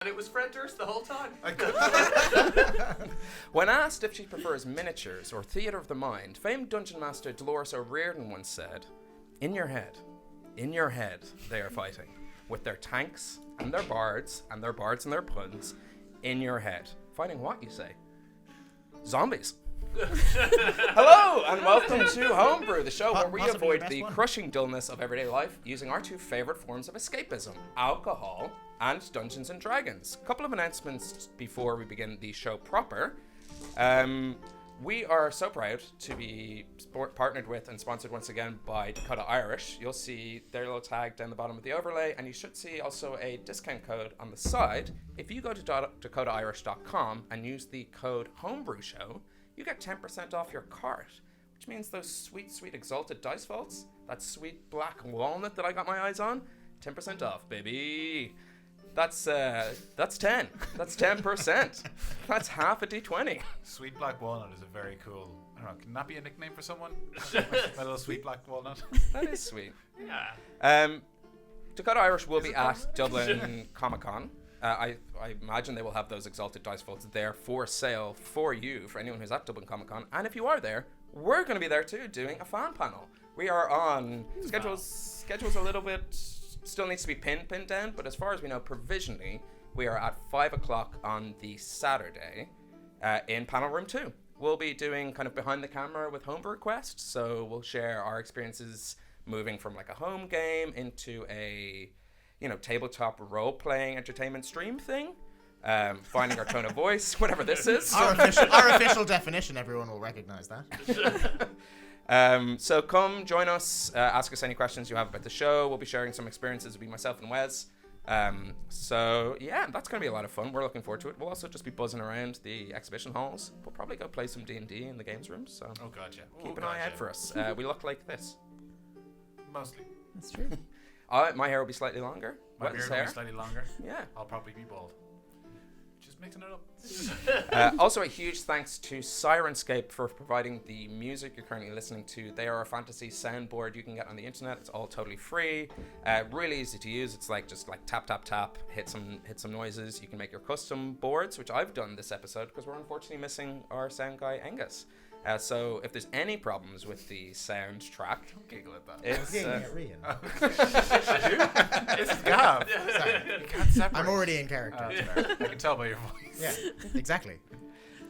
And it was Fred Durst the whole time. When asked if she prefers miniatures or theatre of the mind, famed dungeon master Dolores O'Riordan once said, in your head, they are fighting. With their tanks and their bards and their puns, in your head. Fighting what, you say? Zombies. Hello and welcome to Homebrew, the show where we avoid the crushing dullness of everyday life using our two favourite forms of escapism, alcohol and Dungeons and Dragons. A couple of announcements before we begin the show proper. We are so proud to be partnered with and sponsored once again by Dakota Irish. You'll see their little tag down the bottom of the overlay, and you should see also a discount code on the side. If you go to dakotairish.com and use the code Homebrew Show, you get 10% off your cart, which means those sweet, sweet Exalted Dice Vaults, that sweet black walnut that I got my eyes on, 10% off, baby. That's 10. That's 10%. That's half a D20. Sweet Black Walnut is a very cool. I don't know. Can that be a nickname for someone? My little Sweet Black Walnut. That is sweet. Yeah. Dakota Irish will be at Dublin Comic Con. I imagine they will have those Exalted Dice Vaults there for sale for you, for anyone who's at Dublin Comic Con. And if you are there, we're going to be there too, doing a fan panel. We are on schedules a little bit. Still needs to be pinned down, but as far as we know, provisionally, we are at 5 o'clock on the Saturday in panel room 2. We'll be doing kind of behind the camera with Homebrew Quest, so we'll share our experiences moving from like a home game into a, tabletop role-playing entertainment stream thing, finding our tone of voice, whatever this is. Our official definition, everyone will recognize that. So come join us, ask us any questions you have about the show. We'll be sharing some experiences with myself and Wes. So yeah, that's going to be a lot of fun. We're looking forward to it. We'll also just be buzzing around the exhibition halls. We'll probably go play some D&D in the games rooms. So keep an eye out for us. We look like this. Mostly. That's true. My hair will be slightly longer. My beard will be slightly longer. Yeah. I'll probably be bald. Just mixing it up. Also a huge thanks to Sirenscape for providing the music you're currently listening to. They are a fantasy soundboard you can get on the internet. It's all totally free. Really easy to use. It's just like tap tap tap, hit some noises. You can make your custom boards, which I've done this episode because we're unfortunately missing our sound guy Angus. So if there's any problems with the soundtrack, Don't giggle at that. it's This is Gav. Sorry. You can't separate. I'm already in character. I can tell by your voice. Yeah, exactly.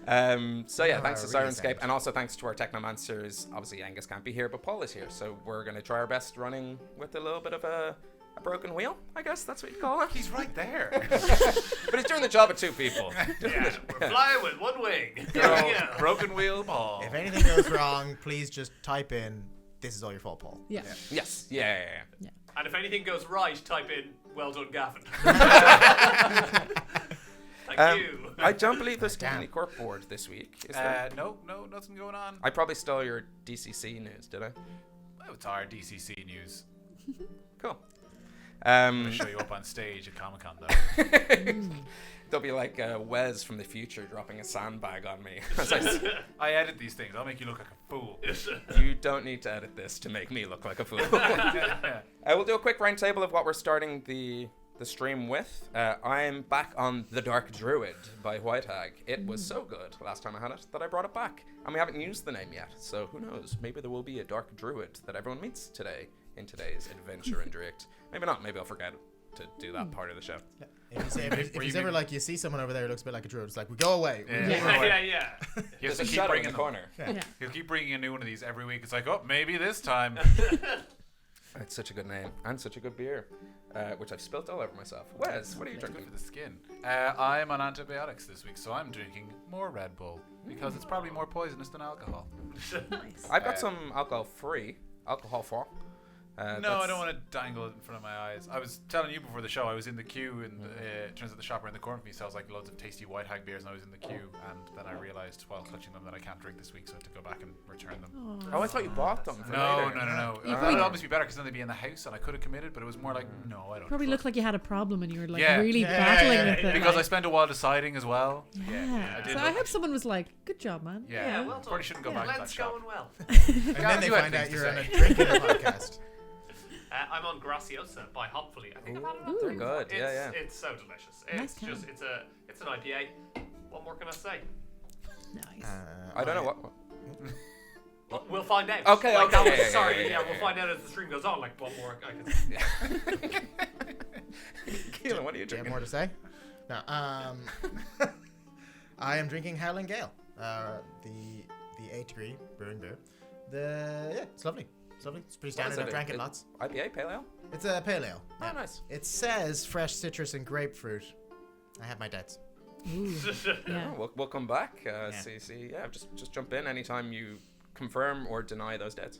So yeah, thanks to really Sirenscape, sound. and also thanks to our technomancers. Obviously Angus can't be here, but Paul is here, so we're going to try our best running with a little bit of a broken wheel, I guess that's what you'd call it. He's right there. But he's doing the job of two people. Yeah, we're flying with one wing. Girl, broken wheel ball. If anything goes wrong, please just type in, "This is all your fault, Paul." Yeah. Yes, yeah. And if anything goes right, type in, "Well done, Gavin." Thank you. I don't believe there's Damn. any corp board this week, is there? No, nothing going on. I probably stole your DCC news, did I? Oh, it's our DCC news. Cool. I'm going to show you up on stage at Comic-Con, though. They'll be like Wes from the future dropping a sandbag on me. I edit these things. I'll make you look like a fool. You don't need to edit this to make me look like a fool. We'll do a quick round table of what we're starting the stream with. I'm back on The Dark Druid by White Hag. It was so good last time I had it that I brought it back. And we haven't used the name yet, so who knows? Maybe there will be a Dark Druid that everyone meets today in today's adventure in Drift. Maybe not. Maybe I'll forget to do that part of the show. If it's ever like you see someone over there who looks a bit like a druid, it's like, we go away. Yeah. He has There's to a keep shadow in bringing the them. corner. Yeah. He'll keep bringing a new one of these every week. It's like, oh, maybe this time. It's such a good name and such a good beer, which I've spilt all over myself. Wes, what are you Good drinking? for the skin. I'm on antibiotics this week, so I'm drinking more Red Bull because it's probably more poisonous than alcohol. Nice. I've got some alcohol-free. No, I don't want to dangle it in front of my eyes. I was telling you before the show, I was in the queue, and it turns out the shop around the corner from me sells like loads of tasty White Hag beers, and I was in the queue, and then I realised while clutching them that I can't drink this week, so I had to go back and return them. Oh, I thought you bought them for No. later. You I thought probably- it'd almost be better because then they'd be in the house, and I could have committed, but it was more like, no, I don't. Probably trust looked like you had a problem and you were like Yeah. really Yeah, battling yeah, with yeah. it. Because I like, spent a while deciding as well. yeah. I did So I look- hope someone was like, "Good job, man." Yeah, well done. probably shouldn't go back to that Blend's shop. going well. And then they you had find out things to you're on a say. drinking podcast. I'm on Graciosa by Hopefully. I think I've had it on They're three good. before. Yeah. It's so delicious. Nice It's can. just it's an IPA. What more can I say? Nice. I don't know what. Well, we'll find out. Okay, Like, okay, that was- yeah, sorry, yeah, we'll find out as the stream goes on. Like what more I can say. Keelan, what are you Do you have drinking? more to say? No. I am drinking Howling Gale, the 8 degree brewing beer. It's lovely. It's lovely. It's pretty What is standard. I've drank it It- lots. IPA, pale ale. It's a pale ale. Oh, nice. It says fresh citrus and grapefruit. I have my doubts. Ooh. Yeah. Oh, we'll come back. See. Yeah, just jump in anytime you confirm or deny those dates.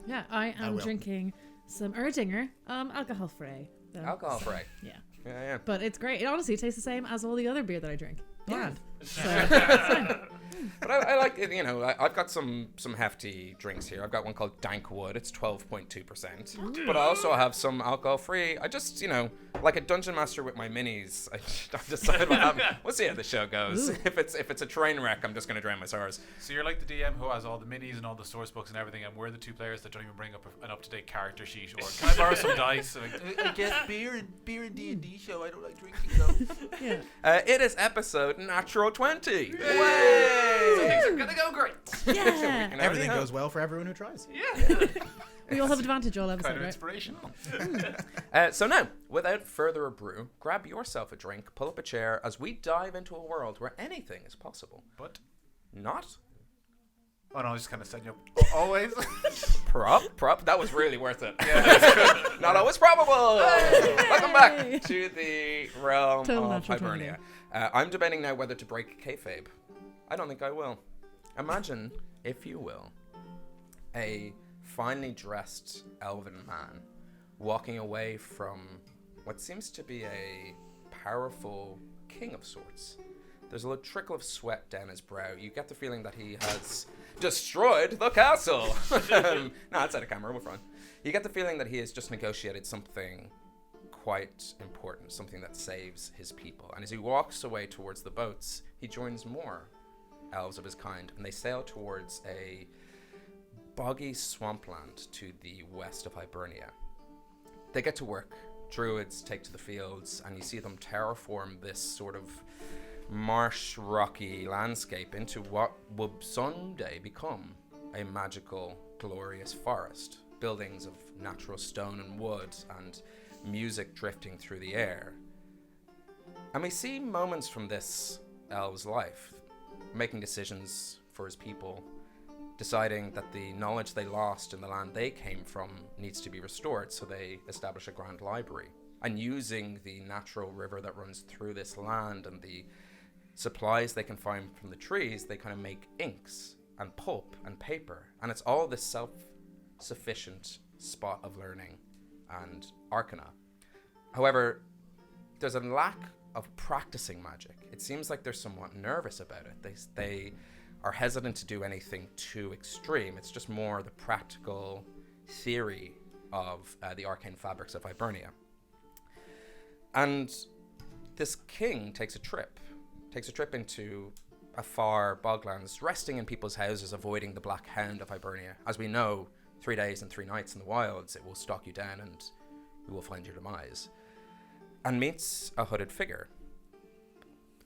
Yeah, I am will. drinking some Erdinger, alcohol free. Alcohol free. Yeah. Yeah. But it's great. It honestly tastes the same as all the other beer that I drink. Bland. So, But I like it, I've got some hefty drinks here. I've got one called Dankwood. It's 12.2%. But I also have some alcohol free. I just, like a dungeon master with my minis, I've decided we'll see how the show goes. If it's a train wreck, I'm just going to drown my sorrows. So you're like the DM who has all the minis and all the source books and everything, and we're the two players that don't even bring up an up-to-date character sheet. Or can I borrow some dice? Like, I guess beer and D&D show. I don't like drinking though. yeah. It is episode Natural 20. So things are gonna go great. Yeah. Everything goes well for everyone who tries. Yeah. We all have advantage all episode, Kind of right? inspirational. So now, without further ado, grab yourself a drink, pull up a chair, as we dive into a world where anything is possible. But Not oh no, I was just kind of setting you up. Always. prop. That was really worth it. Not always probable. Welcome back to the realm Total of natural Hibernia. I'm debating now whether to break kayfabe. I don't think I will. Imagine, if you will, a finely dressed elven man walking away from what seems to be a powerful king of sorts. There's a little trickle of sweat down his brow. You get the feeling that he has destroyed the castle. No, it's out of camera, we're fine. You get the feeling that he has just negotiated something quite important, something that saves his people. And as he walks away towards the boats, he joins more elves of his kind, and they sail towards a boggy swampland to the west of Hibernia. They get to work. Druids take to the fields, and you see them terraform this sort of marsh, rocky landscape into what will someday become a magical, glorious forest. Buildings of natural stone and wood, and music drifting through the air. And we see moments from this elf's life, making decisions for his people, deciding that the knowledge they lost in the land they came from needs to be restored, so they establish a grand library. And using the natural river that runs through this land and the supplies they can find from the trees, they kind of make inks and pulp and paper. And it's all this self-sufficient spot of learning and arcana. However, there's a lack of practicing magic. It seems like they're somewhat nervous about it. They are hesitant to do anything too extreme. It's just more the practical theory of the arcane fabrics of Hibernia. And this king takes a trip into a far boglands, resting in people's houses, avoiding the Black Hound of Hibernia. As we know, 3 days and 3 nights in the wilds, it will stalk you down and you will find your demise. And meets a hooded figure,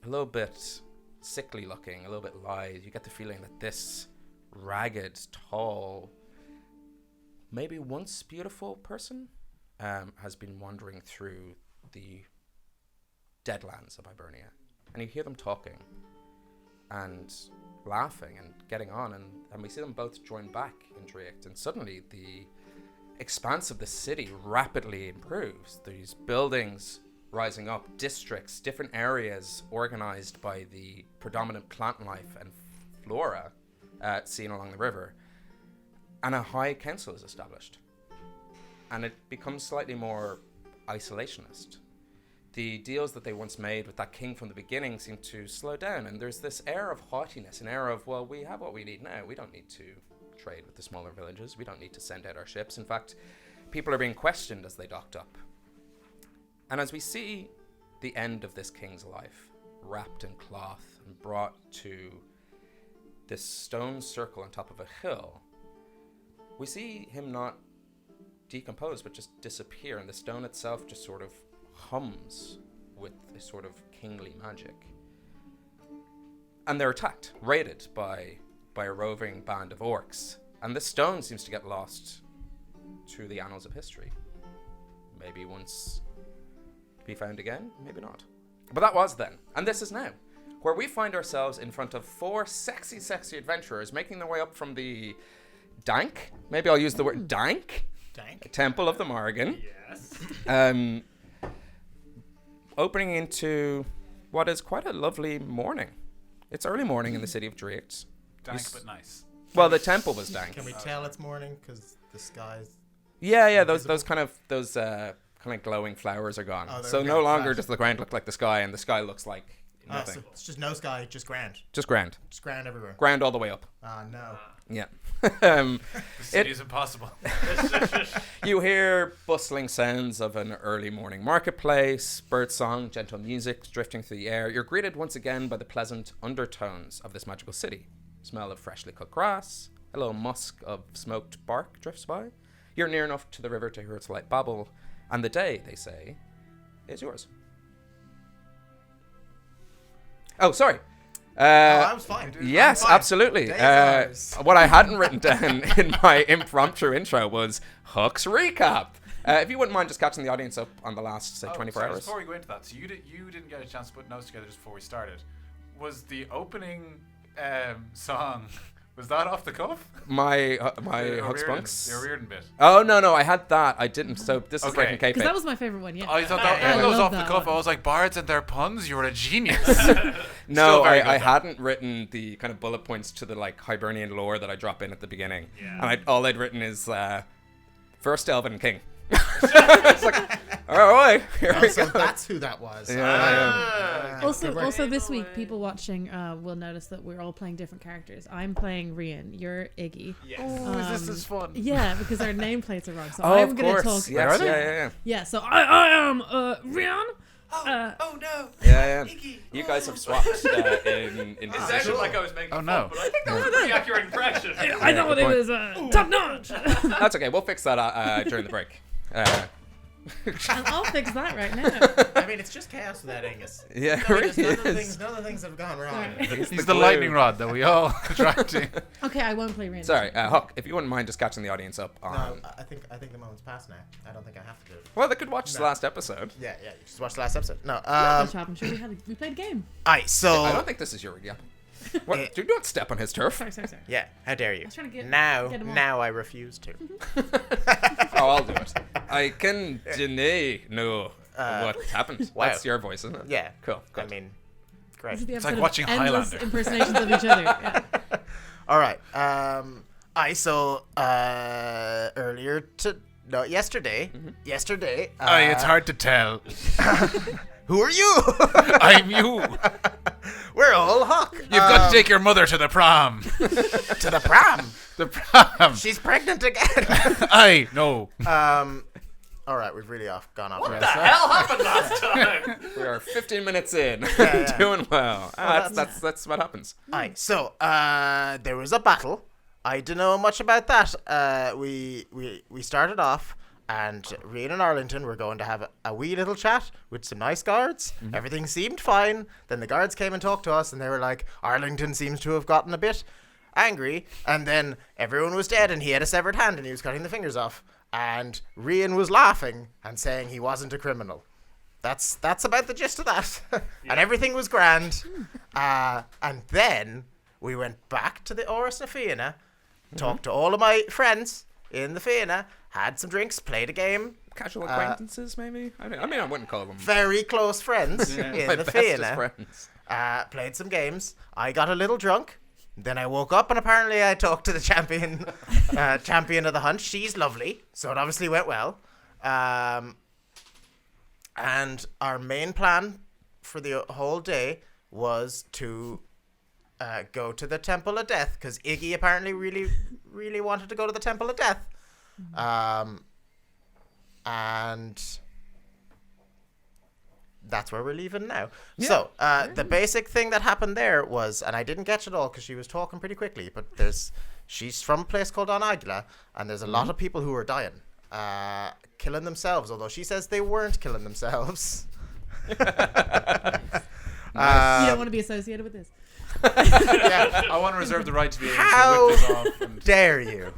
a little bit sickly looking, a little bit lithe. You get the feeling that this ragged, tall, maybe once beautiful person has been wandering through the deadlands of Hibernia. And you hear them talking and laughing and getting on, and we see them both join back in Driacht, and suddenly the expanse of the city rapidly improves. These buildings rising up, districts, different areas organized by the predominant plant life and flora seen along the river. And a high council is established. And it becomes slightly more isolationist. The deals that they once made with that king from the beginning seem to slow down, and there's this air of haughtiness, an air of, well, we have what we need now. We don't need to trade with the smaller villages. We don't need to send out our ships. In fact, people are being questioned as they docked up. And as we see the end of this king's life, wrapped in cloth and brought to this stone circle on top of a hill, we see him not decompose, but just disappear, and the stone itself just sort of hums with a sort of kingly magic. And they're attacked, raided by a roving band of orcs. And this stone seems to get lost to the annals of history. Maybe once to be found again, maybe not. But that was then, and this is now, where we find ourselves in front of 4 sexy adventurers making their way up from the dank, maybe I'll use the word dank, Temple of the Morrigan. Yes. Opening into what is quite a lovely morning. It's early morning in the city of Drake. Dank but nice. Well, the temple was dank. Can we tell it's morning because the sky's? Yeah. Those kind of glowing flowers are gone. Oh, So okay. no longer Right. does the ground look like the sky, and the sky looks like So nothing. it's just no sky, just grand. Just grand. Just grand everywhere. Ground all the way up. Ah, no. Yeah. The city is impossible. You hear bustling sounds of an early morning marketplace, birdsong, gentle music drifting through the air. You're greeted once again by the pleasant undertones of this magical city. Smell of freshly cut grass, a little musk of smoked bark drifts by. You're near enough to the river to hear its light babble, and the day, they say, is yours. Oh, sorry. I was fine. Yes, I'm fine. absolutely. Day's ours. What I hadn't written down in my impromptu intro was Hook's recap. If you wouldn't mind just catching the audience up on the last, say, 24 sorry, hours. Before we go into that, so you didn't get a chance to put notes together just before we started. Was the opening song, was that off the cuff? My The Hook's O'Riordan- Bunks? The O'Riordan bit. Oh, no, I had that. I didn't. So this is Okay. breaking Because kayfabe. that was my favorite one. Yeah. I thought I that was love off the that cuff. one. I was like, bards and their puns, you're a genius. No, Still very good, I though. hadn't written the kind of bullet points to the like Hibernian lore that I drop in at the beginning. Yeah. And all I'd written is first Elven King. It's like, all right, here we So go. that's who that was. Yeah. Also, Good work. also this week, people watching will notice that we're all playing different characters. I'm playing Rian. You're Iggy. Yes. Oh, is this fun? Yeah, because our nameplates are wrong. So Oh, I'm of going to course. talk. Yes, Are they? yeah. Yeah, so I am Rian. Oh no. Yeah. You guys have swapped in It position. sounded like I was making fun, no. but I think that was a pretty accurate impression. I thought good it point. was top notch. That's okay. We'll fix that during the break. And I'll fix that right now. I mean, it's just chaos without Angus. Yeah, it None really of the is. things, none of the things have gone wrong. Sorry. He's He's the glue. lightning rod that we all attracting. Okay, I won't play Rian. Sorry, Huck, if you wouldn't mind just catching the audience up on... No, I think the moment's passed now. I don't think I have to do it. Well, they could watch the No. last episode. Yeah, you just watched the last episode. No, Good job. I'm sure we played a game. so I don't think this is your recap. What? Do not step on his turf. Sorry. yeah, how dare you? was trying to get him on. Now I refuse to. Oh, I'll do it. I can deny no what happened. wow. That's your voice, isn't it? Yeah, Cool. I Good. mean, great. This is the like episode of watching endless Highlander. impersonations of each other. Yeah. All right. Yesterday. Yesterday. Aye, it's hard to tell. Who are you? I'm you. We're all Huck. You've got to take your mother to the prom. to the prom. The prom. She's pregnant again. Aye, no. All right, we've really gone off. What rails. the hell happened last time? We are 15 minutes in. yeah. Doing well. that's- That's what happens. Aye, so there was a battle. I don't know much about that. We started off, and Rian and Arlington were going to have a wee little chat with some nice guards. Everything seemed fine. Then the guards came and talked to us, and they were like, Arlington seems to have gotten a bit angry. And then everyone was dead, and he had a severed hand, and he was cutting the fingers off. And Rian was laughing and saying he wasn't a criminal. That's about the gist of that. And everything was grand. And then we went back to the Oris na Fianna, talked to all of my friends in the Fianna, had some drinks, played a game. Casual acquaintances, maybe? I mean, I wouldn't call them Very close friends my in the bestest Fianna. friends. Played some games. I got a little drunk. Then I woke up and apparently I talked to the champion of the hunt. She's lovely, so it obviously went well. And our main plan for the whole day was to go to the Temple of Death, because Iggy apparently really, really wanted to go to the Temple of Death. And that's where we're leaving now. Yeah. So the basic thing that happened there was, and I didn't catch it all because she was talking pretty quickly, but she's from a place called Anagla, and there's a lot of people who are dying. killing themselves, although she says they weren't killing themselves. You don't want to be associated with this. Yeah. I want to reserve the right to be able How to whip this off. And dare you?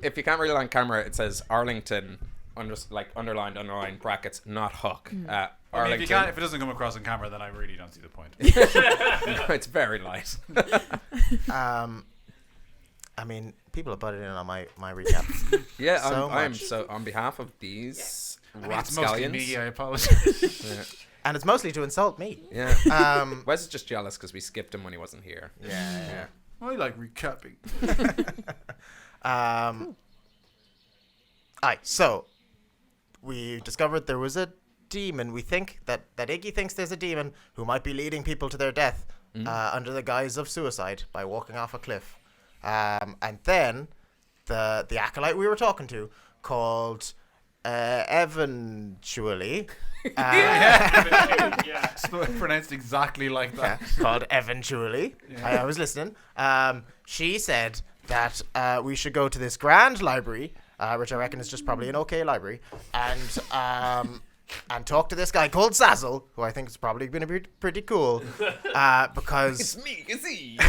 If you can't read it on camera, it says Arlington, underlined, brackets, not Huck. I mean, Arlington. if it doesn't come across on camera, then I really don't see the point. It's very light. I mean, people have butted in on my recap. Yeah, So I'm much. so on behalf of these It's mostly rapscallions. me. I apologize. Yeah. And it's mostly to insult me. Yeah. Wes is just jealous because we skipped him when he wasn't here. Yeah. I like recapping. So we discovered there was a demon. We think that Iggy thinks there's a demon who might be leading people to their death under the guise of suicide by walking off a cliff. And then the acolyte we were talking to called Eventually. It's pronounced exactly like that. Called Eventually. I was listening. She said that we should go to this grand library, which I reckon is just probably an okay library, and talk to this guy called Zazzle, who I think is probably going to be pretty cool, because It's me, it's he.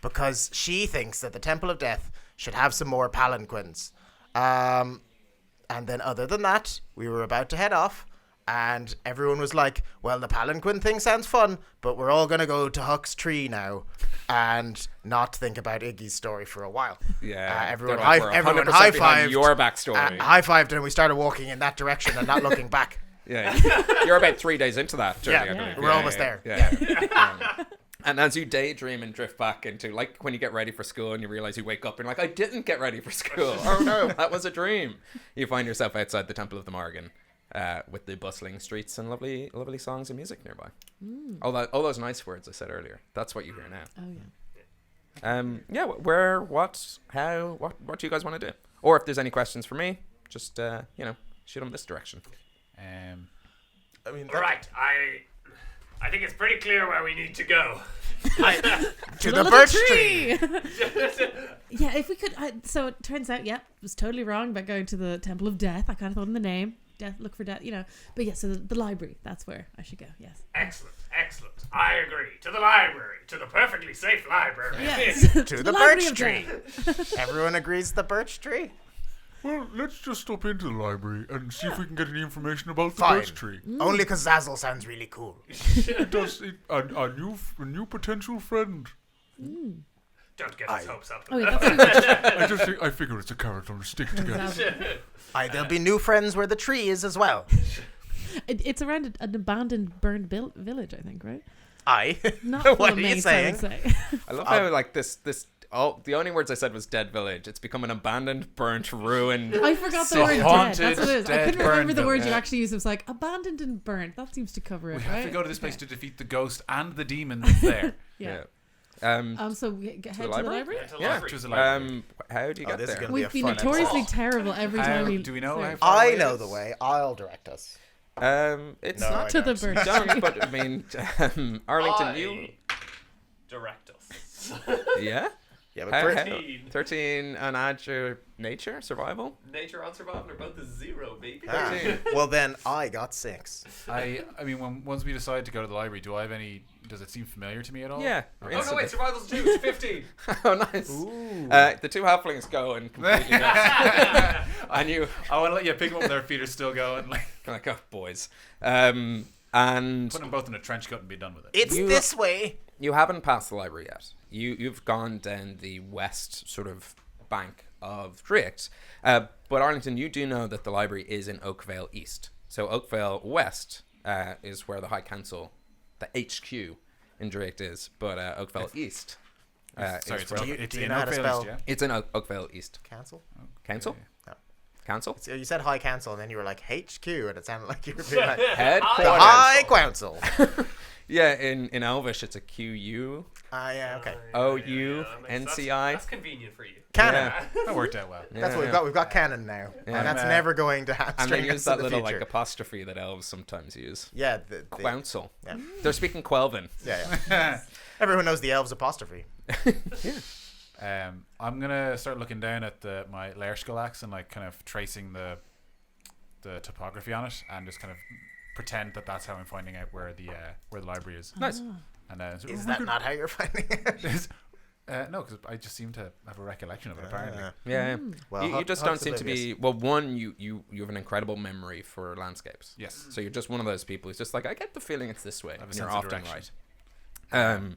because she thinks that the Temple of Death should have some more palanquins. And then other than that, we were about to head off, and everyone was like, well, the palanquin thing sounds fun, but we're all going to go to Huck's tree now and not think about Iggy's story for a while. Yeah. Everyone they're like, high- we're everyone 100% high-fived. behind your backstory. High-fived, and we started walking in that direction and not looking back. Yeah. You're about 3 days into that journey, Yeah, I believe. we're almost there. Yeah. And as you daydream and drift back into, like, when you get ready for school and you realize you wake up and you're like, I didn't get ready for school. Oh no, that was a dream. You find yourself outside the Temple of the Morgan, with the bustling streets and lovely, lovely songs and music nearby. All those nice words I said earlier. That's what you hear now. Oh yeah. Yeah. Where? What? How? What do you guys want to do? Or if there's any questions for me, just shoot them this direction. I mean, All right, I think it's pretty clear where we need to go. to the birch tree. Yeah, if we could. So it turns out, it was totally wrong about going to the Temple of Death. I kind of thought in the name, death, look for death, But yeah, so the library, that's where I should go. Yes. Excellent. I agree. To the library. To the perfectly safe library. Yes. To the library birch of tree. death. Everyone agrees the birch tree. Well, let's just stop into the library and see if we can get any information about the Fine. birch tree. Only because Zazzle sounds really cool. It does a new potential friend. Don't get his hopes up. Oh yeah, that's I figure it's a carrot on a stick together. There'll be new friends where the tree is as well. It's around an abandoned, burned village, I think, right? Not What full of are you mates, I would saying? say. I love how like this. The only words I said was dead village. It's become an abandoned, burnt, ruined. I forgot the So word dead. haunted, That's what it is. I dead, couldn't remember burned the word you village. actually used. It was like abandoned and burnt. That seems to cover it, We right? have to go to this place to defeat the ghost and the demon that's there. Yeah. To So we head to the library? library? To the Yeah. library. Choose a library. How do you get this is there? gonna We've be a been fun notoriously episode. terrible every How time we. do we know Sorry. how far I away know it the is? way. I'll direct us. It's No, not I To the don't. birch don't, tree. but I mean, Arlington, you, direct us. yeah. Yeah, How- but how- 13. 13 and add your nature, survival. Nature on survival are both a 0, baby. well then I got 6. I mean, once we decide to go to the library, do I have any? Does it seem familiar to me at all? Yeah. Oh no, wait, survival's 2. It's 15. Oh, nice. The two halflings go and completely miss. And you I want to let you pick them up. Their feet are still going. like, oh, boys. And Put them both in a trench coat and be done with it. It's this way. you haven't passed the library yet. You've gone down the west sort of bank of Drake. But Arlington, you do know that the library is in Oakvale East. So Oakvale West is where the High Council, the HQ in Drake is. But Oakvale East Sorry, is where it's do you in know how to Oakvale spell- East, yeah? it's in Oakvale East. Cancel? Council? No. Council? So you said High Council and then you were like HQ and it sounded like you were being like the Headquarters. High Council. Yeah, in Elvish it's a QU. Yeah, okay. OUNCI. That's convenient for you. Canon. That worked out well. That's what we've got. We've got canon now. Yeah. And that's And, never going to And hamstring they us use in that the little future. like apostrophe that elves sometimes use. Yeah, Council. yeah. They're speaking Quelvin. Yeah. Everyone knows the elves apostrophe. I'm gonna start looking down at my layer skull axe and like kind of tracing the topography on it, and just kind of pretend that that's how I'm finding out where the library is. Nice. And Is that not how you're finding it? no, because I just seem to have a recollection of it. Apparently, Yeah. Well, you just don't seem to be. Well, one, you have an incredible memory for landscapes. yes. So you're just one of those people who's just like, I get the feeling it's this way. I have a And you're sense of often direction. right.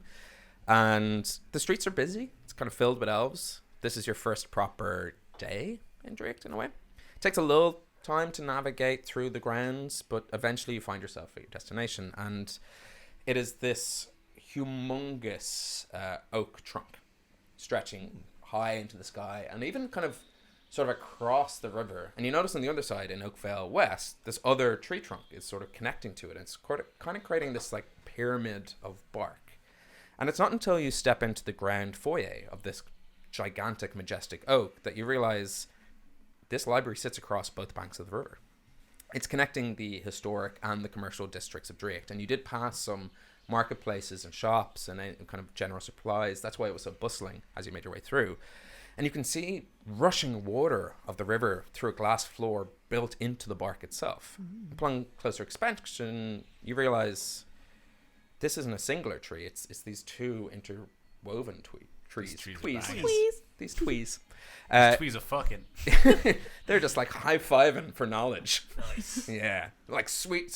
And the streets are busy. It's kind of filled with elves. This is your first proper day in Drake, in a way. It takes a little time to navigate through the grounds, but eventually you find yourself at your destination, and it is this humongous oak trunk stretching high into the sky, and even kind of sort of across the river. And you notice on the other side in Oakvale West, this other tree trunk is sort of connecting to it. It's kind of creating this like pyramid of bark. And it's not until you step into the ground foyer of this gigantic, majestic oak that you realize this library sits across both banks of the river. It's connecting the historic and the commercial districts of Drake. And you did pass some marketplaces and shops and kind of general supplies. That's why it was so bustling as you made your way through. And you can see rushing water of the river through a glass floor built into the bark itself. Upon closer inspection, you realize this isn't a singular tree. It's these two interwoven trees. These trees are Twees. banging. These twees. Tweez are fucking. They're just like high-fiving for knowledge. Nice. Yeah. Like sweet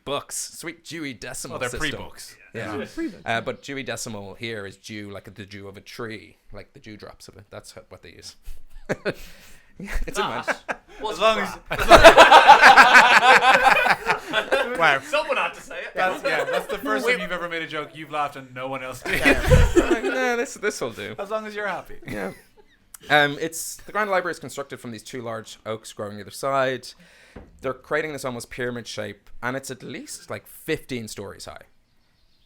books. Sweet Dewey Decimal Oh, they're system. pre-books. Yeah. Free book. But Dewey Decimal here is dew, like the dew of a tree, like the dewdrops of it. That's what they use. It's a match. As long as Wow. Someone had to say it. that's the first time you've ever made a joke you've laughed and no one else did. Like, nah, this will do. As long as you're happy. Yeah. The Grand Library is constructed from these two large oaks growing either side. They're creating this almost pyramid shape, and it's at least like 15 stories high.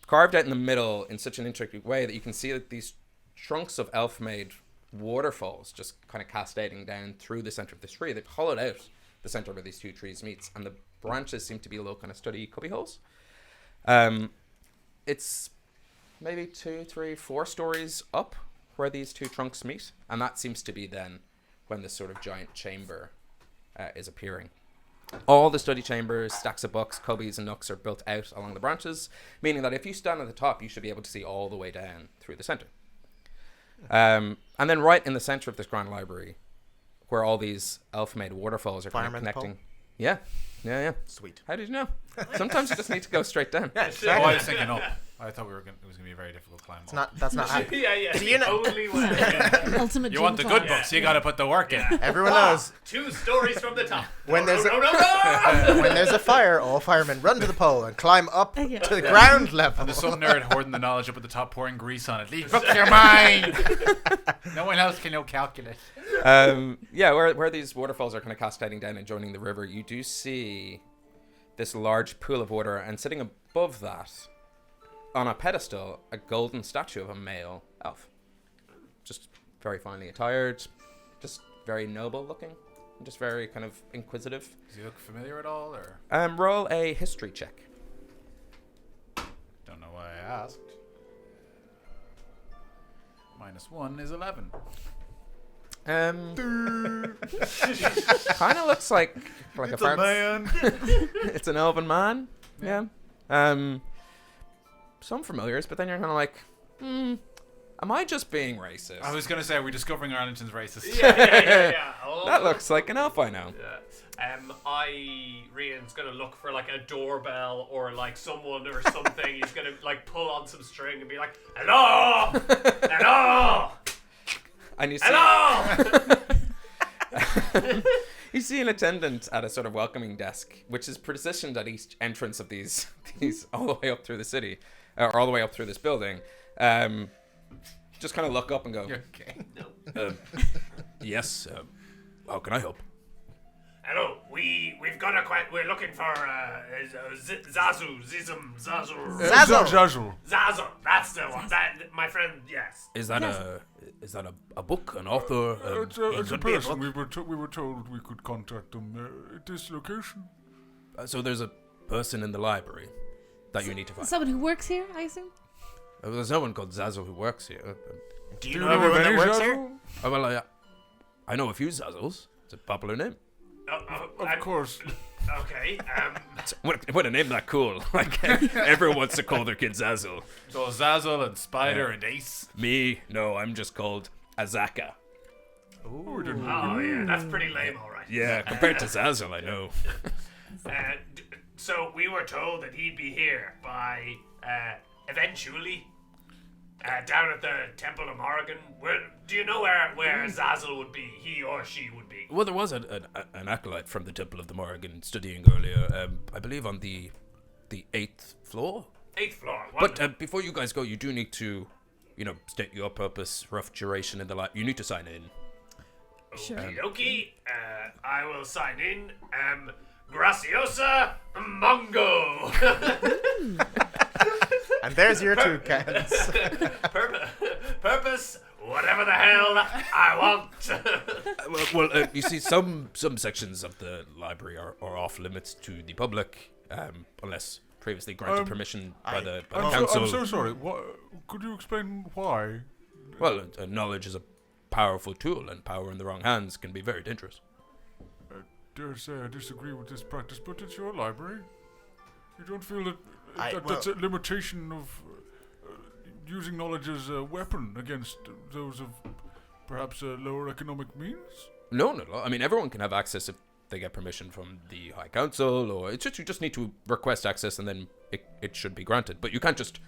Carved out in the middle in such an intricate way that you can see that these trunks of elf-made waterfalls just kind of cascading down through the center of this tree. They've hollowed out the center where these two trees meet, and the branches seem to be little kind of study cubby holes. It's maybe 2, 3, 4 stories up where these two trunks meet, and that seems to be then when this sort of giant chamber is appearing. All the study chambers, stacks of books, cubbies and nooks are built out along the branches, meaning that if you stand at the top, you should be able to see all the way down through the center. And then right in the center of this grand library, where all these elf-made waterfalls are kind of Fireman's connecting. pole? Yeah. Sweet. How did you know? Sometimes you just need to go straight down. Oh, I was thinking up. I thought it was going to be a very difficult climb. That's not how. Yeah. Do you The know- only way. Ultimate You want the gym good climb. books, you got to put the work in. Everyone knows 2 stories from the top. when there's no. when there's a fire, all firemen run to the pole and climb up Yeah. to the ground level. And there's some nerd hoarding the knowledge up at the top, pouring grease on it. These books are mine. No one else can know calculus. Where these waterfalls are kind of cascading down and joining the river, you do see this large pool of water, and sitting above that, on a pedestal, a golden statue of a male elf. Just very finely attired, just very noble looking, and just very kind of inquisitive. Does he look familiar at all, or Roll a history check. don't know why I asked? -1 is 11. Kind of looks like It's a a man. It's an elven man. Yeah. Some familiars, but then you're kind of like, am I just being racist? I was gonna say, we're discovering Arlington's racist. Yeah. That looks like an elf I know. Rian's gonna look for like a doorbell or like someone or something. He's gonna like pull on some string and be like, "Hello, hello, And you see, hello." you see an attendant at a sort of welcoming desk, which is positioned at each entrance of these all the way up through the city, or all the way up through this building. Just kind of look up and go, You're okay. yes, how can I help? Hello, we've got a we're looking for Zazu. Zazzle. Zazu. That's the one. That my friend. Yes. Is that a book, an author? It's a person. We were told we could contact them at this location. So there's a person in the library that you need to find. Someone who works here, I assume. There's no one called Zazzle who works here. Do you know everyone that works here? Oh, well, I know a few Zazzles. It's a popular name. Of course. Okay. What a name that cool. Like, everyone wants to call their kid Zazzle. So Zazzle and Spider and Ace. Me? No, I'm just called Azaka. Oh yeah, that's pretty lame, all right. Yeah, compared to Zazzle, I know. So we were told that he'd be here by eventually down at the Temple of Morrigan. Do you know where Zazzle would be? He or she would be. Well, there was an acolyte from the Temple of the Morrigan studying earlier. I believe on the 8th floor. 8th floor. But before you guys go, you do need to, state your purpose, rough duration in the life. You need to sign in. Sure. Okay. I will sign in. Graciosa Mongo. And there's your two cans. Purpose, whatever the hell I want. Well, you see, some sections of the library are off limits to the public, unless previously granted permission by the council. I'm so sorry. Could you explain why? Well, knowledge is a powerful tool, and power in the wrong hands can be very dangerous. I dare say I disagree with this practice, but it's your library. You don't feel that that's a limitation of using knowledge as a weapon against those of perhaps lower economic means? No. I mean, everyone can have access if they get permission from the High Council, or it's just you just need to request access, and then it should be granted. But you can't just,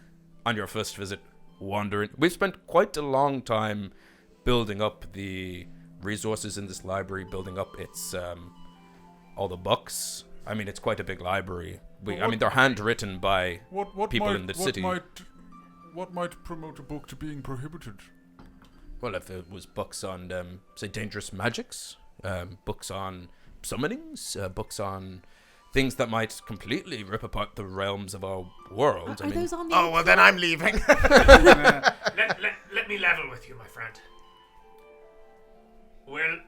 on your first visit, wander in. We've spent quite a long time building up the resources in this library, building up its all the books. I mean, it's quite a big library. They're handwritten by people in the city. What might promote a book to being prohibited? Well, if it was books on, say, dangerous magics, books on summonings, books on things that might completely rip apart the realms of our world. Are those on the Oh, well, then I'm leaving. Let me level with you, my friend. We're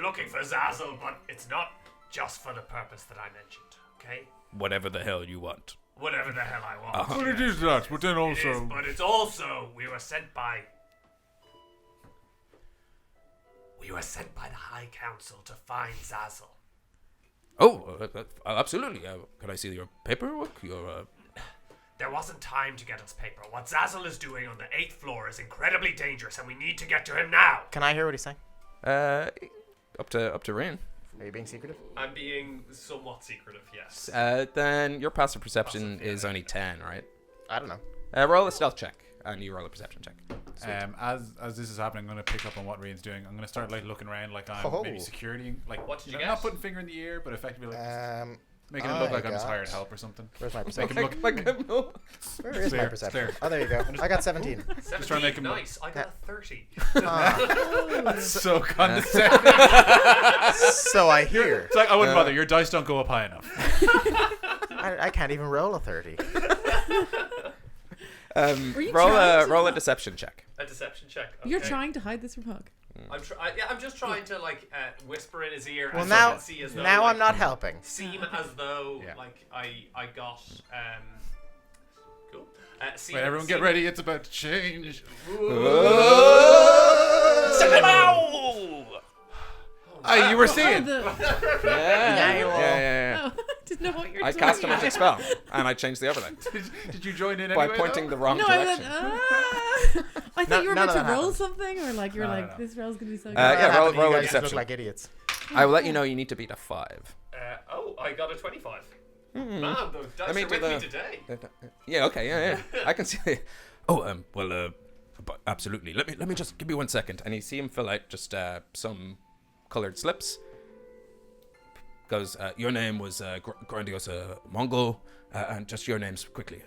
looking for Zazzle, but it's not just for the purpose that I mentioned, okay? Whatever the hell you want. Whatever the hell I want. Well, it is that, but then also... But it's also, we were sent by the High Council to find Zazzle. Oh, absolutely. Can I see your paperwork? There wasn't time to get us paper. What Zazzle is doing on the 8th floor is incredibly dangerous, and we need to get to him now. Can I hear what he's saying? Up to Rain. Are you being secretive? I'm being somewhat secretive, yes. Then your passive perception is only 10, right? I don't know. Roll a stealth check, and you roll a perception check. As this is happening, I'm going to pick up on what Rain's doing. I'm going to start looking around like I'm maybe security. What did you get? Not putting finger in the ear, but effectively making it look like I'm just hired help or something. Where's my Make perception? him look Where is my perception? Oh, there you go. I got 17. just trying to make him nice. I got a 30. That's so condescending. So I hear. It's like, I wouldn't bother. Your dice don't go up high enough. I can't even roll a 30. Roll a deception check. A deception check. Okay. You're trying to hide this from Hug. I'm just trying to whisper in his ear. Well, and now, see as though, now I'm not helping. Seem as though Yeah. I got cool. Wait, everyone get ready. It's about to change. Oh, you were seeing. Yeah. Oh, I didn't know what you're I doing. cast a magic spell, and I changed the overlay Did you join in by anyway, pointing the wrong No, I direction. went, I thought you were none meant of to that roll happened. something, or like you're No, like, no. this roll's gonna be so good. Yeah, roll You a guys just deception. look like idiots. I will let you know you need to beat a 5. I got a 25. Man, the dice Let me are do with me today. Yeah, okay, yeah. I can see. But absolutely. Let me just give me 1 second. And you see him fill out just some colored slips. Goes, your name was Grandiosa Mongol, and just your names quickly.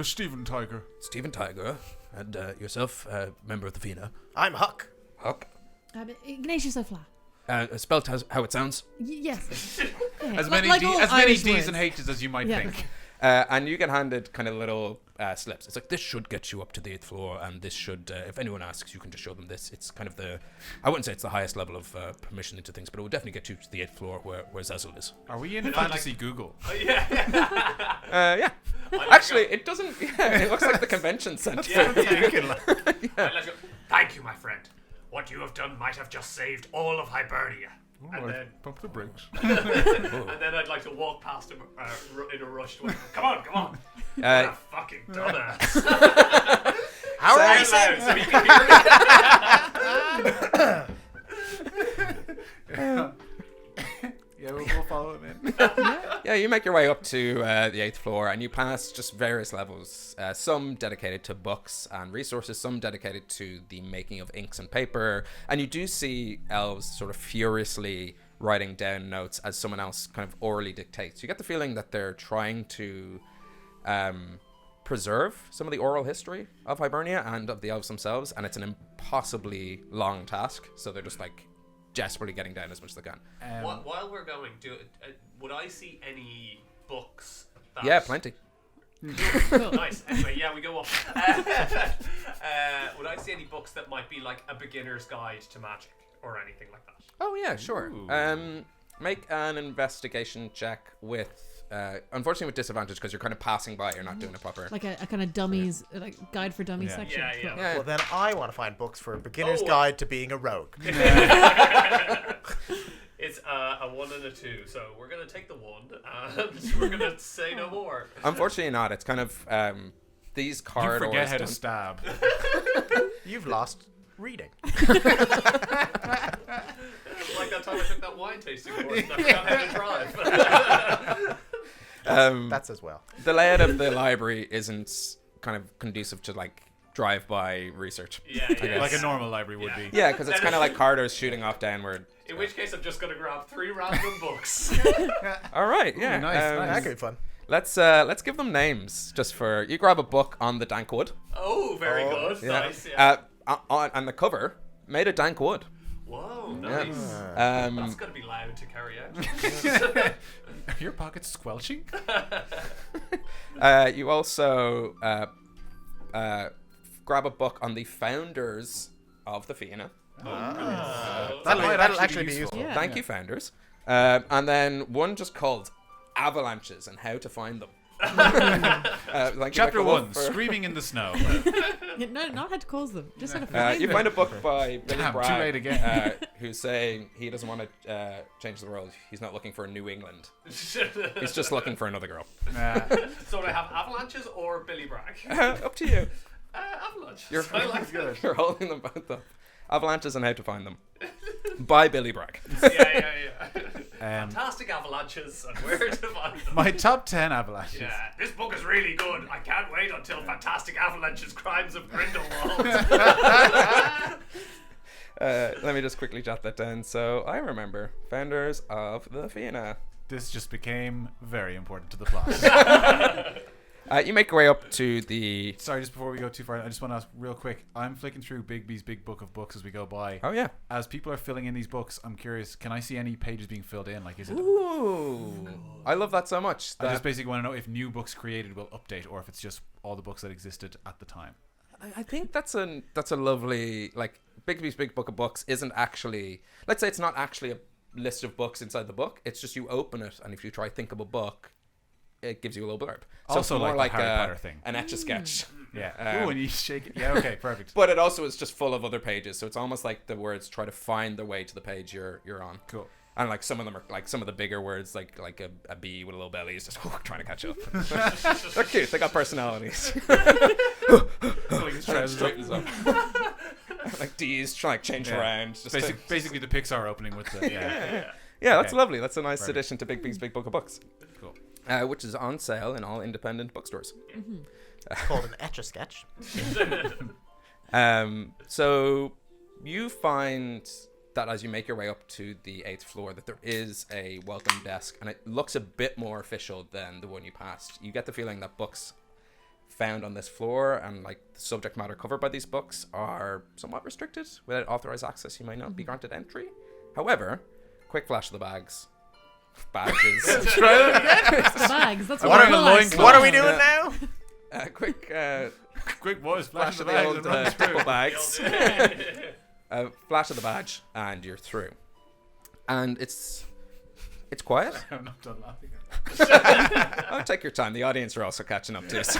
Stephen Tiger. Stephen Tiger, and yourself, member of the FINA. I'm Huck. Huck. Ignatius O'Fla. Spelled how it sounds. Yes. As Like many all D's Irish words. and H's as you might Yeah. think. And you get handed kind of little slips. It's like, this should get you up to the 8th floor, and this should, if anyone asks, you can just show them this. It's kind of I wouldn't say it's the highest level of permission into things, but it would definitely get you to the 8th floor where Zazzle is. Are we in fantasy Google? Yeah. Actually, it doesn't, it looks like the convention center. Yeah. Right, let's go. Thank you, my friend. What you have done might have just saved all of Hibernia. All And right, then, pump the brakes. and then I'd like to walk past him in a rushed way. Come on. What a fucking dumbass. How are you Say it saying? loud so he can hear me. Yeah, we'll follow him in. Yeah, you make your way up to the 8th floor and you pass just various levels, some dedicated to books and resources, some dedicated to the making of inks and paper, and you do see elves sort of furiously writing down notes as someone else kind of orally dictates. You get the feeling that they're trying to preserve some of the oral history of Hibernia and of the elves themselves, and it's an impossibly long task, so they're just like desperately getting down as much as they can. While we're going, would I see any books? That... Yeah, plenty. Cool. Nice. Anyway, yeah, we go up. Would I see any books that might be like a beginner's guide to magic or anything like that? Oh yeah, sure. Make an investigation check with, unfortunately with disadvantage because you're kind of passing by. You're not doing it proper. Like a kind of dummies, like guide for dummies Yeah. section. Yeah, Cool. Yeah. Well, then I want to find books for a beginner's Oh. guide to being a rogue. It's a 1 and a 2, so we're gonna take the 1 and we're gonna say no more. Unfortunately not. It's kind of these You corridors. forget how to don't- stab. You've lost reading. Like that time I took that wine tasting course and I forgot how to drive. That's as well. The layout of the library isn't kind of conducive to like drive-by research. Yeah. Like a normal library would be. Yeah, because it's kind of like corridors shooting off downward. In which case, I'm just gonna grab 3 random books. All right, yeah. nice, That nice. could be fun. Let's give them names just for you. Grab a book on the dank wood. Oh, very good. Yeah. Nice. Yeah. On the cover, made of dank wood. Whoa, nice. That's gonna be loud to carry out. Are your pockets squelching? You also grab a book on the founders of the Fianna. That'll actually be useful. Yeah. Thank you, founders. And then one just called Avalanches and How to Find Them. Like Chapter you might go 1, up for- Screaming in the Snow. Yeah, no, not how to cause them. Just how to find you them. find a book by Billy Damn, too Bragg, late again. who's saying he doesn't want to change the world. He's not looking for a New England. He's just looking for another girl. So do I have avalanches or Billy Bragg? Up to you. Avalanches. I like that. You're holding them both up. Avalanches and How to Find Them. By Billy Bragg. Yeah. Fantastic avalanches and where to find them. My top 10 avalanches. Yeah, this book is really good. I can't wait until Fantastic Avalanches Crimes of Grindelwald. Let me just quickly jot that down. So I remember founders of the Fianna. This just became very important to the plot. You make your way up to the. Sorry, just before we go too far, I just want to ask real quick. I'm flicking through Bigby's big book of books as we go by. Oh yeah. As people are filling in these books, I'm curious, can I see any pages being filled in? Like, is it... Ooh, I love that so much. I just basically want to know if new books created will update or if it's just all the books that existed at the time. I think that's a lovely, like, Bigby's big book of books isn't actually, let's say it's not actually a list of books inside the book. It's just you open it and if you try think of a book, it gives you a little blurb. So Also it's more like the Harry a- Potter thing. an etch-a-sketch. Yeah. Ooh, and you shake it. Yeah, okay, perfect. But it also is just full of other pages, so it's almost like the words try to find their way to the page you're on. Cool. And like some of them are like some of the bigger words, like a bee with a little belly is just trying to catch up. They're cute. They got personalities. Straightens up. Like D's trying to change around. Just Basically, the Pixar opening with the yeah, that's Okay. lovely. That's a nice Perfect. addition to Bigby's big book of books. Cool. Which is on sale in all independent bookstores. Called an etch-a-sketch. So you find that as you make your way up to the 8th floor that there is a welcome desk and it looks a bit more official than the one you passed. You get the feeling that books found on this floor and like the subject matter covered by these books are somewhat restricted. Without authorized access, you might not be granted entry. However, quick flash of the badges. Bags. That's What what are the I loincloths? What are we doing now? Quick Quick boys, flash flash of the the bags old and run triple through. bags. Flash of the badge and you're through. And it's quiet. I'm not done laughing. Oh, take your time. The audience are also catching up to us.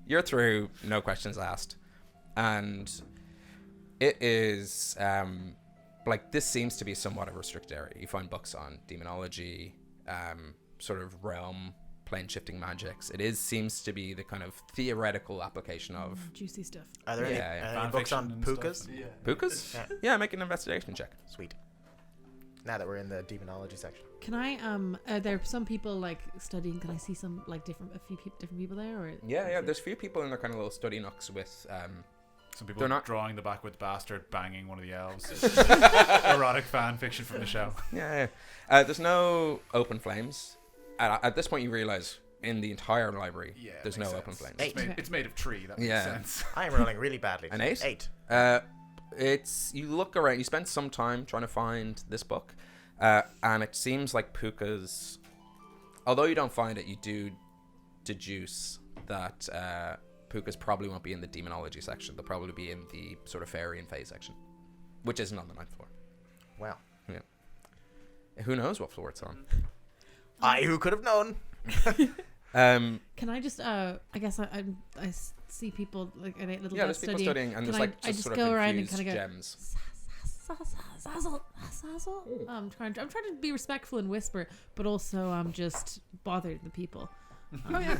You're through, no questions asked. and it is like this seems to be somewhat a restricted area. You find books on demonology, sort of realm, plane shifting magics. It seems to be the kind of theoretical application of Juicy stuff. Are there any books on pukas? pukas. Yeah. Yeah, make an investigation check. Sweet. Now that we're in the demonology section. Can I are there some people like studying? Can I see some like different people there or? Yeah. There's a few people in their kind of little study nooks with Some people They're not- drawing the backwoods bastard banging one of the elves. Erotic fan fiction from the show. Yeah. There's no open flames. At this point, you realize in the entire library, Yeah, there's no makes open sense. flames. It's made of tree. That makes Yeah. sense. I am rolling really badly. An 8? 8. You look around. You spend some time trying to find this book, and it seems like pukas. Although you don't find it, you do deduce that pukas probably won't be in the demonology section. They'll probably be in the sort of fairy and fae section, which isn't on the 9th floor. Wow. Who knows what floor it's on? Who could have known? Can I just I guess I see people like in a little Yeah, bit there's people studying. studying, and Can there's I like just just sort go of around and infused kind of go gems. Zazzle. I'm trying to be respectful and whisper, but also I'm just bothering the people. Oh yeah.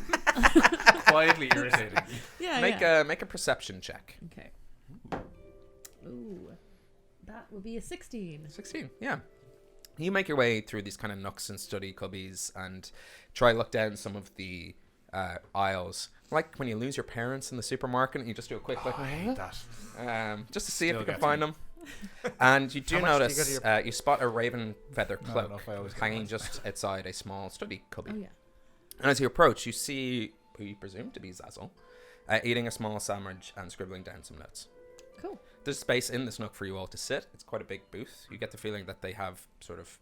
Quietly irritating. Yeah. Make a perception check. Okay. Ooh, that would be a 16. 16. Yeah. You make your way through these kind of nooks and study cubbies and try look down some of the aisles. Like when you lose your parents in the supermarket and you just do a quick look. I hate that. Just to see if Still you can gets find me. them. And you do How much do you notice go to you spot a raven feather Not cloak enough, I always get hanging mine. just outside a small study cubby. Oh yeah. And as you approach, you see who you presume to be Zazzle eating a small sandwich and scribbling down some notes. Cool. There's space in this nook for you all to sit. It's quite a big booth. You get the feeling that they have sort of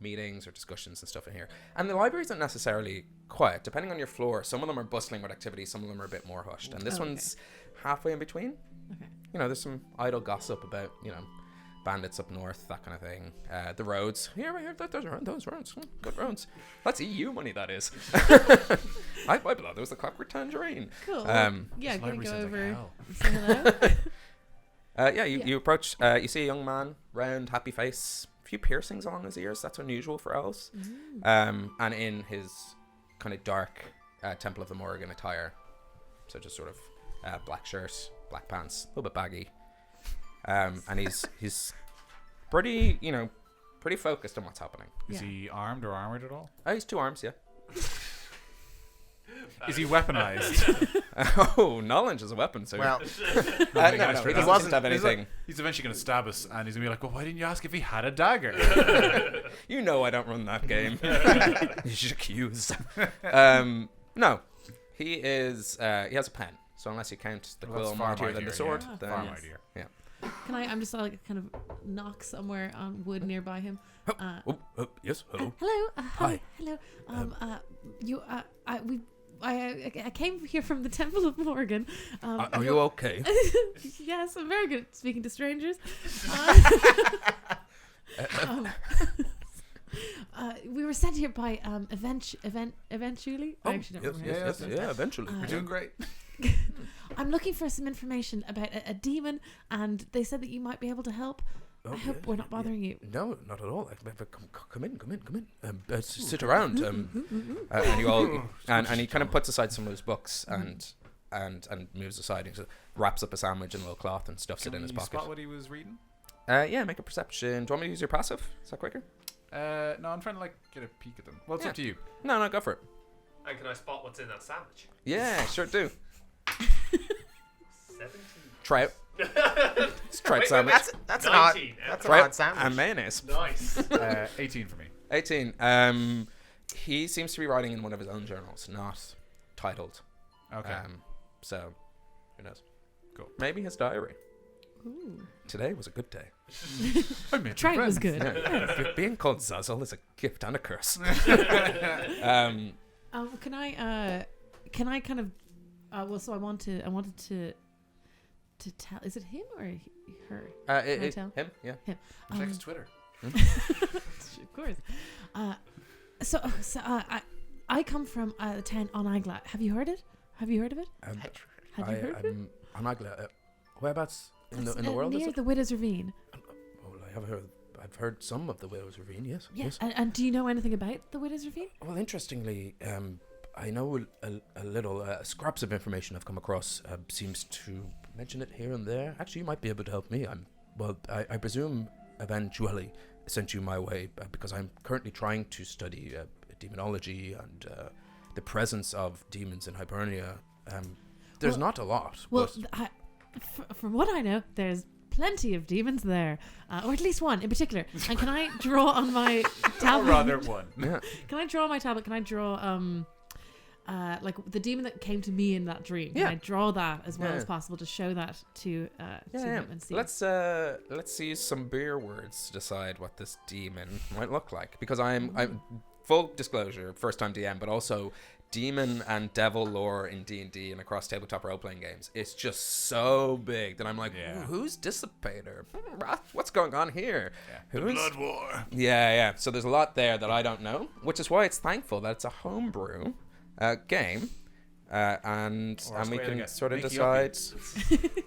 meetings or discussions and stuff in here. And the library isn't necessarily quiet. Depending on your floor, some of them are bustling with activity, some of them are a bit more hushed. And this Oh, okay. one's halfway in between. Okay. You know, there's some idle gossip about, you know, bandits up north, that kind of thing. The roads. Yeah, right here, those roads. Good roads. That's EU money, that is. I blow. There was the clockwork tangerine. Cool. Yeah, This gonna library go sounds like over. hell. Say hello. You approach, you see a young man, round, happy face, a few piercings along his ears. That's unusual for elves. And in his kind of dark Temple of the Morrigan attire, so just sort of black shirt, black pants, a little bit baggy. And he's pretty, you know, pretty focused on what's happening. Is he armed or armored at all? Oh, he's 2 arms, yeah. Is he weaponized? Oh, knowledge is a weapon, so... Well, no, He he doesn't wasn't- have anything. He's eventually going to stab us, and he's going to be like, well, why didn't you ask if he had a dagger? You know I don't run that game. You should accuse. No, he is. He has a pen. So unless you count the Well, that's quill far mightier than mightier, the sword, yeah. then Far yes. mightier. Yeah. Can I'm just like kind of knock somewhere on wood nearby him. Yes. Hello. Hello. Hi. Hello. I came here from the Temple of Morgan. Are you okay? Yes, I'm very good at speaking to strangers. We were sent here by eventually. I actually don't remember. Yes. Eventually. You're doing great. I'm looking for some information about a demon, and they said that you might be able to help. I hope we're not bothering you. No, not at all. Come in. Sit around. And you all, and he kind of puts aside some of his books and moves aside. He just wraps up a sandwich in a little cloth and stuffs it in his pocket. Spot what he was reading? Yeah, make a perception. Do you want me to use your passive? Is that quicker? No, I'm trying to get a peek at them. Well, it's Yeah. up to you. No, go for it. And can I spot what's in that sandwich? Yeah, sure do. 17. Trout. It's trout sandwich. That's an odd. 19. That's an Trout odd sandwich. and mayonnaise. Nice. 18 for me. 18. He seems to be writing in one of his own journals, not titled. Okay. So, who knows? Cool. Maybe his diary. Ooh. Today was a good day. I made Try was good. Yeah. Being called Zazzle is a gift and a curse. Can I kind of well, so I wanted to tell, is it him or her? Can I tell? Him, yeah. Him. Check his Twitter. Of course. So I come from the town Onagla. Have you heard it? Have you heard of it? Had you heard of it? Whereabouts in the It's, world is near it? the Widow's Ravine. Well, I've heard some of the Widow's Ravine. Yes. Yes. And do you know anything about the Widow's Ravine? Well, interestingly, I know a little scraps of information I've come across. Seems to mention it here and there. Actually, you might be able to help me. I presume eventually sent you my way because I'm currently trying to study demonology and the presence of demons in Hibernia. There's not a lot. Well, but from what I know, there's plenty of demons there, or at least one in particular. And can I draw on my Or tablet? rather one. yeah. Can I draw on my tablet? Can I draw like the demon that came to me in that dream? Can Yeah. I draw that as well Yeah. as possible to show that to him and see? Let's use some beer words to decide what this demon might look like, because I'm full disclosure, first time DM, but also demon and devil lore in D&D and across tabletop role-playing games. It's just so big that I'm like, Yeah. who's Dissipator? What's going on here? Yeah. Who's Blood War. Yeah. So there's a lot there that I don't know, which is why it's thankful that it's a homebrew game, and Or we Square can Guess. sort of Make decide. yuppie.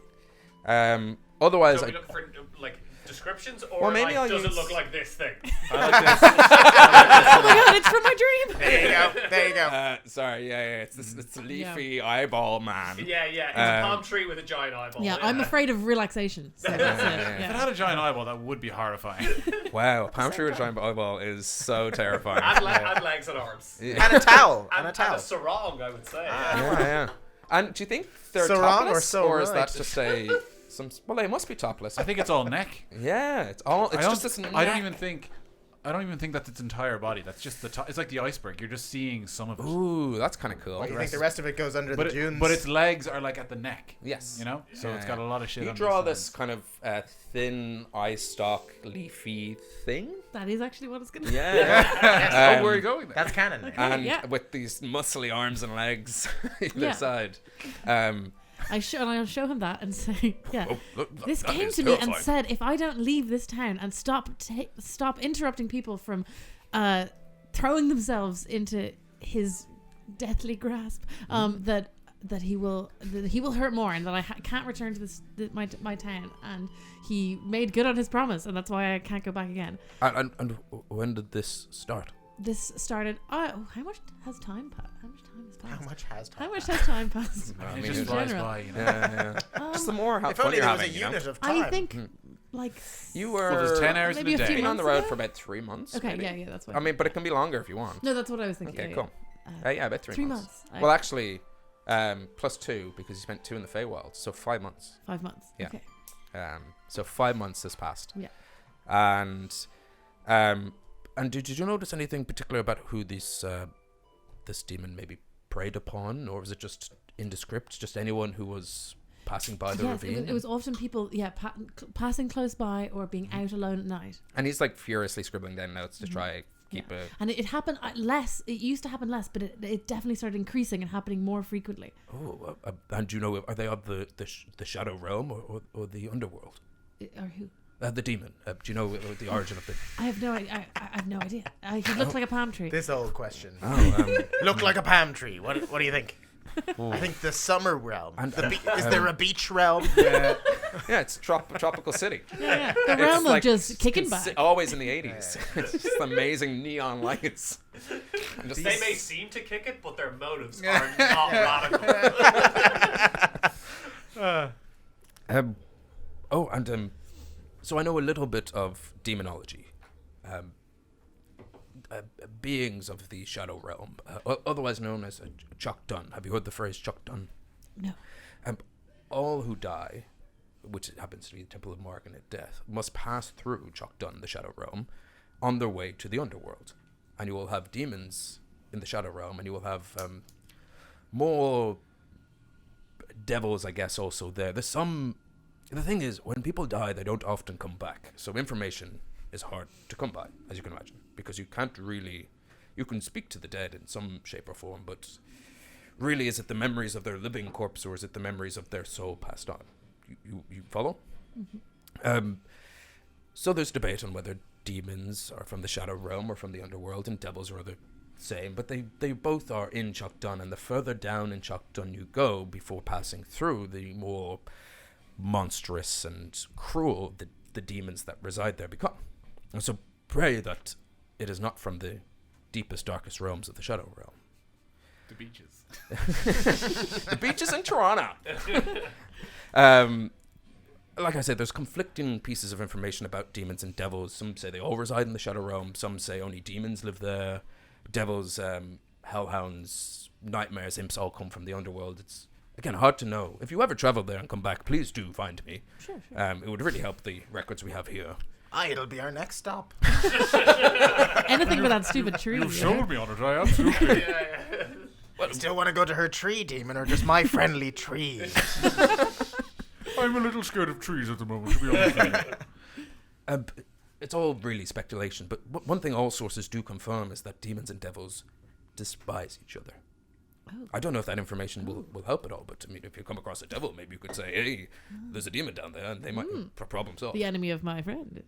Otherwise, So we look for like descriptions, or Well, maybe like, I'll does it use- look like this thing? I like this. Oh my god, it's from my dream! There you go. There you go. sorry, yeah, it's a leafy eyeball man. Yeah, it's a palm tree with a giant eyeball. Yeah, I'm afraid of relaxation. So that's it. If it Yeah. had a giant eyeball, that would be horrifying. Wow, palm tree with a giant eyeball is so terrifying. and legs and arms. Yeah. And a towel. And, And a towel. a sarong, I would say. Yeah. And do you think they're So wrong or topless, so or is right? that just a some? Well, they must be topless. I think it's all neck. Yeah, it's all. It's just this. I don't even think that's its entire body. That's just the top. It's like the iceberg. You're just seeing some of it. Ooh, that's kind of cool. You think the rest of it goes under But the dunes? but its legs are like at the neck. Yes. You know, so Yeah, it's got a lot of shit. You on draw the this sides. kind of thin eye stalk, leafy thing. That is actually what it's going to Yeah. Oh, where are you going there? That's canon. Now. And Yeah. with these muscly arms and legs either Yeah. side. I'll show him that and say, yeah. Oh, look, This that came is to me and terrifying. said, if I don't leave this town and stop interrupting people from throwing themselves into his deathly grasp, that he will hurt more, and that I can't return to my town. And he made good on his promise, and that's why I can't go back again. And when did this start? This started. Oh, how much has time passed? How much time has passed? How much has time? How much has time passed? I It mean, just it- flies general. by. You know? Yeah. Just the more If fun only you're there was a having, you know? unit of time. I think like You were Well, there's 10 hours in maybe a a few day. been on the months road ago? for about 3 months. Okay, maybe? yeah, that's what I mean, but it can be longer if you want. No, that's what I was thinking. Okay, yeah, cool. Yeah, about 3 3 months. months. Well, actually, plus 2 because you spent 2 in the Feywild, so 5 months. 5 months. Yeah. Okay. So 5 months has passed. Yeah. And did you notice anything particular about who this demon maybe preyed upon, or was it just indescript, just anyone who was passing by the Yes, ravine? it was often people, passing close by or being out alone at night. And he's like furiously scribbling down notes to try keep a. And it happened less. It used to happen less, but it definitely started increasing and happening more frequently. Oh, and do you know, are they of the shadow realm or the underworld? Or who? The demon. Do you know the origin of the? I have no idea. I have no idea. He looked like a palm tree. This old question. Oh, Look like a palm tree. What do you think? I think the summer realm. And- Is there a beach realm? yeah, it's tropical city. Yeah. The realm of just kicking back. Always in the 80s. It's just amazing neon lights. And just They may seem to kick it, but their motives are not radical. So I know a little bit of demonology. Beings of the shadow realm, otherwise known as Chuck Dun. Have you heard the phrase Chuck Dun? No. All who die, which happens to be the Temple of Morgan at death, must pass through Chuck Dun, the shadow realm, on their way to the underworld. And you will have demons in the shadow realm, and you will have more devils, I guess, also there. There's some. The thing is, when people die, they don't often come back. So information is hard to come by, as you can imagine, because you can't really. You can speak to the dead in some shape or form, but really, is it the memories of their living corpse, or is it the memories of their soul passed on? You follow? Mm-hmm. So there's debate on whether demons are from the shadow realm or from the underworld, and devils are the same, but they both are in Chuck Dun, and the further down in Chuck Dun you go before passing through, the more monstrous and cruel the demons that reside there become. And so pray that it is not from the deepest, darkest realms of the Shadow Realm. The beaches. The beaches in Toronto. Like I said, there's conflicting pieces of information about demons and devils. Some say they all reside in the Shadow Realm. Some say only demons live there. Devils, hellhounds, nightmares, imps all come from the underworld. It's, again, hard to know. If you ever travel there and come back, please do find me. Sure. It would really help the records we have here. It'll be our next stop. Anything with that stupid tree. You've sold me on it, I absolutely. You still want to go to her tree, demon, or just my friendly tree? I'm a little scared of trees at the moment, to be honest with you. It's all really speculation, but one thing all sources do confirm is that demons and devils despise each other. Oh. I don't know if that information will help at all, but I mean, if you come across a devil, maybe you could say, hey, there's a demon down there, and they might problem solved. The enemy of my friend.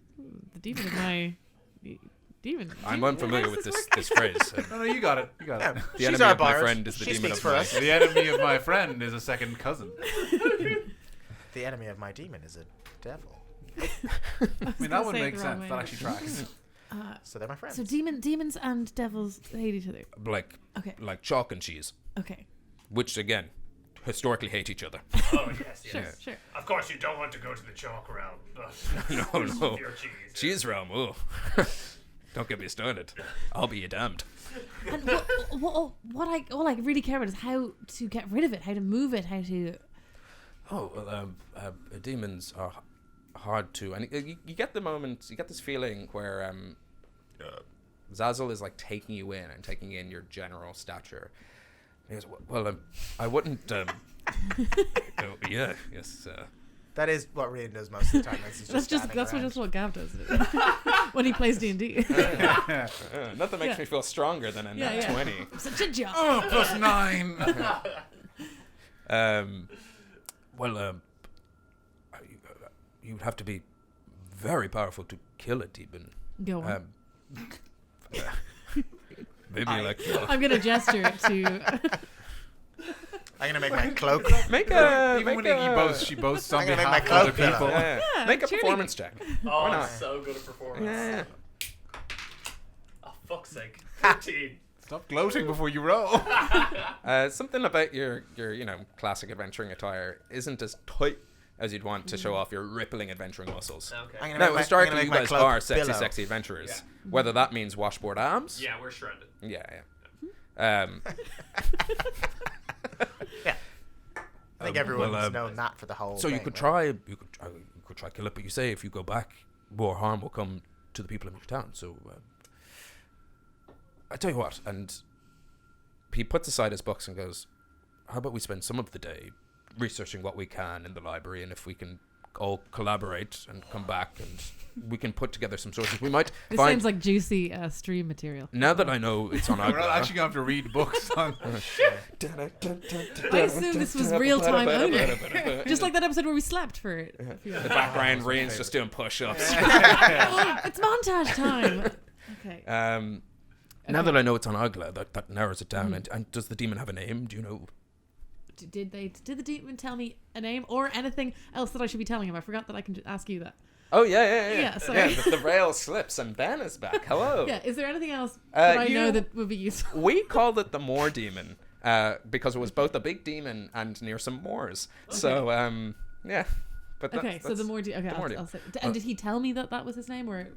The demon of my... Demon. I'm unfamiliar with this phrase. No, you got it. You got it. The She's enemy our of my bard. friend is the She demon speaks of for my... us. The enemy of my friend is a second cousin. The enemy of my demon is a devil. I mean, that would make sense. That actually tracks. So they're my friends. So demons and devils hate each other. Like chalk and cheese, Okay. which, again, historically hate each other. Oh, yes, yes. Sure. Of course, you don't want to go to the chalk realm, but No. your cheese. Cheese realm, ooh. Don't get me started. I'll be damned. And all I really care about is how to get rid of it, how to move it, how to... Demons are hard to... And you get the moment, you get this feeling where Zazzle is like taking you in and taking in your general stature. He goes, well, I wouldn't... yes. That is what Rian does most of the time. That's just what Gav does when he plays D&D. Nothing makes me feel stronger than a nat 20. Such a job. Oh, +9. You would have to be very powerful to kill a demon. Go on. Maybe I'm gonna gesture to. I'm gonna make my cloak. Even when she boasts on I'm gonna behalf make of my other cloak people. Yeah. Make a cheerleading. performance check. Oh, not? so good at performance. Yeah. Oh, fuck's sake. 13. Stop gloating before you roll. Something about your classic adventuring attire isn't as tight as you'd want to show off your rippling adventuring muscles. Okay. Now, historically, you guys are billow. sexy adventurers. Whether that means washboard arms. Yeah, we're shredded. Yeah. I think everyone's known that for the whole. So thing, you could right? try kill it, but you say if you go back, more harm will come to the people of your town. So I tell you what, and he puts aside his books and goes, "How about we spend some of the day researching what we can in the library, and if we can all collaborate and come back and we can put together some sources, we might This find." seems like juicy stream material. Now that I know it's on We're not Agla, actually going to have to read books on. I assume this was real time only. Just like that episode where we slept for it. the background Rian's just doing push-ups. It's montage time. Okay. Now that I know it's on Agla, that narrows it down. And does the demon have a name? Do you know? Did the demon tell me a name or anything else that I should be telling him? I forgot that I can ask you that. Oh yeah. Yeah, sorry. The rail slips and Ben is back. Hello. Yeah, is there anything else that I know you- that would be useful? We called it the Moor Demon because it was both a big demon and near some moors. Okay. So yeah. But Okay, so the more okay, I'll say. And did he tell me that was his name or?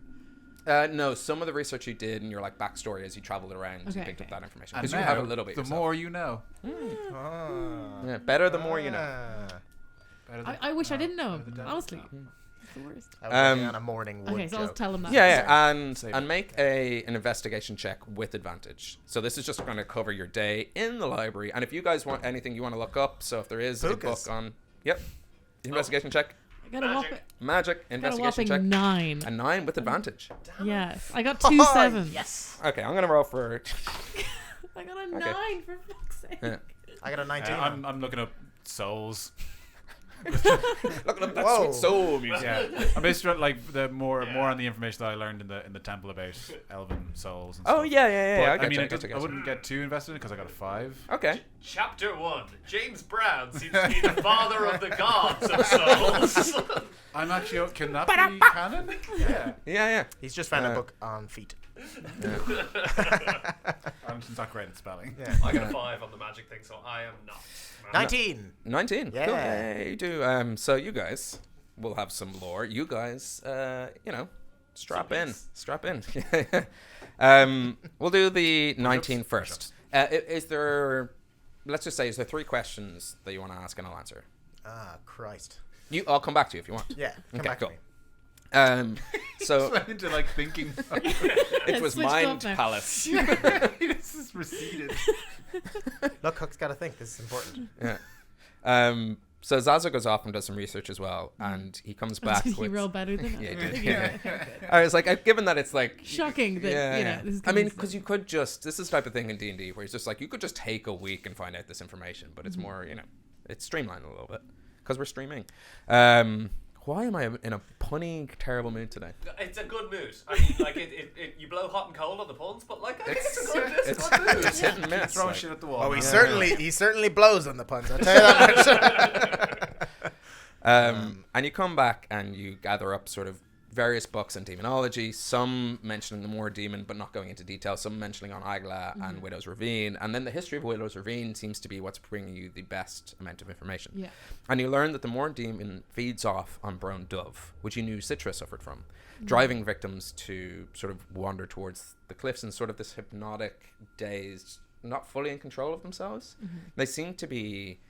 no, some of the research you did and your backstory as you traveled around, you picked up that information because you have a little bit. The yourself. more you know. Yeah, better the more you know. I wish I didn't know him. Honestly, it's the worst. I was on a morning wood Okay, so I'll joke. tell him that. Yeah, Sorry. and make an investigation check with advantage. So this is just going to cover your day in the library, and if you guys want anything you want to look up, so if there is a book on, investigation check, I got a whopping, magic investigation check, 9. a 9 with advantage. Yes, I got 2 7s. Yes. Okay, I'm gonna roll for. I got a 9 for fuck's sake. Yeah. I got a 19. I'm looking up souls. Look at that sweet soul music. Yeah, I'm basically like the more on the information that I learned in the temple about elven souls. And Oh stuff. yeah. But, I wouldn't get too invested in it because I got a 5. Okay. Chapter 1. James Brown seems to be the father of the gods of souls. I'm actually. Can that be canon? Yeah. Yeah. He's just found a book on feet. Arlington's not great at spelling. Yeah. I got a 5 on the magic thing, so I am not. 19. 19. Yeah. Cool. Yeah, you do. So you guys will have some lore. You guys, strap in. We'll do the 19 first. Is there? Let's just say, is there 3 questions that you want to ask and I'll answer? Ah, Christ. I'll come back to you if you want. Yeah. Come Okay, back cool. to me. So Went into like thinking. it was switched Mind off now. Palace. This is receded. Look, Huck's got to think. This is important. Yeah. So Zaza goes off and does some research as well, and he comes back Did he with. roll better than Yeah, I he did. think Yeah. okay, good. I was like, given that it's like Shocking that this is I mean, coming because you could just this is the type of thing in D&D where it's just like you could just take a week and find out this information, but it's more it's streamlined a little bit because we're streaming. Why am I in a punny terrible mood today? It's a good mood. I mean, like you blow hot and cold on the puns, but like I think it's a good mood. It's hit and miss. Throwing like- shit at the wall. Oh, man. he certainly blows on the puns. I'll tell you that much. And you come back and you gather up sort of various books on demonology, some mentioning the more demon but not going into detail, some mentioning on Agla and Widow's Ravine, and then the history of Widow's Ravine seems to be what's bringing you the best amount of information. Yeah. And you learn that the more demon feeds off on brown dove, which you knew Citra suffered from, driving victims to sort of wander towards the cliffs in sort of this hypnotic, dazed, not fully in control of themselves. They seem to be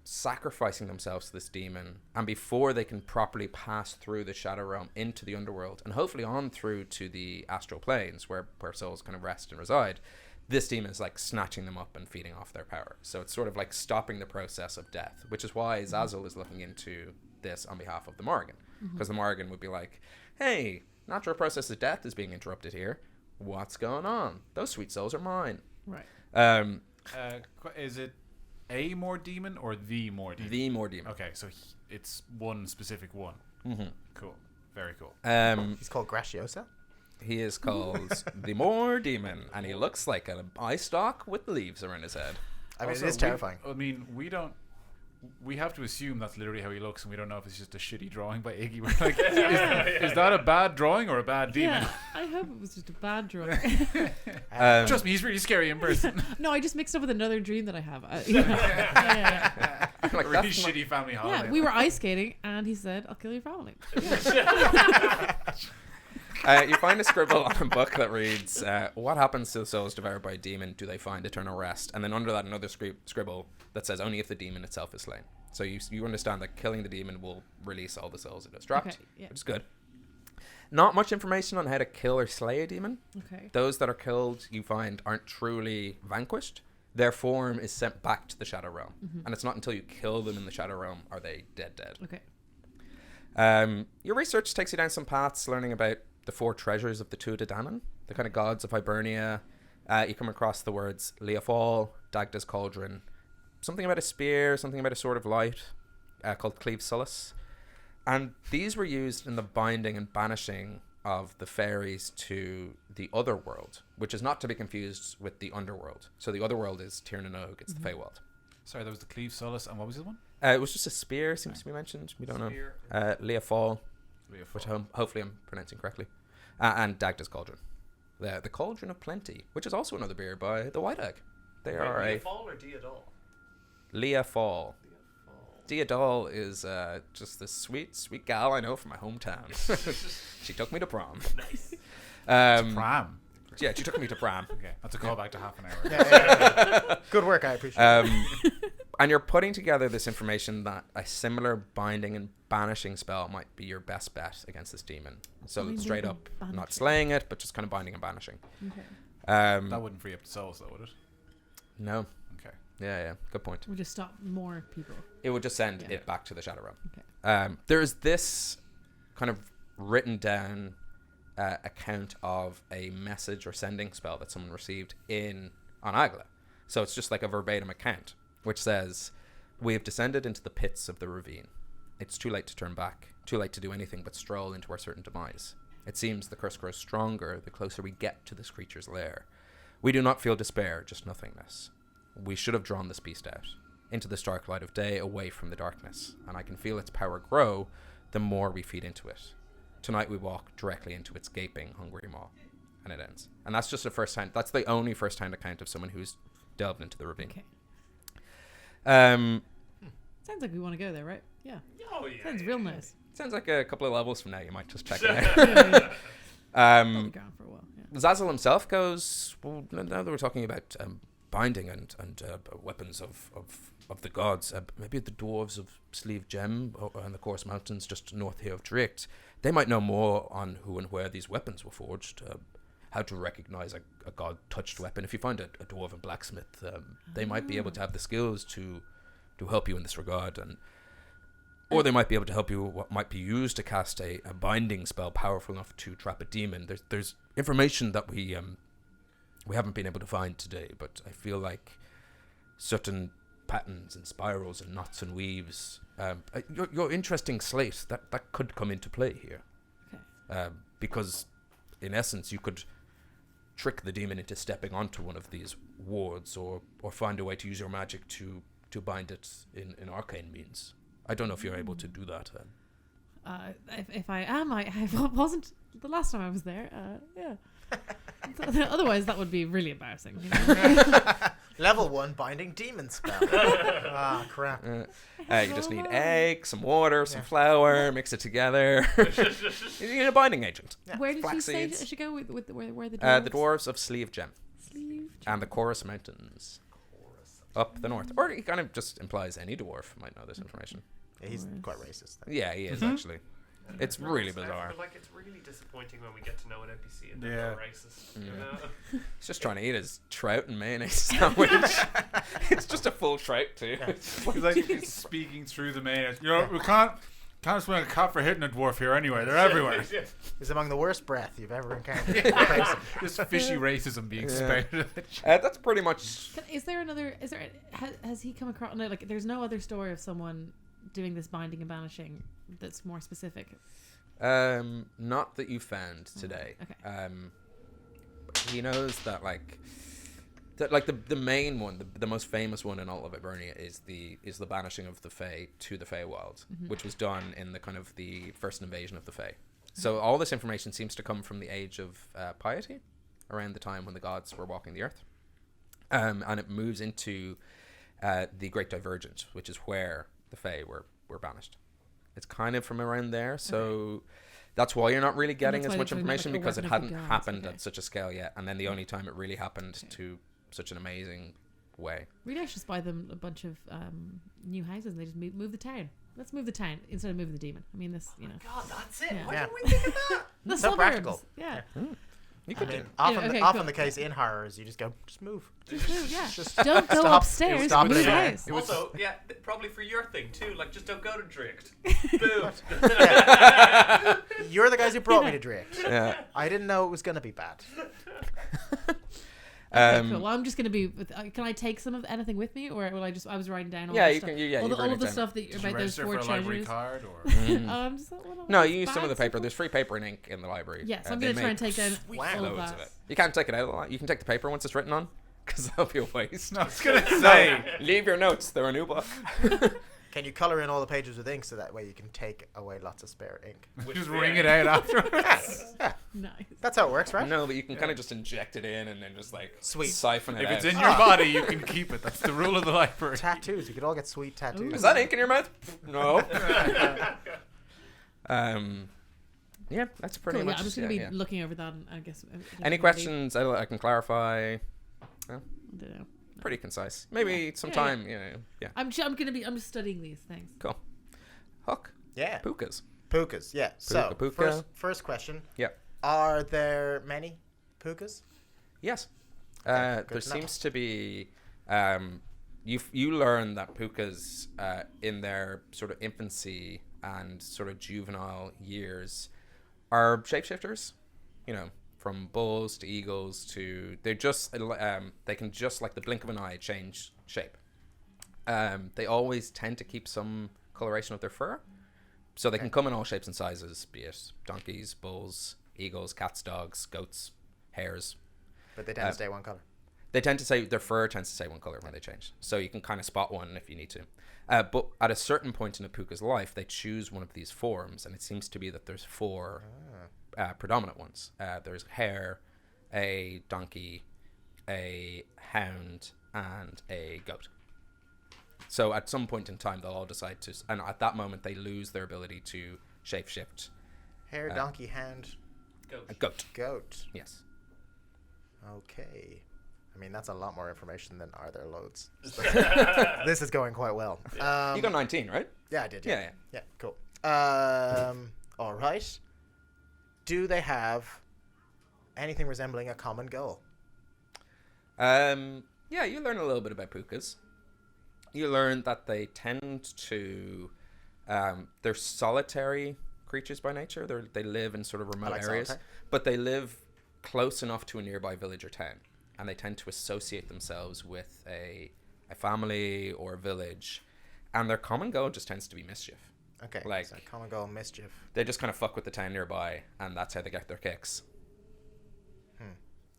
sacrificing themselves to this demon, and before they can properly pass through the shadow realm into the underworld and hopefully on through to the astral planes where souls kind of rest and reside, this demon is like snatching them up and feeding off their power. So it's sort of like stopping the process of death, which is why Zazzle is looking into this on behalf of the Morrigan, because the Morrigan would be like, hey, natural process of death is being interrupted here, what's going on? Those sweet souls are mine. Right. Is it a more demon or the more demon? The more demon. Okay, so it's one specific one. Cool. Very cool. He's called Graciosa. He is called the More Demon, and he looks like an eye stalk with leaves around his head. I mean, Also, it is terrifying. We have to assume that's literally how he looks, and we don't know if it's just a shitty drawing by Iggy. We're like, is that a bad drawing or a bad demon? Yeah, I hope it was just a bad drawing. Trust me, he's really scary in person. No, I just mixed up with another dream that I have. Yeah. Like, Really that's shitty family holiday. Yeah, we were ice skating, and he said, "I'll kill your family." you find a scribble on a book that reads, what happens to the souls devoured by a demon? Do they find eternal rest? And then under that, another scribble that says, only if the demon itself is slain. So you understand that killing the demon will release all the souls it has trapped, Okay, yeah. which is good. Not much information on how to kill or slay a demon. Okay. Those that are killed, you find, aren't truly vanquished. Their form is sent back to the Shadow Realm. And it's not until you kill them in the Shadow Realm are they dead. Okay. Your research takes you down some paths, learning about the 4 treasures of the Tuatha Danann, the kind of gods of Hibernia. You come across the words Leafall, Dagda's Cauldron, something about a spear, something about a sword of light called Cleave Sullus. And these were used in the binding and banishing of the fairies to the other world, which is not to be confused with the underworld. So the other world is Tir na Nog, it's the Feywild. Sorry, there was the Cleave Solace, and what was the one? It was just a spear, seems to be mentioned. We don't know. Leafall, which hopefully I'm pronouncing correctly, and Dagda's Cauldron, the Cauldron of Plenty, which is also another beer by the White Egg. They are a Fall or Diadol? Leafall. Diadol is just this sweet gal I know from my hometown. She took me to prom. Nice. Pram. Yeah, she took me to prom. Okay, that's a callback to half an hour. Good work, I appreciate it. And you're putting together this information that a similar binding and banishing spell might be your best bet against this demon. So Binding straight and up, not banishing. slaying it, but just kind of binding and banishing. Okay. That wouldn't free up the souls, though, would it? No. Okay. Yeah, good point. We just stop more people. It would just send Yeah. it back to the Shadow Realm. Okay. There's this kind of written down account of a message or sending spell that someone received on Agla. So it's just like a verbatim account, which says, We have descended into the pits of the ravine. It's too late to turn back, too late to do anything but stroll into our certain demise. It seems the curse grows stronger the closer we get to this creature's lair. We do not feel despair, just nothingness. We should have drawn this beast out, into the stark light of day, away from the darkness, and I can feel its power grow the more we feed into it. Tonight we walk directly into its gaping, hungry maw, and it ends. And that's just that's the only first-hand account of someone who's delved into the ravine. Okay. Sounds like we want to go there, right? Yeah. Oh, yeah. Sounds real nice. Sounds like a couple of levels from now you might just check it out. Probably gone for a while. Yeah. Zazzle himself goes, well, now that we're talking about binding and weapons of the gods, maybe the dwarves of Sleeve Gem and the Course Mountains just north here of Dricht, they might know more on who and where these weapons were forged, how to recognize a god-touched weapon. If you find a dwarven blacksmith, they might be able to have the skills to help you in this regard, or they might be able to help you what might be used to cast a binding spell powerful enough to trap a demon. There's information that we haven't been able to find today, but I feel like certain patterns and spirals and knots and weaves, your interesting slate, that could come into play here. Okay. Because in essence you could trick the demon into stepping onto one of these wards, or find a way to use your magic to bind it in arcane means. I don't know if you're able to do that. If I am, I wasn't the last time I was there. Yeah. Otherwise, that would be really embarrassing. You know? Level 1 binding demon spell. Ah, crap. You just need egg, some water, some flour, mix it together. You need a binding agent. Yeah. Where did you Flax say seeds. I should go with where the dwarves? The dwarves of Sleeve Gem Sleeve and the Chorus Mountains up the north. Or he kind of just implies any dwarf might know this information. Yeah, he's quite racist. Yeah, he is actually. It's really I bizarre. feel like it's really disappointing when we get to know an NPC and they're Yeah. not racist. You know? He's just trying to eat his trout and mayonnaise sandwich. It's just a full trout too. He's like he's speaking through the main. You know, we can't swing a cat for hitting a dwarf here anyway. They're everywhere. He's among the worst breath you've ever encountered. in person. Just fishy racism being spouted. That's pretty much. Is there another? Has he come across? No, like there's no other story of someone doing this binding and banishing that's more specific. Not that you found today. Okay. He knows that the main one, the most famous one in all of Hibernia is the banishing of the Fae to the Feywild, which was done in the kind of the first invasion of the Fae. So all this information seems to come from the age of piety, around the time when the gods were walking the earth, and it moves into the Great Divergent, which is where the Fae were banished. It's kind of from around there, so that's why you're not really getting as much information, because it hadn't happened at such a scale yet, and then the only time it really happened to such an amazing way. Really, I should just buy them a bunch of new houses and they just move the town. Let's move the town instead of moving the demon. I mean, this, you know. God, that's it. Yeah. Why Yeah. didn't we think of that? The So suburbs. practical. Yeah. You could I mean, do. often cool. the case in horrors, you just move. Just move, yeah. Just Don't go stop- upstairs. stop Move living the there. house. Also, yeah, probably for your thing too. Like, just don't go to Dricht. Boom. You're the guys who brought me to Drake. Yeah. I didn't know it was going to be bad. Okay, cool. Well, I'm just gonna be. Can I take some of anything with me, or will I just? I was writing down all. Yeah, the you stuff. can. Yeah, all you the, write all it of the down. stuff that Did you about those register 4 for a library treasures. card or? Just No, you use some of the bags paper. full? There's free paper and ink in the library. Yeah, so I'm They gonna try and make take down Wow. all of loads that. of it. You can't take it out a lot. You can take the paper once it's written on, because that'll be a waste. I was gonna say. Leave your notes. They're a new book. Can you color in all the pages with ink so that way you can take away lots of spare ink? Just wring it out afterwards. Yeah, Nice. that's how it works, right? No, but you can kind of just inject it in and then just like Sweet. siphon it If out. it's in your body, you can keep it. That's the rule of the library. Tattoos. We could all get sweet tattoos. Is that ink in your mouth? No. Yeah, that's pretty Cool, much. yeah, I'm just gonna yeah, be yeah. looking over that, and I guess. Any questions I can clarify? I don't know. Pretty concise. Maybe some Yeah, time. Yeah. Yeah. I'm just studying these things. Cool. Hook. Yeah. Pukas. Pukas, yeah. So, Puka. first question. Yeah. Are there many pukas? Yes. Okay, good There to know. seems to be. You learn that pukas in their sort of infancy and sort of juvenile years are shapeshifters. You know, from bulls to eagles to they're just they can just like the blink of an eye change shape. They always tend to keep some coloration of their fur. So they can come in all shapes and sizes, be it donkeys, bulls, eagles, cats, dogs, goats, hares. But they tend to stay one color. They tend to say, their fur tends to stay one color when they change. So you can kind of spot one if you need to. But at a certain point in a puka's life, they choose one of these forms. And it seems to be that there's 4 predominant ones. There's hare, a donkey, a hound, and a goat. So at some point in time, they'll all decide to, and at that moment, they lose their ability to shapeshift. Hare, donkey, hound, Goat. Yes. Okay. I mean, that's a lot more information than Are There Loads. This is going quite well. You got 19, right? Yeah, I did. Yeah. Yeah, cool. All right. Do they have anything resembling a common goal? Yeah, you learn a little bit about pukas. You learn that they tend to, they're solitary creatures by nature. They live in sort of remote areas, solitary. but they live close enough to a nearby village or town, and they tend to associate themselves with a family or a village, and their common goal just tends to be mischief. Okay, Like- so common goal, mischief. They just kind of fuck with the town nearby, and that's how they get their kicks.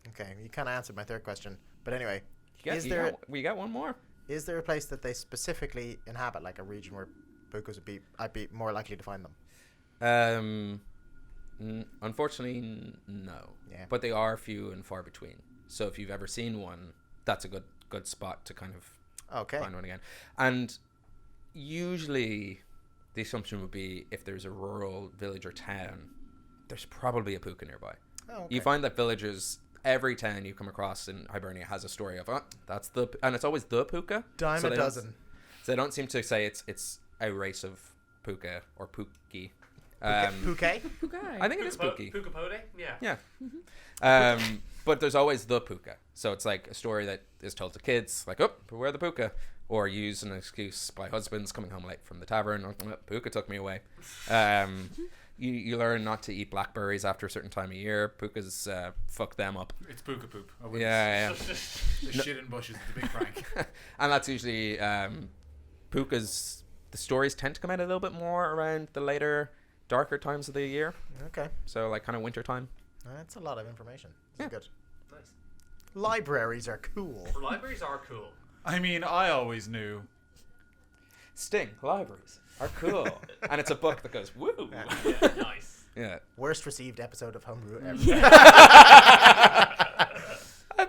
Okay, you kind of answered my third question. But anyway, We got one more. is there a place that they specifically inhabit, like a region where pukas I'd be more likely to find them? Unfortunately, no. Yeah. But they are few and far between. So if you've ever seen one, that's a good spot to kind of Okay. find one again. And usually, the assumption would be if there's a rural village or town, there's probably a puka nearby. Oh, okay. You find that villagers, every town you come across in Hibernia has a story of, and it's always the puka. Dime So a they don't- dozen. So they don't seem to say it's a race of puka or puki. Puke? Pukai. I think it is puki. Puka Pode? Yeah. Yeah. But there's always the puka. So it's like a story that is told to kids, like, oh, beware the puka. Or use an excuse by husbands coming home late from the tavern. Oh, puka took me away. You learn not to eat blackberries after a certain time of year. Pukas fuck them up. It's puka poop. Yeah. The shit in bushes. It's a big prank. And that's usually pukas. The stories tend to come out a little bit more around the later, darker times of the year. Okay. So like kind of winter time. That's a lot of information. This is good. Nice. Libraries are cool. Libraries are cool. I mean, I always knew. Sting libraries are cool, and it's a book that goes woo. Yeah, nice. Yeah. Worst received episode of Homebrew ever.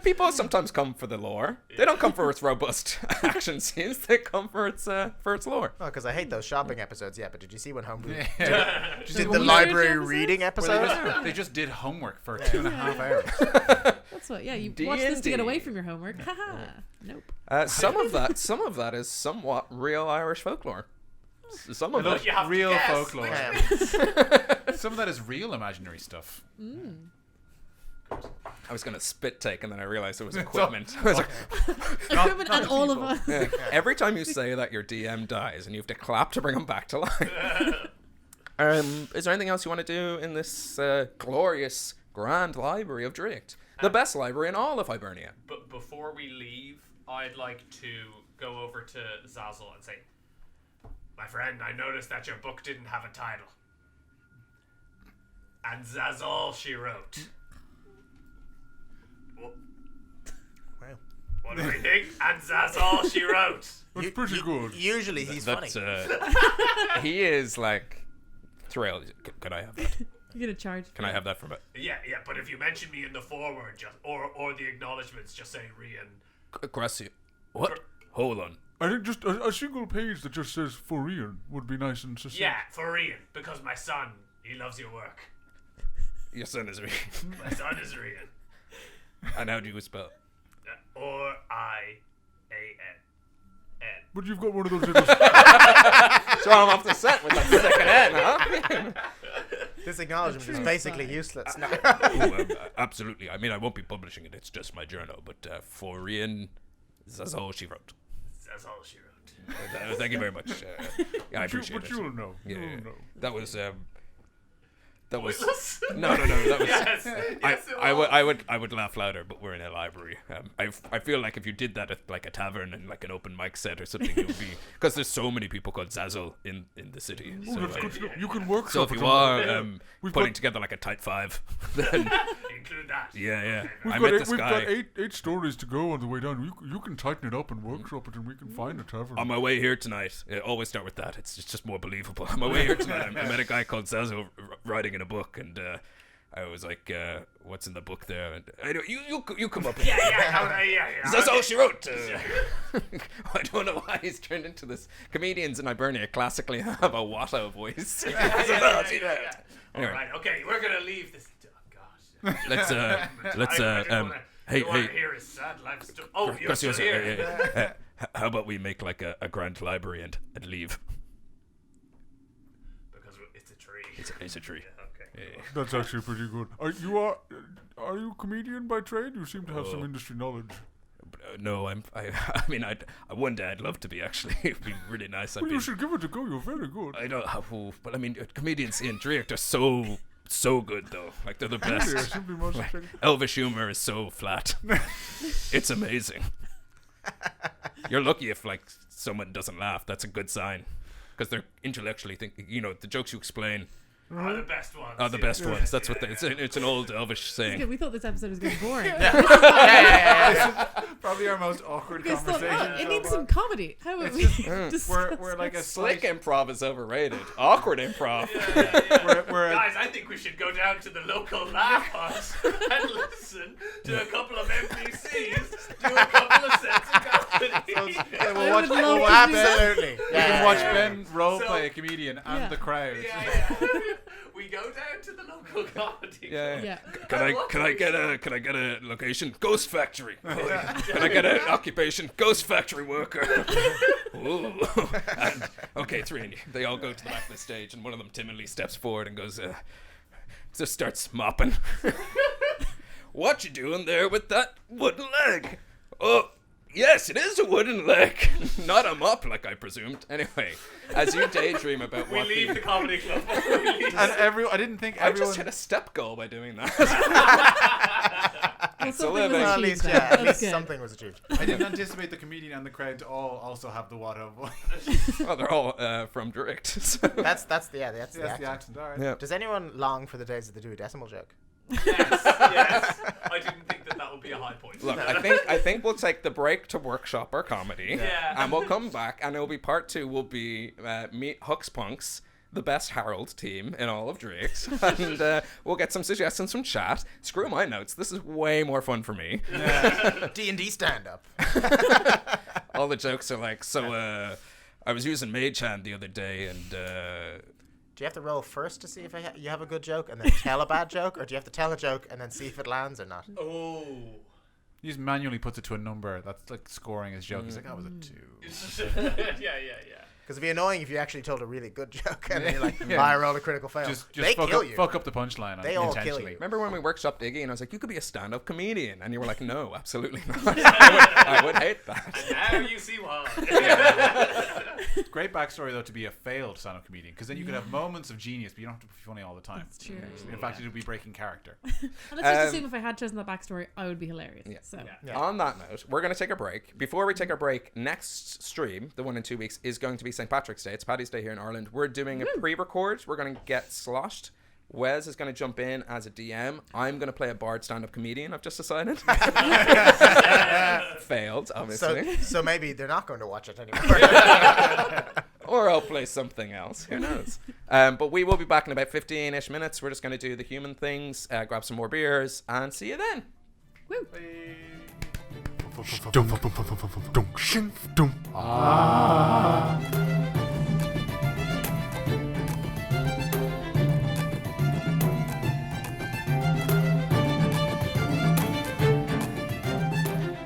People sometimes come for the lore. They don't come for its robust action scenes. They come for its lore. Oh, because I hate those shopping episodes. Yeah, but did you see when Homebrew Yeah. did the library reading episode? They just did homework for 2.5 hours. That's what. Yeah, you watch this to get D&D. away from your homework. Haha. Nope. Some of that is somewhat real Irish folklore. Some of it. You have to Real guess. folklore. Yeah. Some of that is real imaginary stuff. I was gonna spit take, and then I realized it was equipment. I was like, Equipment and all of us. yeah. Every time you say that, your DM dies, and you have to clap to bring him back to life. Is there anything else you want to do in this glorious, grand library of Dricht? The best library in all of Hibernia. But before we leave, I'd like to go over to Zazzle and say, my friend, I noticed that your book didn't have a title. And that's all she wrote. Wow. What do we think? And that's all she wrote. That's pretty good. Usually he's funny. He is like thrilled. Can I have that? You're gonna charge. Can I have that from it? Yeah, but if you mention me in the foreword, just or the acknowledgements, just say Rian. Gracie. What? Hold on. I think just a single page that just says for Ian would be nice and succinct. Yeah, for Rian, because my son, he loves your work. Your son is real. My son is Rian. And how do you spell? Or I-A-N. But you've got one of those little... So I'm off the set with that second N, huh? This acknowledgement is basically useless. No. Absolutely. I mean, I won't be publishing it. It's just my journal. But for Ian, that's all she wrote. That's all she wrote. Thank you very much. Yeah, I appreciate But it. you'll know. Yeah, You'll yeah. know. That was That was Pointless? no. That was. Yes. Yes, it was. I would laugh louder, but we're in a library. I feel like if you did that at like a tavern and like an open mic set or something, it would be because there's so many people called Zazzle in the city. Oh, So, that's like, good to know. You can workshop so if it you on- are We've putting got- together like a tight five, then Include that. yeah. We've I got, met this we've guy got eight stories to go on the way down. You can tighten it up and workshop it, and we can find a tavern. on my way here tonight. Always start with that. It's just more believable. On my way here tonight, I met a guy called Zazzle writing in a book, and I was like, "What's in the book there?" And I know you come up. Yeah. That's all she wrote. I don't know why he's turned into this. Comedians in Hibernia classically have a Watto voice. All right, okay, we're gonna leave this. Oh gosh. Let's hey. Hear his sad life story. Oh, you're still here. How about we make like a grand library and leave? Because it's a tree. It's a tree. Okay. Yeah. That's actually pretty good. Are you a comedian by trade? You seem to have some industry knowledge. No, I mean, one day I'd love to be actually. It'd be really nice. Well, you should give it a go. You're very good. I don't know, but I mean, comedians in Drake are so good though. Like they're the best. Yeah, simply must check. Elvish humor is so flat. It's amazing. You're lucky if like someone doesn't laugh. That's a good sign, because they're intellectually thinking. You know, the jokes you explain Are the best ones. are the best ones. That's what it's an old Elvish saying. We thought this episode was getting boring. Probably our most awkward conversation. It needs some comedy. How about we discuss We're like a Slick slick. improv is overrated. Awkward improv. We're Guys, I think we should go down to the local laugh hut and listen to a couple of NPCs do a couple of sets of comedy. Yeah, I we'll watch. would love We'll to watch do that. Absolutely. we can watch Ben role So- play a comedian and Yeah. the crowd. Yeah. We go down to the local comedy. Yeah. Can I get a location? Ghost factory. Can I get an occupation? Ghost factory worker. Ooh. And, okay, three of you. They all go to the back of the stage, and one of them timidly steps forward and goes, just starts mopping. What you doing there with that wooden leg? Oh, yes, it is a wooden leg. Not a mop, like I presumed. Anyway, as you daydream about We what leave the comedy club. And I didn't think I everyone. just hit a step goal by doing that. Well, It's a something was living. Well, at achieved least, then. yeah, at That's least good. something was achieved. I didn't anticipate the comedian and the crowd to all also have the Watto voice. Well, they're all from Direct. So. That's the That's the accent. accent. All right. Yeah. Does anyone long for the days of the duodecimal joke? Yes. I didn't think that would be a high point. Look, I think we'll take the break to workshop our comedy, Yeah. and we'll come back, and it'll be part 2. Will be meet Hux Punks, the best Harold team in all of Drake's, and we'll get some suggestions from chat. Screw my notes. This is way more fun for me. D&D stand-up. All the jokes are like, so I was using Mage Hand the other day, and Do you have to roll first to see if you have a good joke and then tell a bad joke? Or do you have to tell a joke and then see if it lands or not? Oh. He just manually puts it to a number. That's like scoring his joke. He's like, that was a 2. Yeah. Because it'd be annoying if you actually told a really good joke and then you're like, Yeah. I rolled a critical fail. Just they fuck kill up, you. fuck up the punchline. They all kill intentionally. you. remember when we workshopped Iggy, and I was like, you could be a stand-up comedian, and you were like, no, absolutely not. I would hate that. Now you see why. Great backstory though to be a failed stand-up comedian, because then you could have moments of genius, but you don't have to be funny all the time. That's true. In fact, it would be breaking character. And let's just assume if I had chosen that backstory, I would be hilarious. Yeah. So Yeah. On that note, we're going to take a break. Before we take our break, next stream, the one in 2 weeks, is going to be St. Patrick's Day. It's Paddy's Day here in Ireland. We're doing a pre-record. We're going to get sloshed. Wes is going to jump in as a DM. I'm going to play a bard stand-up comedian, I've just decided. Failed, obviously. So maybe they're not going to watch it anymore. Or I'll play something else. Who knows? But we will be back in about 15-ish minutes. We're just going to do the human things, grab some more beers, and see you then. woo.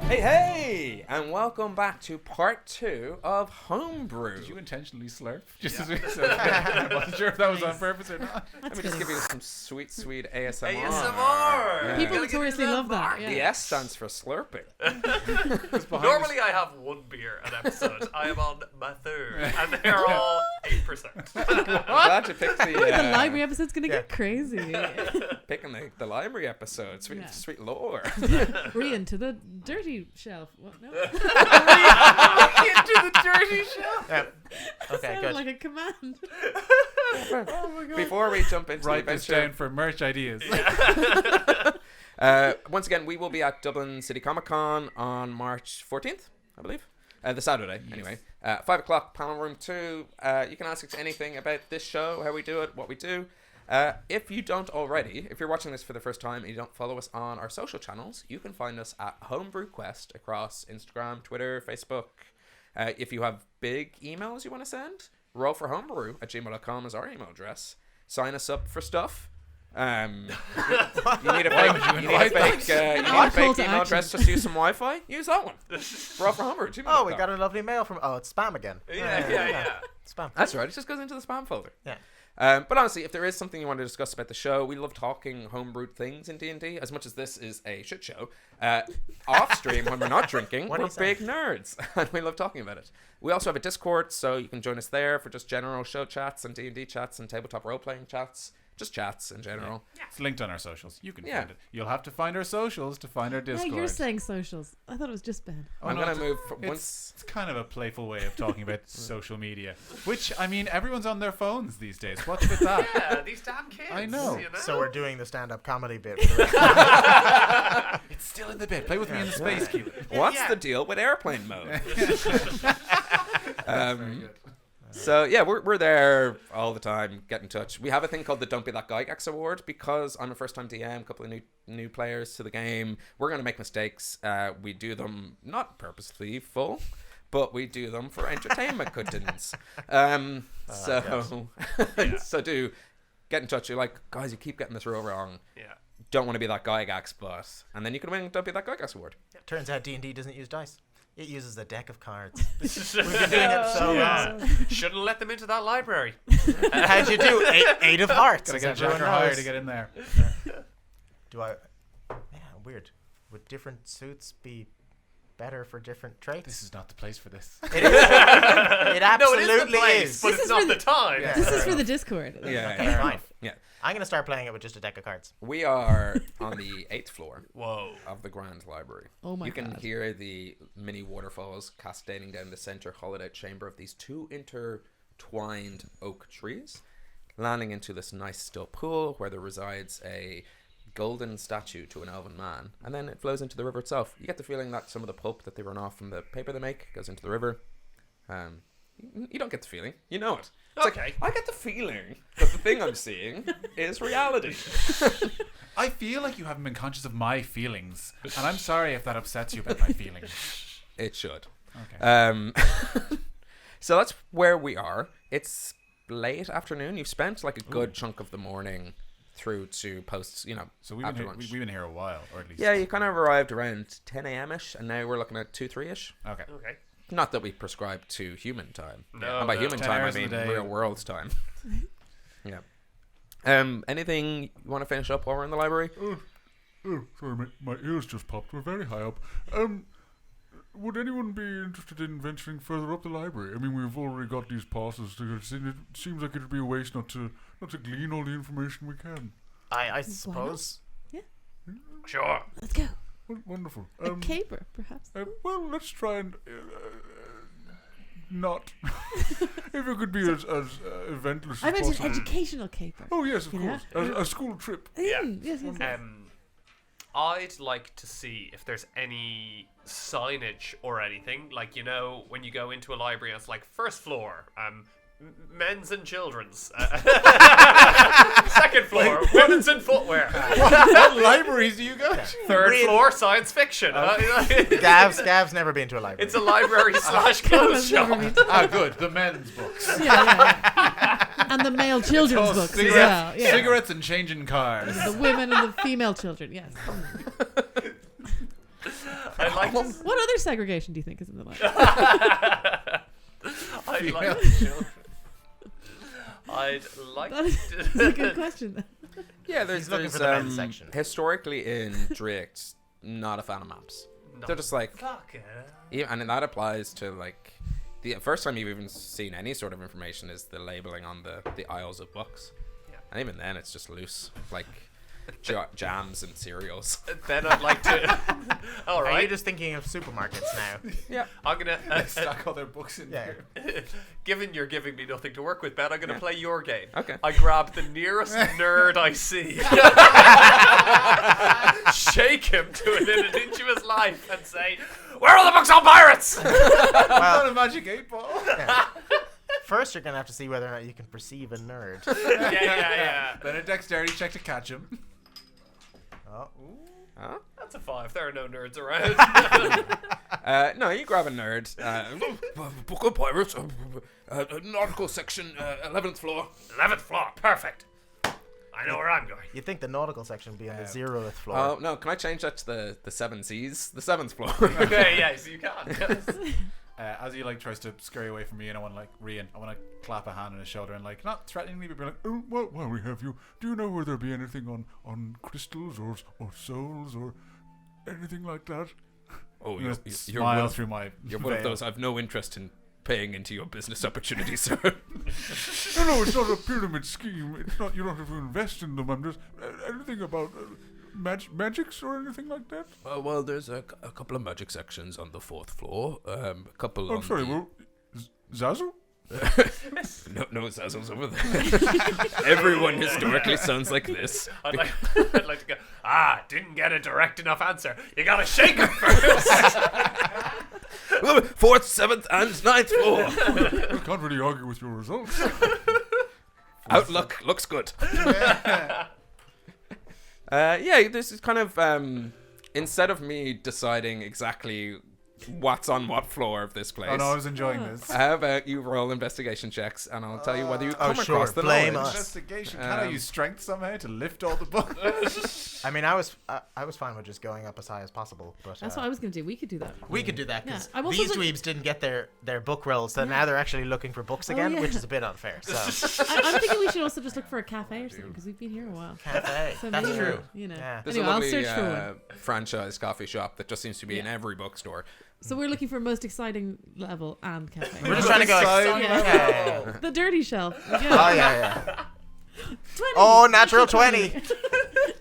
Hey, hey! And welcome back to part 2 of Homebrew. Did you intentionally slurp? Just as we said. I wasn't sure if that was on purpose or not. Let me just give you some sweet, sweet ASMR. ASMR. Yeah. People notoriously love that. The Yeah. S stands for slurping. Normally I have one beer an episode. I am on my third, and they're all 8%. I'm glad you picked the The library episode's gonna get crazy. picking the library episode. Sweet, Yeah. sweet lore. Rian to the dirty shelf. What? No. Into the dirty shelf. Yeah. Okay, Sounded good. like a command. Before we jump into Write the this adventure, down for merch ideas. once again, we will be at Dublin City Comic Con on March 14th, I believe. The Saturday, anyway. 5 o'clock, panel room 2. You can ask us anything about this show, how we do it, what we do. If you don't already, if you're watching this for the first time and you don't follow us on our social channels, you can find us at Homebrew Quest across Instagram, Twitter, Facebook. If you have big emails you want to send, rollforhomebrew@gmail.com is our email address. Sign us up for stuff. You need a fake Call to email action. address just to use some Wi-Fi? Use that one. rollforhomebrew@gmail.com. Oh, we got a lovely mail from. Oh, it's spam again. Yeah. Spam. That's right. It just goes into the spam folder. Yeah. But honestly, if there is something you want to discuss about the show, we love talking homebrewed things in D&D. As much as this is a shit show, off stream when we're not drinking, What do we're you say? big nerds, and we love talking about it. We also have a Discord, so you can join us there for just general show chats and D&D chats and tabletop role-playing chats. Just chats in general. It's linked on our socials. You can Yeah. find it. You'll have to find our socials to find our Hey, Discord. you're saying socials. I thought it was just Ben. Oh, I'm no, going it's- to move once... It's kind of a playful way of talking about social media, which, I mean, everyone's on their phones these days. What's with that? Yeah, these damn kids. I know. So we're doing the stand-up comedy bit. It's still in the bit. Play with me in the space, Keelan. What's the deal with airplane mode? So yeah, we're there all the time. Get in touch. We have a thing called the Don't Be That Gygax Award because I'm a first-time DM. A couple of new players to the game. We're gonna make mistakes. We do them not purposely full, but we do them for entertainment cuttings. So do get in touch. You're like, guys, you keep getting this real wrong. Yeah. Don't want to be that Gygax, but and then you can win Don't Be That Gygax Award. Turns out D&D doesn't use dice. It uses a deck of cards. We've been doing it so long. Shouldn't let them into that library. How'd you do? Eight of hearts. Gotta as get a everyone jacker higher knows. to get in there. Do I? Yeah, weird. Would different suits be better for different traits? This is not the place for this. It is. It No, absolutely it is the place, but This it's is not for the the- time. Yeah. This is for the Discord. Yeah, Okay, yeah. fine. Yeah. I'm gonna start playing it with just a deck of cards. We are on the 8th floor Whoa. of the Grand Library. Oh my You can God. hear the mini waterfalls cascading down the center hollowed out chamber of these two intertwined oak trees, landing into this nice still pool where there resides a golden statue to an elven man, and then it flows into the river itself. You get the feeling that some of the pulp that they run off from the paper they make goes into the river. You don't get the feeling. You know it. It's Okay. like, I get the feeling that the thing I'm seeing is reality. I feel like you haven't been conscious of my feelings, and I'm sorry if that upsets you about my feelings. It should. Okay. So that's where we are. It's late afternoon. You've spent like a good chunk of the morning through to post, So we've after been, lunch. we've been here a while, or at least. Yeah, you kind of arrived around 10 a.m.-ish, and now we're looking at 2-3-ish. Okay. Okay. Not that we prescribe to human time. No, And by no. human 10 time, I hours in mean the day. real world's time. Yeah. Anything you want to finish up while we're in the library? Oh, sorry, my ears just popped. We're very high up. Would anyone be interested in venturing further up the library? I mean, we've already got these passes. It seems like it'd be a waste not to glean all the information we can. I suppose. Sure. Let's go. Well, wonderful. A caper, perhaps. Well, let's try and not. If it could be as eventless I as meant an possible. educational caper. Oh yes, of You course. A school trip. Yeah. Yes, yes, yes. I'd like to see if there's any signage or anything. Like, when you go into a library, it's like first floor, men's and children's. Second floor, women's and footwear. What libraries do you go to? Third Really? floor, science fiction. Gav's never been to a library. It's a library slash clothes Never shop. been- Ah, good. The men's books. yeah. And the male children's books as well. Yeah. Cigarettes and changing cars. The women and the female children, yes. I'd like to What other segregation do you think is in the library? I'd like That's a good question. Yeah, there's He's looking for the men's section. Historically in Drift, not a fan of maps. No. They're just like, Fuck it. and that applies to like the first time you've even seen any sort of information is the labeling on the aisles of books. Yeah. And even then, it's just loose, like jams and cereals. Then I'd like to. All Are you right. just thinking of supermarkets now? Yeah. I'm gonna. Stack all their books in Yeah. here. Given you're giving me nothing to work with, Ben, I'm gonna play your game. Okay. I grab the nearest nerd I see, shake him to within an inch of his life, and say, "Where are the books on pirates?" Not a magic 8-ball. First, you're gonna have to see whether or not you can perceive a nerd. yeah. Then a dexterity check to catch him. Oh. Huh? That's a 5. There are no nerds around. No, you grab a nerd. Book of Pirates, nautical section, 11th floor. 11th floor. Perfect. I know where I'm going. You'd think the nautical section would be on the 0th floor. Oh, no, can I change that to the 7 Cs? The 7th floor. Okay, yeah, so you can. As he like tries to scurry away from me, and I want to like Rian, I want to clap a hand on his shoulder and like not threateningly, but be like, Oh, well, while we have you, do you know where there be anything on crystals or souls or anything like that? Oh, I'm you're gonna smile one, through my. you're one of veil. those. I've no interest in paying into your business opportunities, sir. No, it's not a pyramid scheme. It's not. You don't have to invest in them. I'm just anything about magics or anything like that. Well, there's a couple of magic sections on the 4th floor. A couple. I'm sorry. Well, Zazu? No, Zazzle's over there. Everyone historically sounds like this. I'd like to go, didn't get a direct enough answer. You gotta shake him first. 4th, 7th, and 9th floor. I can't really argue with your results. Outlook looks good. Yeah, this is kind of instead of me deciding exactly what's on what floor of this place. Oh no, I was enjoying this. How about you roll investigation checks, and I'll tell you whether you come sure. across the Blame knowledge. us. Investigation. Can I use strength somehow to lift all the books? I mean, I was fine with just going up as high as possible, but That's what I was going to do. We could do that. we could do that because Yeah, I'm also these like- dweebs didn't get their book rolls, so now they're actually looking for books again, yeah. which is a bit unfair. So, I'm thinking we should also just look for a cafe or something because we've been here a while. cafe. So That's maybe, true. You know. Yeah. There's Anyway, a I'll lovely search for one. franchise coffee shop that just seems to be in Yeah. every bookstore. So we're looking for most exciting level and cafe. We're just trying to go. Exciting Yeah. The dirty shelf. Oh Yeah. yeah. 20. Oh, natural 20.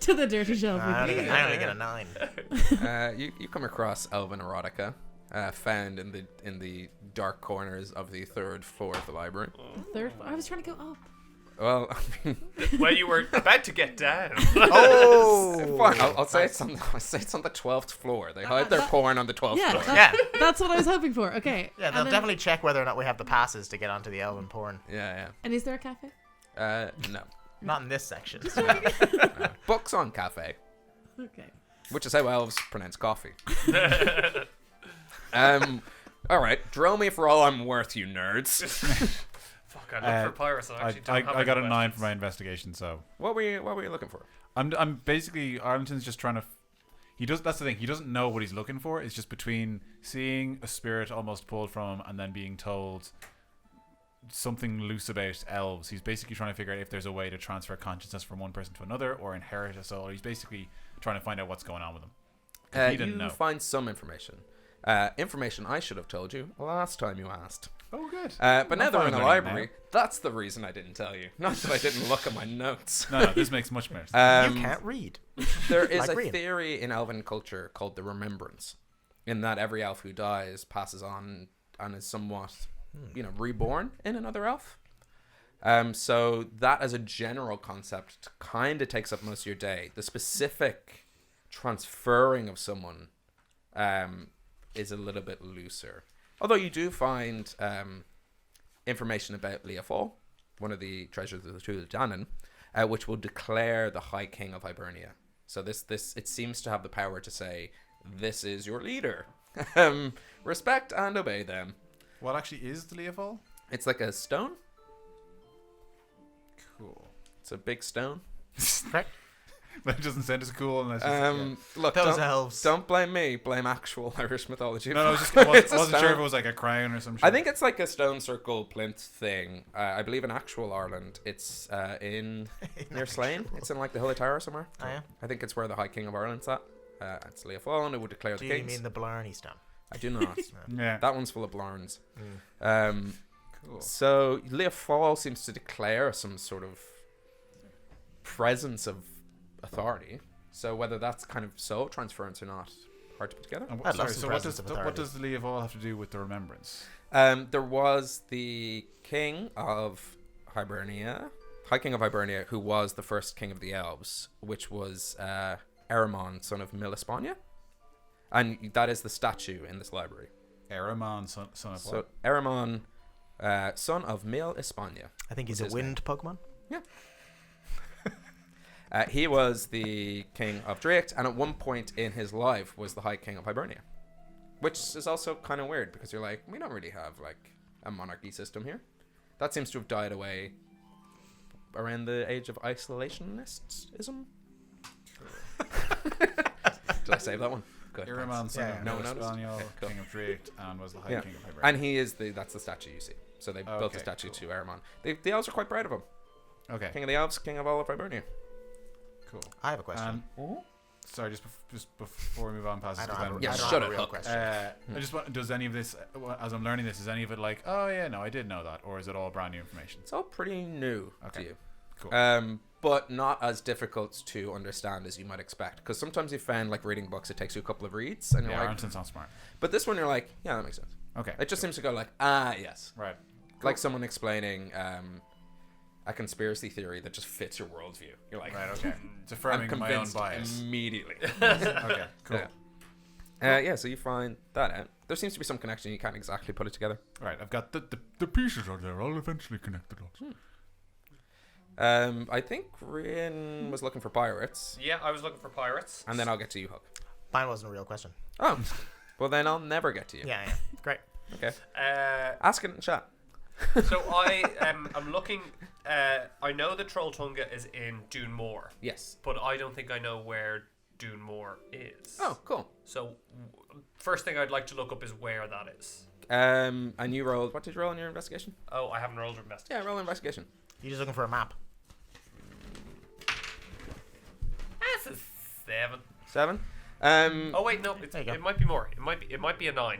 To the dirty shelf. I with only you. get a 9. You come across Elven erotica, found in the dark corners of the 3rd floor of the library. Third. I was trying to go up. Well, Well, you were about to get down. Oh. fine. I'll say it's on the 12th floor. They hide their porn on the 12th Yeah, floor. that's what I was hoping for. Okay. Yeah, And they'll then- definitely check whether or not we have the passes to get onto the Elven porn. Yeah. And is there a cafe? No. Not in this section. Books on cafe, Okay. which is how elves pronounce coffee. All right, drill me for all I'm worth, you nerds. Fuck, I look for pirates. I actually don't have I got a any 9 for questions. my investigation, so What were you looking for? I'm basically Arlington's just trying to. That's the thing. He doesn't know what he's looking for. It's just between seeing a spirit almost pulled from him and then being told something loose about elves. He's basically trying to figure out if there's a way to transfer consciousness from one person to another or inherit a soul. He's basically trying to find out what's going on with him. 'Cause he didn't You know. find some information. Information I should have told you last time you asked. Oh, good. But now I'm they're fine in the learning library. That's the reason I didn't tell you. Not that I didn't look at my notes. No, this makes much more sense. You can't read. There is Like a Rian. theory in elven culture called the remembrance, in that every elf who dies passes on and is somewhat, reborn in another elf. So that as a general concept kind of takes up most of your day. The specific transferring of someone is a little bit looser. Although you do find information about Leofol, one of the treasures of the Tool of Danon, which will declare the High King of Hibernia. So this it seems to have the power to say, this is your leader. Respect and obey them. What actually is the Leofol? It's like a stone. Cool. It's a big stone. That doesn't sound as cool unless it's, Look, Those don't, elves. don't blame me. Blame actual Irish mythology. No, I was just It's a wasn't sure if stone. it was like a crown or some shit. I think it's like a stone circle plinth thing. I believe in actual Ireland, it's in near Slane. It's in like the Hill of Tara somewhere. Oh, yeah? I think it's where the High King of Ireland's at. It's Leofol, and it would declare Do the you kings. mean the Blarney stone? I do not. Yeah. That one's full of blarns. Cool. So Leah Fall seems to declare some sort of presence of authority. So whether that's kind of soul transference or not, hard to put together. And I'd love sorry, some so presence of what authority. does the Lee of All have to do with the remembrance? There was the king of Hibernia, High King of Hibernia, who was the first king of the elves, which was Eramon, son of Milispania. And that is the statue in this library. Eramon, son of So what? Eramon, son of Milispania. I think he's What's a his wind Pokemon. He was the king of Drake't, and at one point in his life was the High King of Hibernia. Which is also kind of weird, because you're like, we don't really have like a monarchy system here. That seems to have died away around the age of isolationism. Did I save that one? Good. Eramon, son of No one noticed? Milispaniel, Okay, cool. king of Drake, and was the High Yeah. King of Hibernia. And he is that's the statue you see. So they built Okay, a statue cool. to Eramon. The elves are quite proud of him. Okay, King of the elves, king of all of Hibernia. cool. I have a question. Sorry, just before we move on past I this, don't have a, Yeah, I don't shut have a it, real Huck. question. I just want, does any of this, as I'm learning this, is any of it like, oh yeah, no, I did know that, or is it all brand new information? It's all pretty new Okay. to you. Cool. But not as difficult to understand as you might expect. Because sometimes you find, like, reading books, it takes you a couple of reads, and you're Yeah, like, Arnton's not smart. but this one you're like, yeah, that makes sense. Okay. It just seems to go like, ah, yes. Right. Like someone explaining a conspiracy theory that just fits your worldview. You're like, Right, okay. It's I'm affirming my own convinced bias. immediately. Okay, cool. Yeah. So you find that out. There seems to be some connection. You can't exactly put it together. Right, I've got the The pieces are there. I'll eventually connect the dots. I think Rian was looking for pirates, Yeah, I was looking for pirates. and then I'll get to you, Huck. Mine wasn't a real question. Oh, well then I'll never get to you. Yeah, great. Okay. Uh, Ask it in chat. so I I'm looking. I know that Trolltunga is in Dune Moor, Yes. but I don't think I know where Dune Moor is. Oh, cool. So first thing I'd like to look up is where that is. And you rolled. What did you roll in your investigation? Oh, I haven't rolled investigation. Yeah, roll investigation. You're just looking for a map. That's a 7. 7. Oh wait, no, There you go. it might be more. It might be a 9.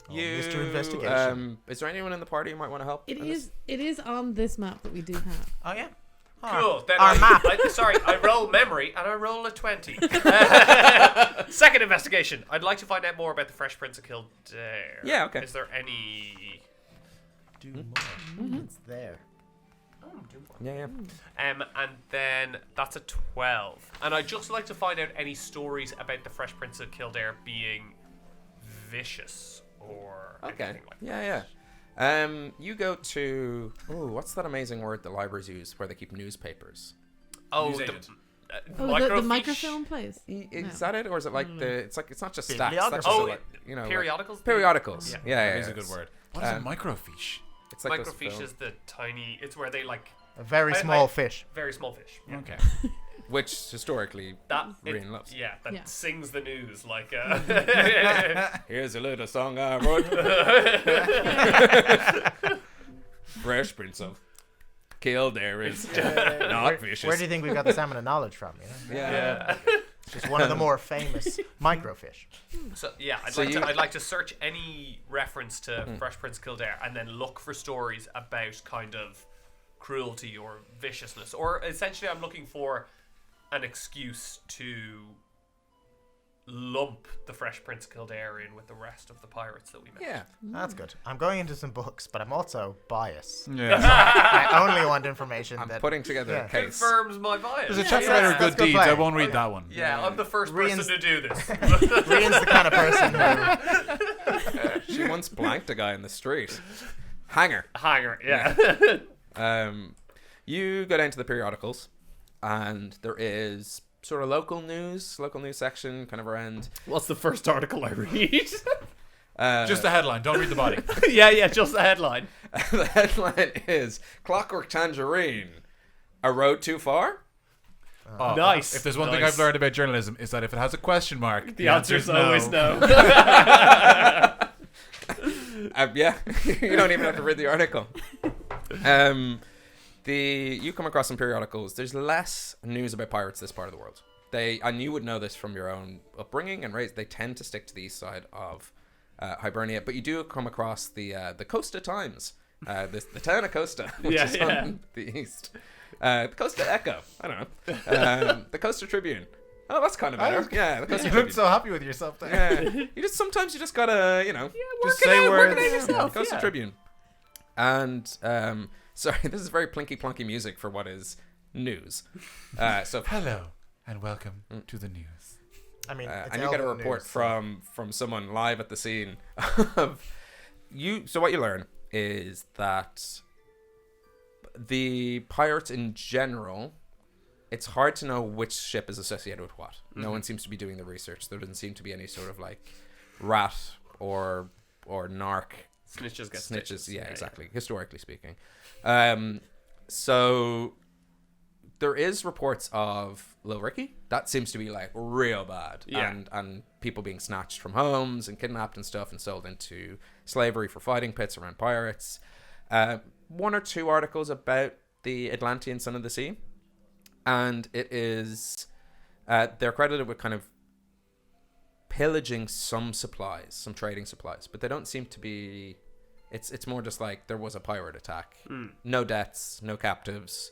Oh, Mr. Investigation. Is there anyone in the party who might want to help? It on is on this map that we do have. Oh, yeah. Cool. Then our map. Sorry, I roll memory and I roll a 20. Second investigation. I'd like to find out more about the Fresh Prince of Kildare. Yeah, okay. Is there any? Do more. It's there. Yeah. And then that's a 12. And I'd just like to find out any stories about the Fresh Prince of Kildare being vicious or Okay. anything like that. Yeah. You go to what's that amazing word that libraries use where they keep newspapers? Oh, News the, agent. Oh, the microfiche? microfilm place. Is that it, or is it like it's not just stats. That's Bibliography. just Oh, like, like periodicals? periodicals. Yeah. Yeah, That is a good word. What is a microfiche? It's like those Microfiche film- is the tiny. It's where they like A very I- small I- fish. very small fish. Yeah. Okay. which historically That Rian loves. Yeah, that Yeah. sings the news like. Here's a little song I wrote. Fresh Prince of Kildare is not vicious. Where do you think we got the salmon of knowledge from? You know? Yeah. Just one of the more famous microfish. So yeah, I'd like to search any reference to Fresh Prince of Kildare and then look for stories about kind of cruelty or viciousness, or essentially I'm looking for an excuse to lump the Fresh Prince of Kildare in with the rest of the pirates that we met. Yeah. That's good. I'm going into some books, but I'm also biased. Yeah. I only want information I'm that putting together Yeah. a case. Confirms my bias. There's a Yeah, chapter yeah. later, that's Good good Deeds. play. I won't read that one. Yeah, I'm the first Rian's- person to do this. Rian's the kind of person who... She once blanked a guy in the street. Hanger. Hanger, yeah. You go down to the periodicals, and there is sort of local news section kind of around. What's the first article I read? Just the headline. Don't read the body. yeah, just the headline. The headline is Clockwork Tangerine. A road too far? Oh, Nice. If there's one thing Nice. I've learned about journalism is that if it has a question mark, The answer's always no. Yeah, you don't even have to read the article. You come across some periodicals. There's less news about pirates this part of the world. and you would know this from your own upbringing and raise, they tend to stick to the east side of Hibernia, but you do come across the Costa Times, the town of Costa, which is on the east. The Costa Echo, I don't know. The Costa Tribune. Oh, that's kind of better. Yeah, the Costa You Tribune. look so happy with yourself there. Yeah, sometimes you just gotta, Just say work words. it out yourself. Costa Tribune. And sorry, this is very plinky plonky music for what is news. So Hello and welcome to the news. I mean, it's and you get a Elven report news, from someone live at the scene of you. So what you learn is that the pirates in general, it's hard to know which ship is associated with what. No one seems to be doing the research. There doesn't seem to be any sort of like rat or narc Snitches get snitches. stitches. Yeah, exactly. Historically speaking, so there is reports of Lil Ricky. That seems to be like real bad. Yeah. And people being snatched from homes and kidnapped and stuff and sold into slavery for fighting pits around pirates. One or two articles about the Atlantean Son of the Sea, and it is they're credited with kind of pillaging some supplies, some trading supplies, but they don't seem to be. It's more just like there was a pirate attack. No deaths, no captives.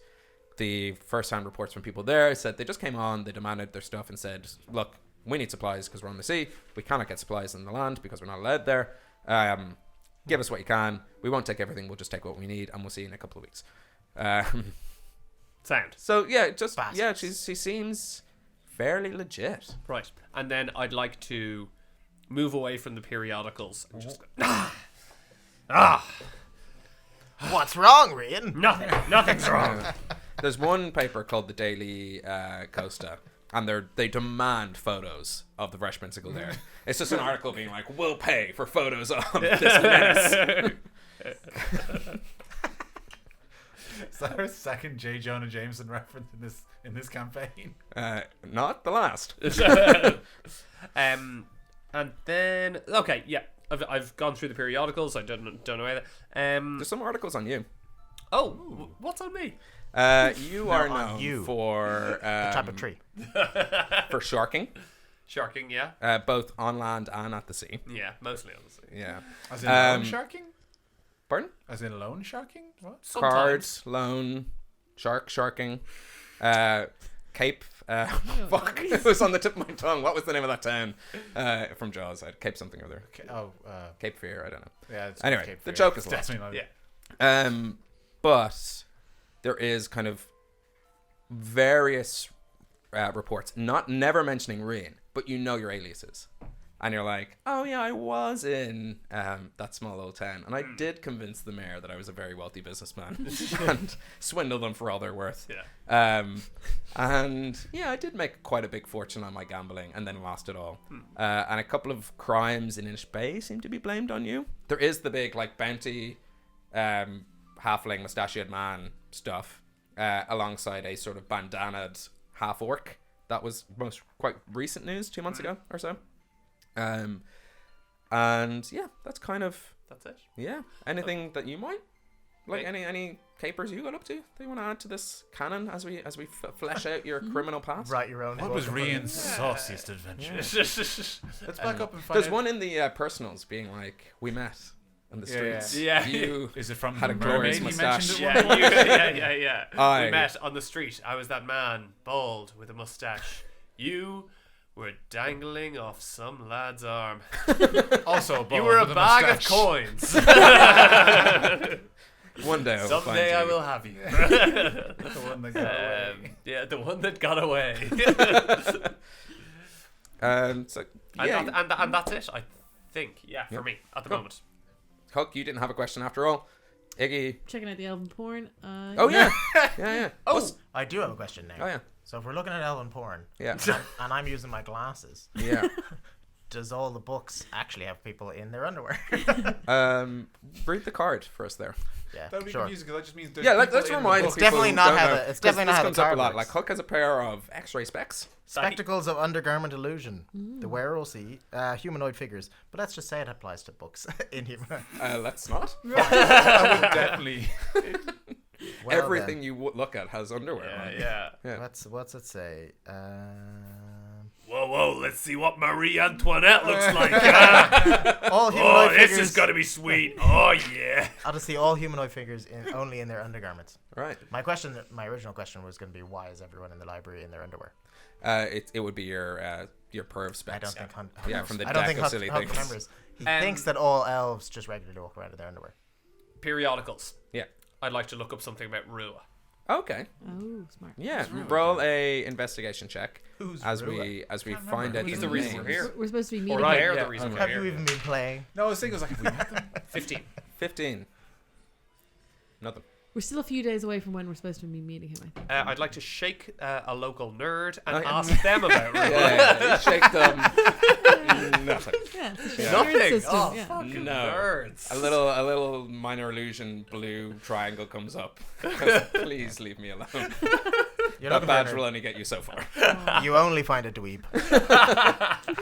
The first-hand reports from people there said they just came on, they demanded their stuff and said, look, we need supplies because we're on the sea. We cannot get supplies in the land because we're not allowed there. Give us what you can. We won't take everything. We'll just take what we need, and we'll see you in a couple of weeks. Sound. So, yeah, Bastards. she seems fairly legit. Right. And then I'd like to move away from the periodicals and just go, What's wrong, Rian? nothing's wrong. There's one paper called the Daily Costa, and they demand photos of the Fresh Prince of Kildare. It's just an article being like, we'll pay for photos of this menace. Is that our second J. Jonah Jameson reference in this campaign? Not the last. And then okay, yeah, I've gone through the periodicals. I don't know either. There's some articles on you. What's on me? You are on known you. for Type of tree. for sharking, Sharking, yeah, both on land and at the sea. yeah, mostly honestly. Yeah. As in loan sharking? Pardon? As in loan sharking? What? Sometimes. Cards, loan, sharking, Cape. Fuck, it was on the tip of my tongue. What was the name of that town from Jaws? Cape something or other. Cape Fear. I don't know. Yeah. It's Anyway, Cape the Fear. joke is It's lost. definitely not. Yeah. But there is kind of various reports, never mentioning Ravine, but you know your aliases. And you're like, oh yeah, I was in that small old town, and I did convince the mayor that I was a very wealthy businessman and swindle them for all they're worth. Yeah. And yeah, I did make quite a big fortune on my gambling, and then lost it all. And a couple of crimes in Inish Bay seem to be blamed on you. There is the big like bounty, halfling mustachioed man stuff, alongside a sort of bandanaed half orc. That was quite recent news, 2 months ago or so. And yeah, that's it. Yeah. Anything that you might like? Any capers you got up to that you want to add to this canon as we flesh out your criminal past? Write your own. What book was about Rian's it. sauciest adventure? Let's back up and find There's out. one in the personals being like, we met on the streets. Yeah. You Is it from had the a glorious mermaid? He mustache. mentioned it Yeah. I- We met on the street. I was that man, bald, with a mustache. You were dangling off some lad's arm. Also, You were a with bag mustache. of coins. One day I will find Someday I you. will have you. The one that got away. Yeah, the one that got away. So And, yeah, and that's it, I think. Yeah, for me at the Cool. moment. Huck, you didn't have a question after all. Iggy. Checking out the elven porn. Oh yeah, yeah. Oh, I do have a question now. Oh yeah, So if we're looking at elven porn, yeah, and I'm using my glasses, yeah. does all the books actually have people in their underwear? Read the card for us there. Yeah, That would be sure. confusing because that just means there's Yeah, people let's in the remind book. people definitely who not don't how know, the- it's 'cause definitely not this how the comes up a card lot. works. Like Huck has a pair of X-ray specs. Spectacles of undergarment illusion. The wearer will see humanoid figures, but let's just say it applies to books in human. Let's not. I would definitely. Well everything then. you look at has underwear on. Yeah. What's it say? Whoa, let's see what Marie Antoinette looks like. All humanoid this figures. is gonna be sweet. Oh yeah. I'll just see all humanoid figures only in their undergarments. Right. My original question was going to be, why is everyone in the library in their underwear? It would be your perv specs. I don't think Hunt from the I don't deck think of Hunt silly Hunt things. remembers. He thinks that all elves just regularly walk around in their underwear. Periodicals. Yeah. I'd like to look up something about Rua. Okay. Oh, smart. Yeah. Roll a investigation check as Rua? we find out. He's the the reason names. we're here. We're supposed to be meeting. Or they're yeah, the reason we're Have here. you even been playing? No, I was thinking, have we met them? 15. 15. Nothing. We're still a few days away from when we're supposed to be meeting him, I think. I'd like to shake a local nerd and Okay. ask them about Rua. Yeah. Shake them. Nothing. Yeah, it's a Nothing. shared system. Oh, yeah. fucking No. nerds. A little minor illusion blue triangle comes up. Please leave me alone. You're That looking badge for will only get you so far. You only find a dweeb.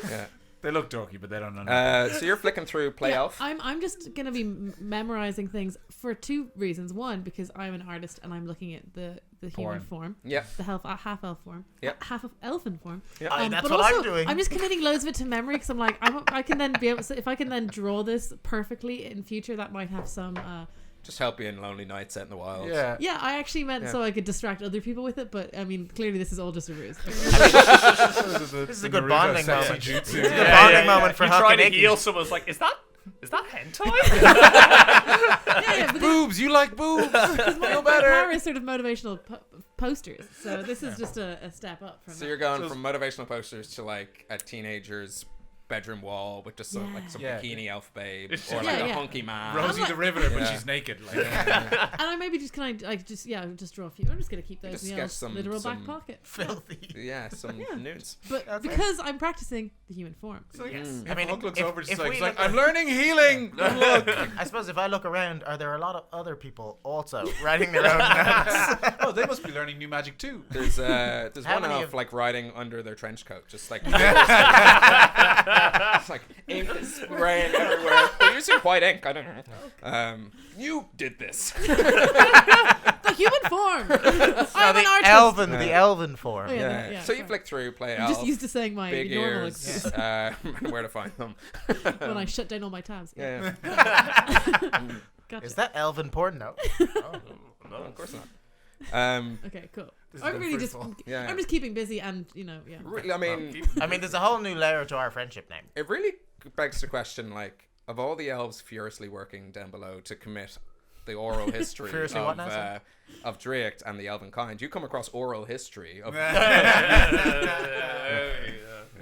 Yeah. They look dorky, but they don't know. So you're flicking through Play Yeah, Elf. I'm just gonna be memorizing things for two reasons. One, because I'm an artist and I'm looking at the human form, Yeah. the half elf form, Yep. half of elfin form. Yeah. That's but what also, I'm doing. I'm just committing loads of it to memory because I'm like, I can then be able. So if I can then draw this perfectly in future, that might have some. Just help you in lonely nights out in the wild. Yeah. Yeah, I actually meant Yeah. so I could distract other people with it, but I mean, clearly this is all just a ruse. This is a good bonding moment. It's a good bonding moment for You Huck try and to Icky. heal someone's like, is that hentai? Yeah, but Boobs, you like boobs. my power is sort of motivational posters, so this is just a step up from So that. you're going from motivational posters to like a teenager's bedroom wall with just some Yeah. bikini elf babe It's or just- like Yeah, a yeah. hunky man. Rosie the Riveter, but she's naked. Like, And I maybe just just draw a few. I'm just gonna keep those just in the sketch old some- literal some- back pocket. Filthy. Yeah, some Yeah. nudes. But because I'm practicing the human form. Yes. I mean, Hulk looks if- over, just if like, we he's like, look- I'm learning healing. Look. I suppose if I look around, are there a lot of other people also writing their own notes? Oh, they must be learning new magic too. There's How one many elf of- like riding under their trench coat, just like it's like ink is spraying everywhere. They're using white ink. I don't know. You did this. The human form. I'm an artist. The elven form. Oh, yeah, Yeah. yeah, So you sorry. flick through, play I'm elf. just used to saying my Big normal ears. excuse Where to find them? when I shut down all my tabs. Yeah. Gotcha. Is that elven porn? No. No, of course not. Okay, cool. This is I'm the really just fruitful. Yeah. I'm just keeping busy and Really, I mean, I mean, there's a whole new layer to our friendship now. it really begs the question, like, of all the elves furiously working down below to commit the oral history Furiously what now, sir? of Driacht and the elven kind, you come across oral history of Yeah,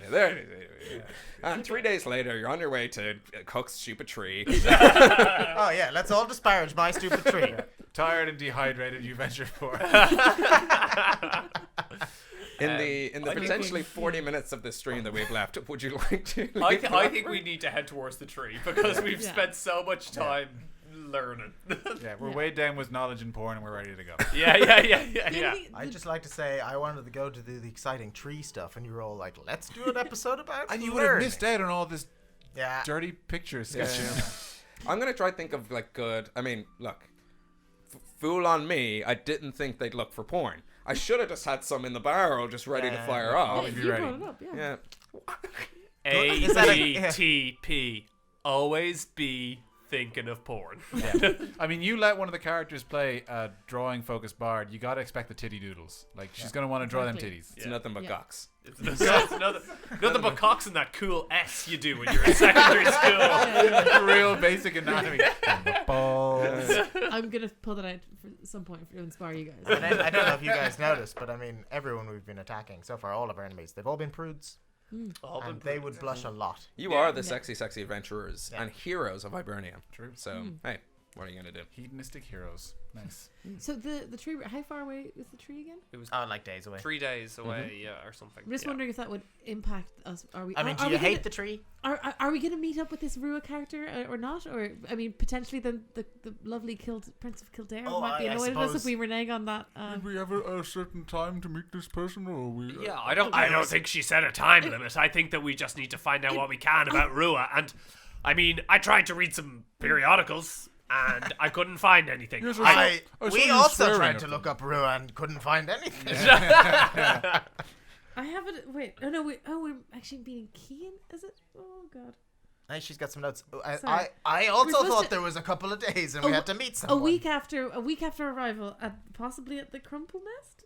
there it is. And 3 days later, you're on your way to Cook's stupid tree. Oh yeah, let's all disparage my stupid tree. Tired and dehydrated, you venture forth. In the I think potentially 40 minutes of this stream that we've left, would you like to? I leave think we need to head towards the tree because we've Yeah. spent so much time learning. Yeah, we're weighed down with knowledge and porn, and we're ready to go. Yeah. I'd just like to say I wanted to go to do the exciting tree stuff, and you were all like, "Let's do an episode about." And you would have learning." missed out on all this Yeah. dirty picture sketching. I'm gonna try to think of like good. I mean, look, fool on me. I didn't think they'd look for porn. I should have just had some in the barrel, just ready to Yeah, fire yeah. off. Always be you ready. brought it up, yeah. Yeah. Is that a- ATP. Always be thinking of porn. I mean, you let one of the characters play a drawing-focused bard, you gotta expect the titty doodles. Like, she's gonna want to draw them Exactly. titties. It's nothing but Yeah. gocks. It's nothing but cocks and that cool S you do when you're in secondary school. Real basic anatomy. Balls. I'm gonna pull that out for some point to inspire you guys. And I don't know if you guys noticed, but I mean, everyone we've been attacking so far, all of our enemies, they've all been prudes, and they would blush a lot. You are the sexy adventurers Yeah. and heroes of Hibernia. True. So, hey, what are you gonna do? Hedonistic heroes. Nice. So the tree, how far away is the tree again? It was Oh, like days away. 3 days away, or something. I'm just yeah. wondering if that would impact us. Are we? I mean, are do we you gonna, hate the tree? Are we gonna meet up with this Rua character or not? Or I mean, potentially the lovely Prince of Kildare Oh, might be I annoyed at us if suppose- we renege on that. Did we have a certain time to meet this person, or are we? Yeah, I don't think she set a time limit. I think that we just need to find out what we can about Rua. And I mean, I tried to read some periodicals. and I couldn't find anything. Yes, I saw we you also swearing tried at to them. look up Rua and couldn't find anything. I have it. Wait. Oh no. Wait. Oh, we're actually being Kian. Is it? Oh God. Hey, she's got some notes. Sorry. I We're also supposed thought to- there was a couple of days and A we w- had to meet someone. A week after arrival, possibly at the Crumple Nest.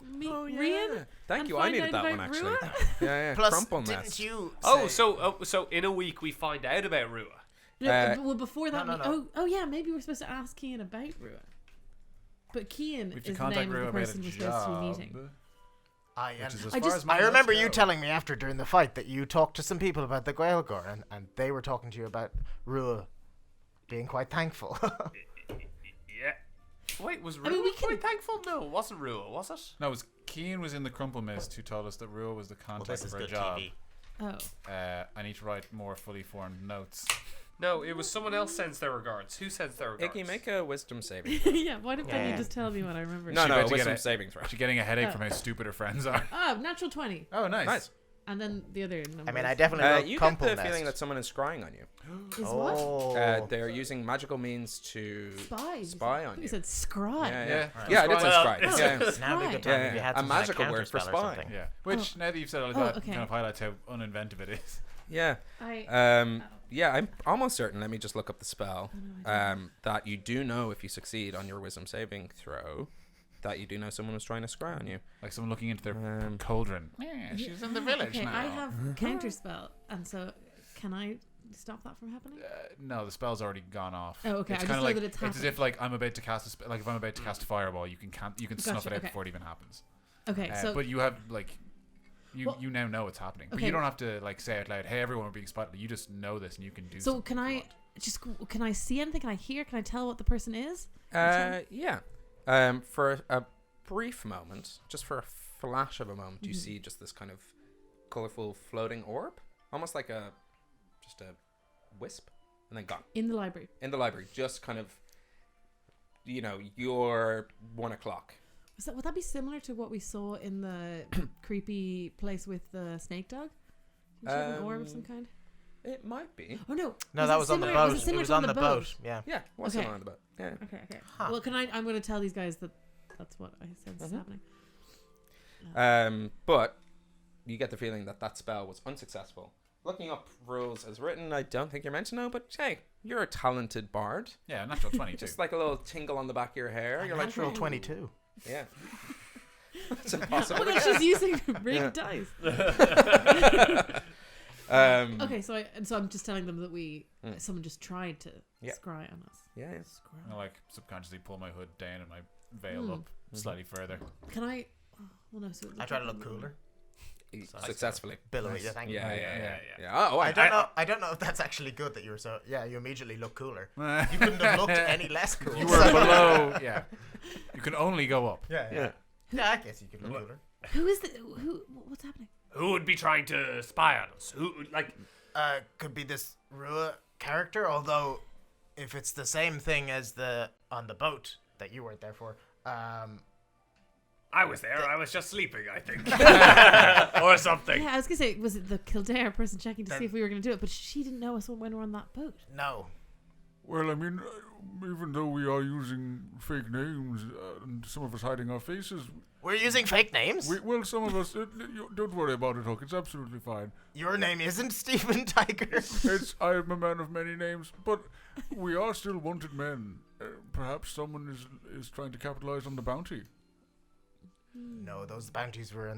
Meet Rian. Thank and you. I find needed out that about one actually. Rua? Yeah. Plus, Crumple didn't nest. you Oh, say- so in a week we find out about Rua. No, well, before that, no. oh yeah, maybe we're supposed to ask Kian about Rua. But Kian We have is to the contact name of Rua the about person a we're supposed to be job. meeting. Which is as I far just- as my I remember notes you go. telling me after during the fight that you talked to some people about the Gaelgor and they were talking to you about Rua being quite thankful. Yeah. Wait, was I Rua mean, we quite can- thankful? No, it wasn't Rua, was it? No, it was Keane was in the Crumple Mist who told us that Rua was the contact for a job. Oh, I need to write more fully formed notes. No, it was someone else sends their regards. Who sends their regards? Iggy, make a wisdom saving. yeah. Why don't Yeah. you just tell me what I remember? No, She no, about to get wisdom it. saving throw. She's getting a headache Oh. from how stupid her friends are. Oh, natural 20, Oh, nice. Nice. and then the other number. I mean, I definitely wrote You get Crumple the Nest. feeling that someone is scrying on you. is what Oh. They're using magical means to spy. on You you. said scry. Yeah, Yeah. yeah. I did say Well, scry. it's- Yeah. Now would be a good time Yeah, if you yeah. had A some kind of magical word counter for spell or spy. something. Yeah. Which, now that you've said all Oh, that, okay. kind of highlights how uninventive it is. Yeah. Yeah, I'm almost certain. Let me just look up the spell. That you do know if you succeed on your wisdom saving throw, that you do know someone was trying to scry on you. Like someone looking into their cauldron. Yeah, she's in the village Okay, now. I have counterspell, and so can I stop that from happening? No, the spell's already gone off. Oh, okay, It's I just kinda know like, that it's as if like I'm about to cast a like if I'm about to cast a fireball, you can snuff Gotcha, it out okay. before it even happens. Okay, so But you have like Well, you now know it's happening. But okay. you don't have to like say out loud, "Hey, everyone, we're being spotted." You just know this, and you can do. so something can if you I want. just can I see anything? Can I hear? Can I tell what the person is? Yeah. For a brief moment, just for a flash of a moment, you see just this kind of colorful floating orb, almost like just a wisp, and then gone In the library. in the library. Just kind of, your 1 o'clock. Would that be similar to what we saw in the creepy place with the snake dog? Did she have an orb of some kind? It might be. Oh no! No, that was on the similar- boat. Was it similar was to on the boat. Yeah. Yeah, what's Okay. on the boat? Yeah. Okay. Well, I'm going to tell these guys that that's what I said is happening. But you get the feeling that spell was unsuccessful. Looking up rules as written, I don't think you're meant to know, but hey, you're a talented bard. Yeah, natural 22. Just like a little tingle on the back of your hair. You're like, Natural 22. yeah. It's Oh impossible. my god, she's using rigged dice. Okay, so I'm just telling them that someone just tried to Yeah. scry on us. Yeah, yeah. I like subconsciously pull my hood down and my veil up slightly further. Can I? Oh, well, no. So I try to look cooler. Successfully. Billowy, yeah, thank you. Yeah. Oh, I don't know if that's actually good that you were so. Yeah, you immediately look cooler. You couldn't have looked any less cool. You were below. Yeah. You can only go up. Yeah. Yeah, I guess you could look cooler. who is the who? What's happening? Who would be trying to spy on us? Who, like, Could be this Rua character, although if it's the same thing as the on the boat that you weren't there for, I was there. I was just sleeping, I think, or something. Yeah, I was gonna say, was it the Kildare person checking to see if we were gonna do it? But she didn't know us when we were on that boat. no. Well, I mean, even though we are using fake names and some of us hiding our faces, We're using fake names. some of us, don't worry about it, Hook. It's absolutely fine. Your name isn't Stephen Tiger. I am a man of many names, but we are still wanted men. Perhaps someone is trying to capitalize on the bounty. No, those bounties were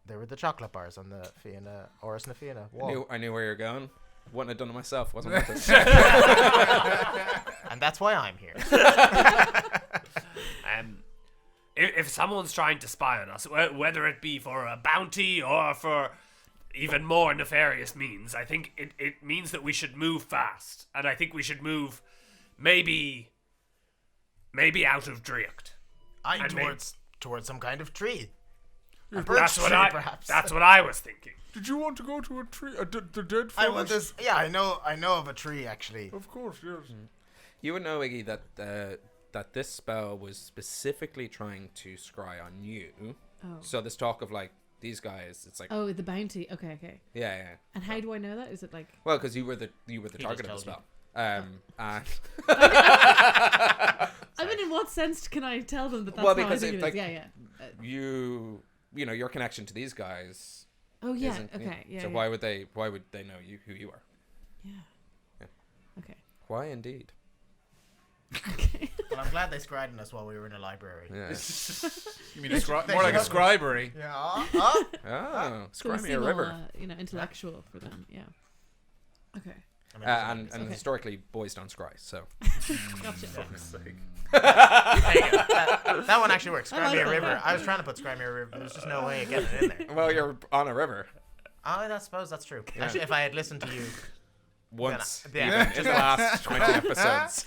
they were the chocolate bars on the Fianna, Oris na Fianna wall. I knew where you're going. Wouldn't have done it myself. Wasn't worth it. And that's why I'm here. If someone's trying to spy on us, whether it be for a bounty or for even more nefarious means, I think it means that we should move fast, and I think we should move maybe out of Driacht. Towards some kind of tree. A That's birch what tree, perhaps. That's what I was thinking. Did you want to go to a tree? The dead forest? I want this. Yeah, I know of a tree actually. Of course, yes. You would know, Iggy, that this spell was specifically trying to scry on you. Oh. So this talk of like these guys, it's like, Oh, the bounty. Okay. yeah. And how do I know that? Is it like? Well, because you were the just target of the told you. spell. And I mean, in what sense can I tell them that that's Well, how I because think it, it is? like, Yeah. you know, your connection to these guys. Oh yeah. isn't- Okay. Yeah. So yeah. why would they know who you are? Yeah. Yeah. Okay. Why indeed? Okay. Well, I'm glad they scribed us while we were in a library. Yeah. You mean more like a scribery? Yeah. Oh, So we Scrimey seem River. all, intellectual for them. Yeah. Okay. And Okay. historically, boys don't scry, so. Gotcha. That one actually works. I like Scrimey that. River. I was trying to put Scrimey River. There's just no way of getting it in there. Well, you're on a river. Oh, I suppose that's true. Yeah. Actually, if I had listened to you, Once. Yeah. Even in the last 20 episodes.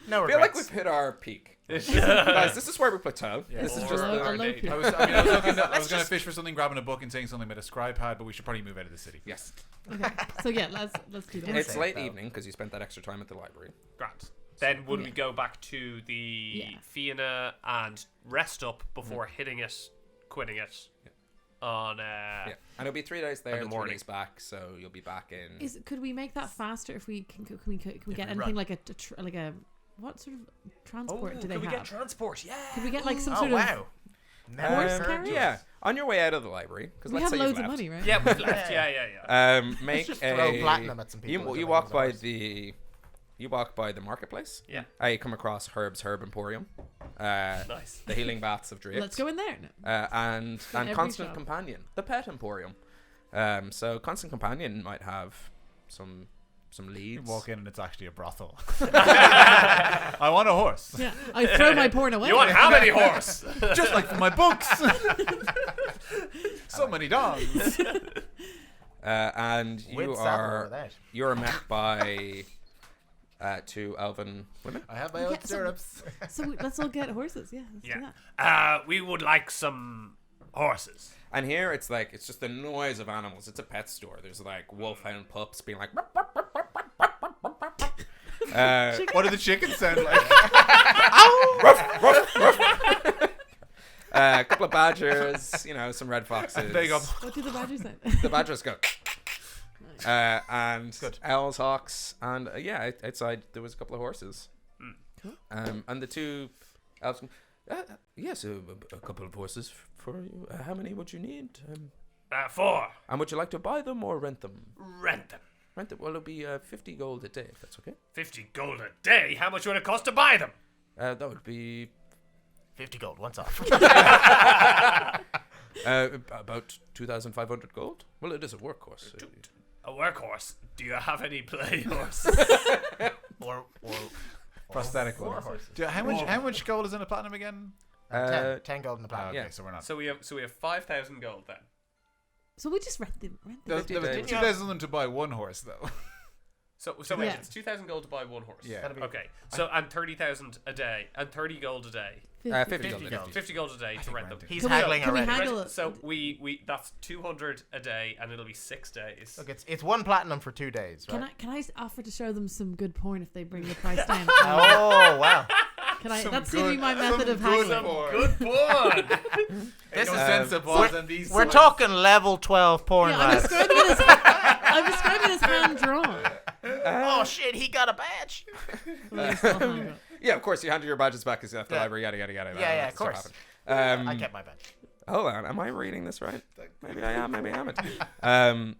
no I feel like regrets. we've hit our peak. Guys, this is where we plateau. This is just Low- a the... low peak. I was going to fish for something, grabbing a book and saying something about a scribe pad, but we should probably move out of the city. Yes. Okay. So yeah, let's do that. It's Insane, late though. evening because you spent that extra time at the library. Grant. Then would we Yeah. go back to the Yeah. Fianna and rest up before hitting it, quitting it on Yeah. And it'll be 3 days there in the and 3 morning. days back, so you'll be back in... Could we make that faster if we can we get we anything run. like a what sort of transport do they could we have? get transport? Yeah. Could we get like some Oh sort of wow. Never Horse heard carriage? of Yeah. this. On your way out of the library, because we let's have say loads you've of left. money, right? Yeah, we've left. Yeah. Make just a... throw platinum at some people You as walk a by horse. you walk by the marketplace. Yeah. You come across Herb's Herb Emporium. Nice. The Healing Baths of Drake. Let's go in there. No. And every Constant shop. Companion, the Pet Emporium. So Constant Companion might have some You leads. walk in and it's actually a brothel. I want a horse. Yeah, I throw my porn away. You want how many horse? Just like for my books. So many dogs. And you With saddle or are without? you're met by 2 elven women. I have my Yeah, own so- stirrups. So let's all get horses. Yeah, let's do Yeah. that. We would like some horses. And here it's just the noise of animals. It's a pet store. There's like wolfhound pups being like. What do the chickens sound like? A couple of badgers, some red foxes. There you go. What do the badgers say? The badgers go. And owls, hawks, and outside there was a couple of horses. Cool. And the 2 elves. Yes, a couple of horses for you. How many would you need? 4. And would you like to buy them or rent them? Rent them. Rent them. Well, it'll be 50 gold a day, if that's okay. 50 gold a day. How much would it cost to buy them? That would be 50 gold, once off. about 2,500 gold. Well, it is a workhorse. So A workhorse. Do you have any play horses? or Prosthetic four one. horses. How much gold is in a platinum again? 10 gold in the platinum. Okay, yeah. so we're not. So we have 5,000 gold then. So we just rent them. There was 2,000 to buy one horse though. So wait, Yeah. it's 2,000 gold to buy one horse. Yeah. That'd be Okay. So and 30,000 a day and 30 gold a day. 50 gold. 50 gold. 50 gold a day to think rent them. renting. He's Can we- haggling can we already. haggle? Right, so we that's 200 a day and it'll be 6 days. Look, it's 1 platinum for 2 days, right? Can I offer to show them some good porn if they bring the price down? Oh, wow. Can I? Some That's good- gonna be my method of some good haggling. porn. Good boy. This No is sense of balls and these. We're talking level 12 porn, Yeah, I'm lads. describing it as I'm describing it as hand drawn. Oh, shit, he got a badge. Yeah, of course, you handed your badges back as you left the Yeah. library, yada, yada, yada. Yeah, of That stuff course. happened. I kept my badge. Hold on, am I reading this right? Maybe I am, maybe I haven't.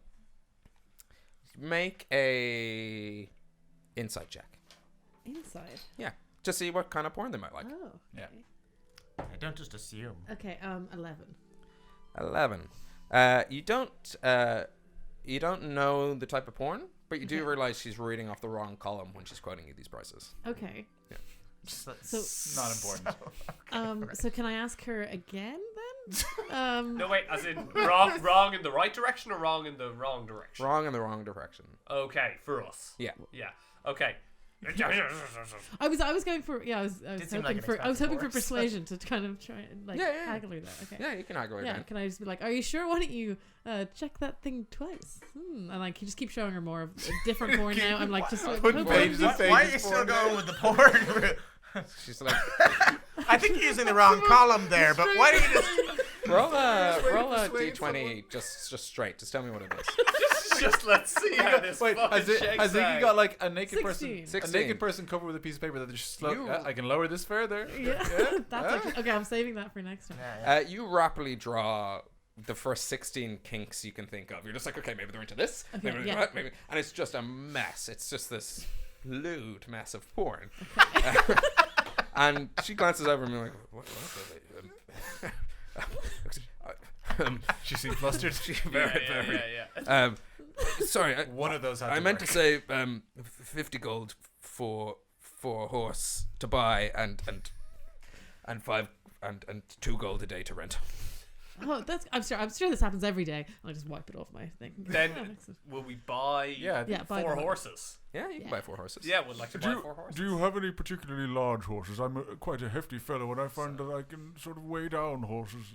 Make a insight check. Inside. Yeah, to see what kind of porn they might like. Oh. Yeah. I don't just assume. Okay. 11. 11. You don't know the type of porn, but you do Okay. realize she's reading off the wrong column when she's quoting you these prices. Okay. So Not important. so can I ask her again then? No wait, as in wrong in the right direction or wrong in the wrong direction? Wrong in the wrong direction. Okay, for us. Yeah. Yeah. Okay. I was going for I was Did seem hoping like an for expensive horse. persuasion to kind of try and Yeah. haggle her there. Okay. Yeah, you can haggle her Yeah, down. can I just be like, are you sure? Why don't you check that thing twice? And like, you just keep showing her more of a different porn now. I'm like, just like, Put hoping- pages of Why are you pages still for going with the porn? She's like, I think you're using the wrong column there, but why don't you just... Roll a d20, just straight. Just tell me what it is. Just let's see how this Wait, has Iggy got like a naked 16. person? A naked person covered with a piece of paper that just I can lower this further. Yeah. That's actually, okay, I'm saving that for next time. You rapidly draw the first 16 kinks you can think of. You're just like, okay, maybe they're into this. Okay, maybe, yeah. maybe, and it's just a mess. It's just this lewd mess of porn. And she glances over at me like, what are they? She seemed flustered. Very. Sorry, One of those had I to meant work. to say 50 gold for a horse to buy and 2 gold a day to rent. Oh, I'm sure this happens every day. I'll just wipe it off my thing. Then Oh, excellent. will we buy buy 4 them. horses? Yeah, you can buy 4 horses. Yeah, we'd like to buy 4 horses. Do you have any particularly large horses? I'm quite a hefty fellow, and I find that I can sort of weigh down horses.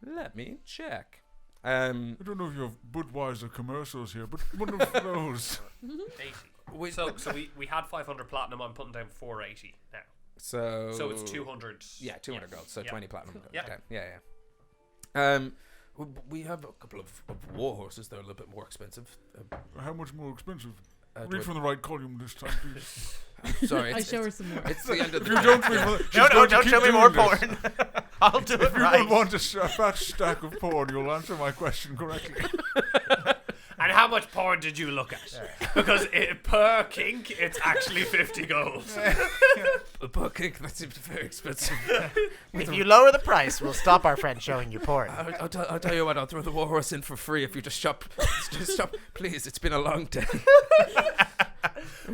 Let me check. I don't know if you have Budweiser commercials here, but one of those. 80. So we had 500 platinum. I'm putting down 480 now. So it's 200. Yeah, 200 gold. So 20 platinum gold. Yeah. Okay. Yeah. We have a couple of war horses. They're a little bit more expensive. How much more expensive? Do Read I- from the right column this time, please. Sorry, I show her some more. it's the end of If the you don't read from the, No, don't show me more porn. I'll do it If you right. don't want a fat stack of porn, you'll answer my question correctly. And how much porn did you look at? Because per kink, it's actually 50 gold. A buck kink, that seems very expensive. If you lower the price, we'll stop our friend showing you porn. I'll tell you what, I'll throw the war horse in for free if you just shop. Just shop. Please, it's been a long day.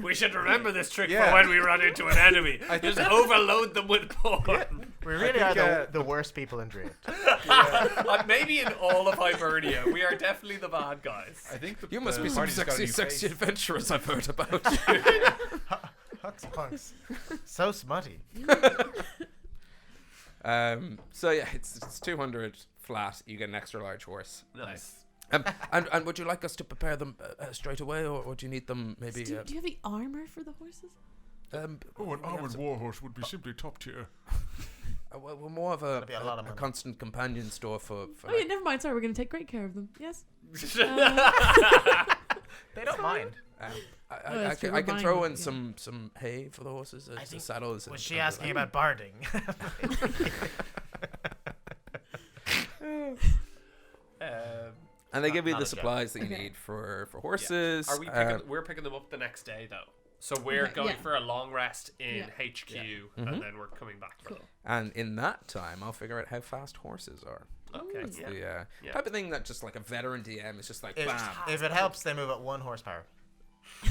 We should remember this trick Yeah. for when we run into an enemy. Just overload them with porn. We really are the worst people in Druid. Maybe in all of Hibernia, we are definitely the bad guys. I think You must be some sexy adventurers I've heard about. Hux punks. So smutty. So yeah, it's 200 flat. You get an extra large horse. Nice. And would you like us to prepare them straight away, or do you need them maybe? Do you have the armor for the horses? An armored war horse would be simply top tier. We're more of That'd be a lot of money. constant companion store for Oh yeah, never mind. Sorry, we're going to take great care of them. Yes. They don't mind. I that's true, can we're buying throw them, in yeah. some hay for the horses, I as think- saddles. Was she asking about barding? And they give you not the a joke. supplies that you Okay. need for horses. Are we picking? We're picking them up the next day though. So we're Okay, going yeah. for a long rest in Yeah. HQ, Mhm. and then we're coming back. For Cool. And in that time, I'll figure out how fast horses are. Okay. Ooh. Yeah. The Yeah. type of thing that just like a veteran DM is just like bam. If it helps, they move at 1 horsepower.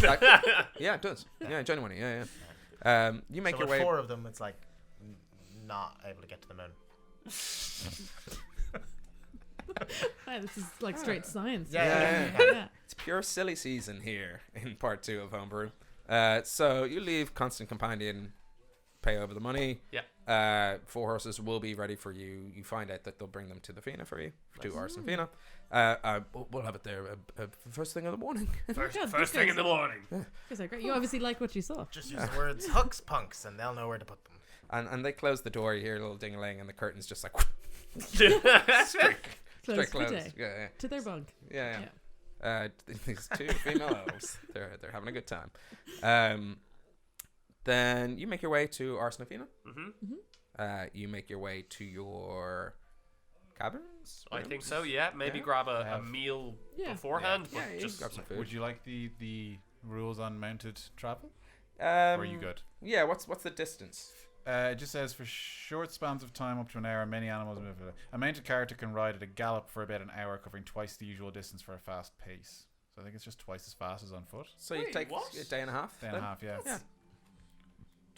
Yeah, it does. Yeah, genuinely. Yeah. You make So your with way. 4 of them, it's like not able to get to the moon. Wow, this is like straight science. Yeah. It's pure silly season here in part 2 of Homebrew. So you leave Constant Companion, pay over the money. Yeah. 4 horses will be ready for you. You find out that they'll bring them to the Fina for you, to Ars and Fina. We'll have it there first thing in the morning. First thing in the morning. Guys are great. You obviously like what you saw. Just use the words hooks punks and they'll know where to put them. And they close the door. You hear a little ding-a-ling, and the curtain's just like straight Close for closed. day. Yeah. To their bunk. Yeah. These 2 female elves, they're having a good time. Then you make your way to Ars and Fina. You make your way to your caverns. I think so. Yeah. Maybe grab a meal Yeah. beforehand. Yeah, But you just grab some food. Would you like the rules on mounted travel? Or are you good? Yeah. What's the distance? It just says for short spans of time up to an hour, many animals move. A mounted character can ride at a gallop for about an hour, covering twice the usual distance for a fast pace. So I think it's just twice as fast as on foot. So you Wait, take what? a day and a half. Day and a then? half, yeah. Yeah.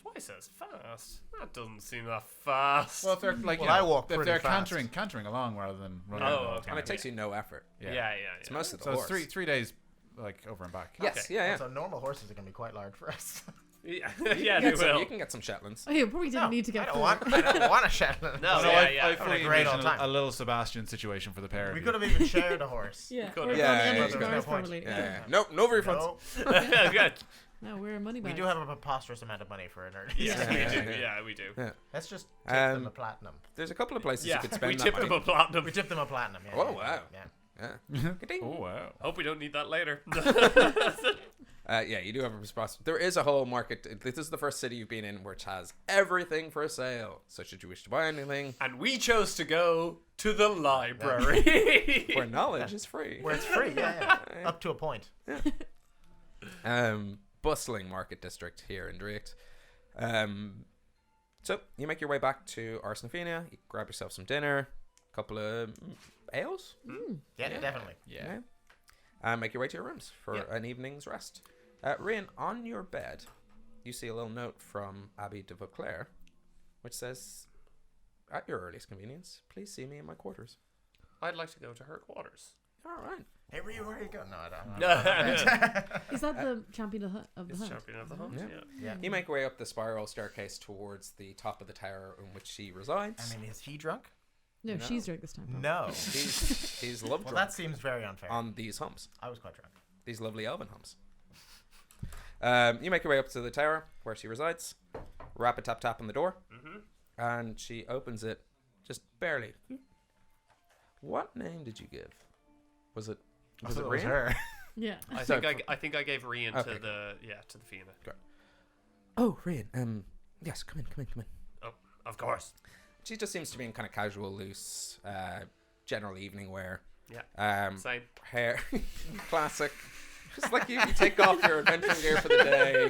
Twice as fast. That doesn't seem that fast. Well, if they're like, Well, I walk if pretty they're fast. cantering along rather than running. Oh, the whole okay. And time. it takes you no effort. yeah. It's most of the So horse. it's 3 days, like over and back. Yes. Okay. Yeah. So normal horses are going to be quite large for us. Yeah, You they can get will. you can get some Shetlands. Oh, yeah, probably didn't need to get I full. don't want a Shetland. No, So yeah. I Having fully a great envision old time. a little Sebastian situation for the pair. We of could you. have even shared a horse. Yeah. Could Or have. Yeah, gone yeah, the yeah. cars No point. probably. Yeah. No refunds. No. Good. No, we're money We bags. do have a preposterous amount of money for an early. Yes, we do. Yeah, we do. Yeah. Let's just tip them a platinum. There's a couple of places you Yeah, could spend we that tipped money. them a platinum. We tip them a platinum. Yeah, Oh, yeah, wow. Yeah. Yeah. Ka-ding. Oh wow. Hope we don't need that later. Yeah, you do have a response. There is a whole market. This is the first city you've been in which has everything for sale. So should you wish to buy anything, And we chose to go to the library. where knowledge is free. Where it's free. Yeah. Up to a point. Bustling market district here in Drake. So you make your way back to Arsnafina. You grab yourself some dinner, a couple of ales. Yeah, definitely. Yeah. And make your way to your rooms for an evening's rest. Rian, on your bed, you see a little note from Abby de Vauclair, which says, "At your earliest convenience, please see me in my quarters." I'd like to go to her quarters. All right. Hey, where you going? No, I don't. Is that the champion of the It's hunt? champion of the hunt. Yeah. Yeah. Yeah. You make your way up the spiral staircase towards the top of the tower in which she resides. I mean, is he drunk? No, No. she's drunk this time. No. He's love Well, drunk that seems very unfair. on these humps. I was quite drunk. These lovely elven humps. You make your way up to the tower where she resides. Rap a tap tap on the door. And she opens it just barely. What name did you give? Was it Rian? her. Yeah. I think I gave Rian Okay. to the Fianna. Oh, Rian. Yes, come in. Oh, of course. She just seems to be in kind of casual, loose, general evening wear. Yeah. Same. Hair, classic. Just like you take off your adventuring gear for the day.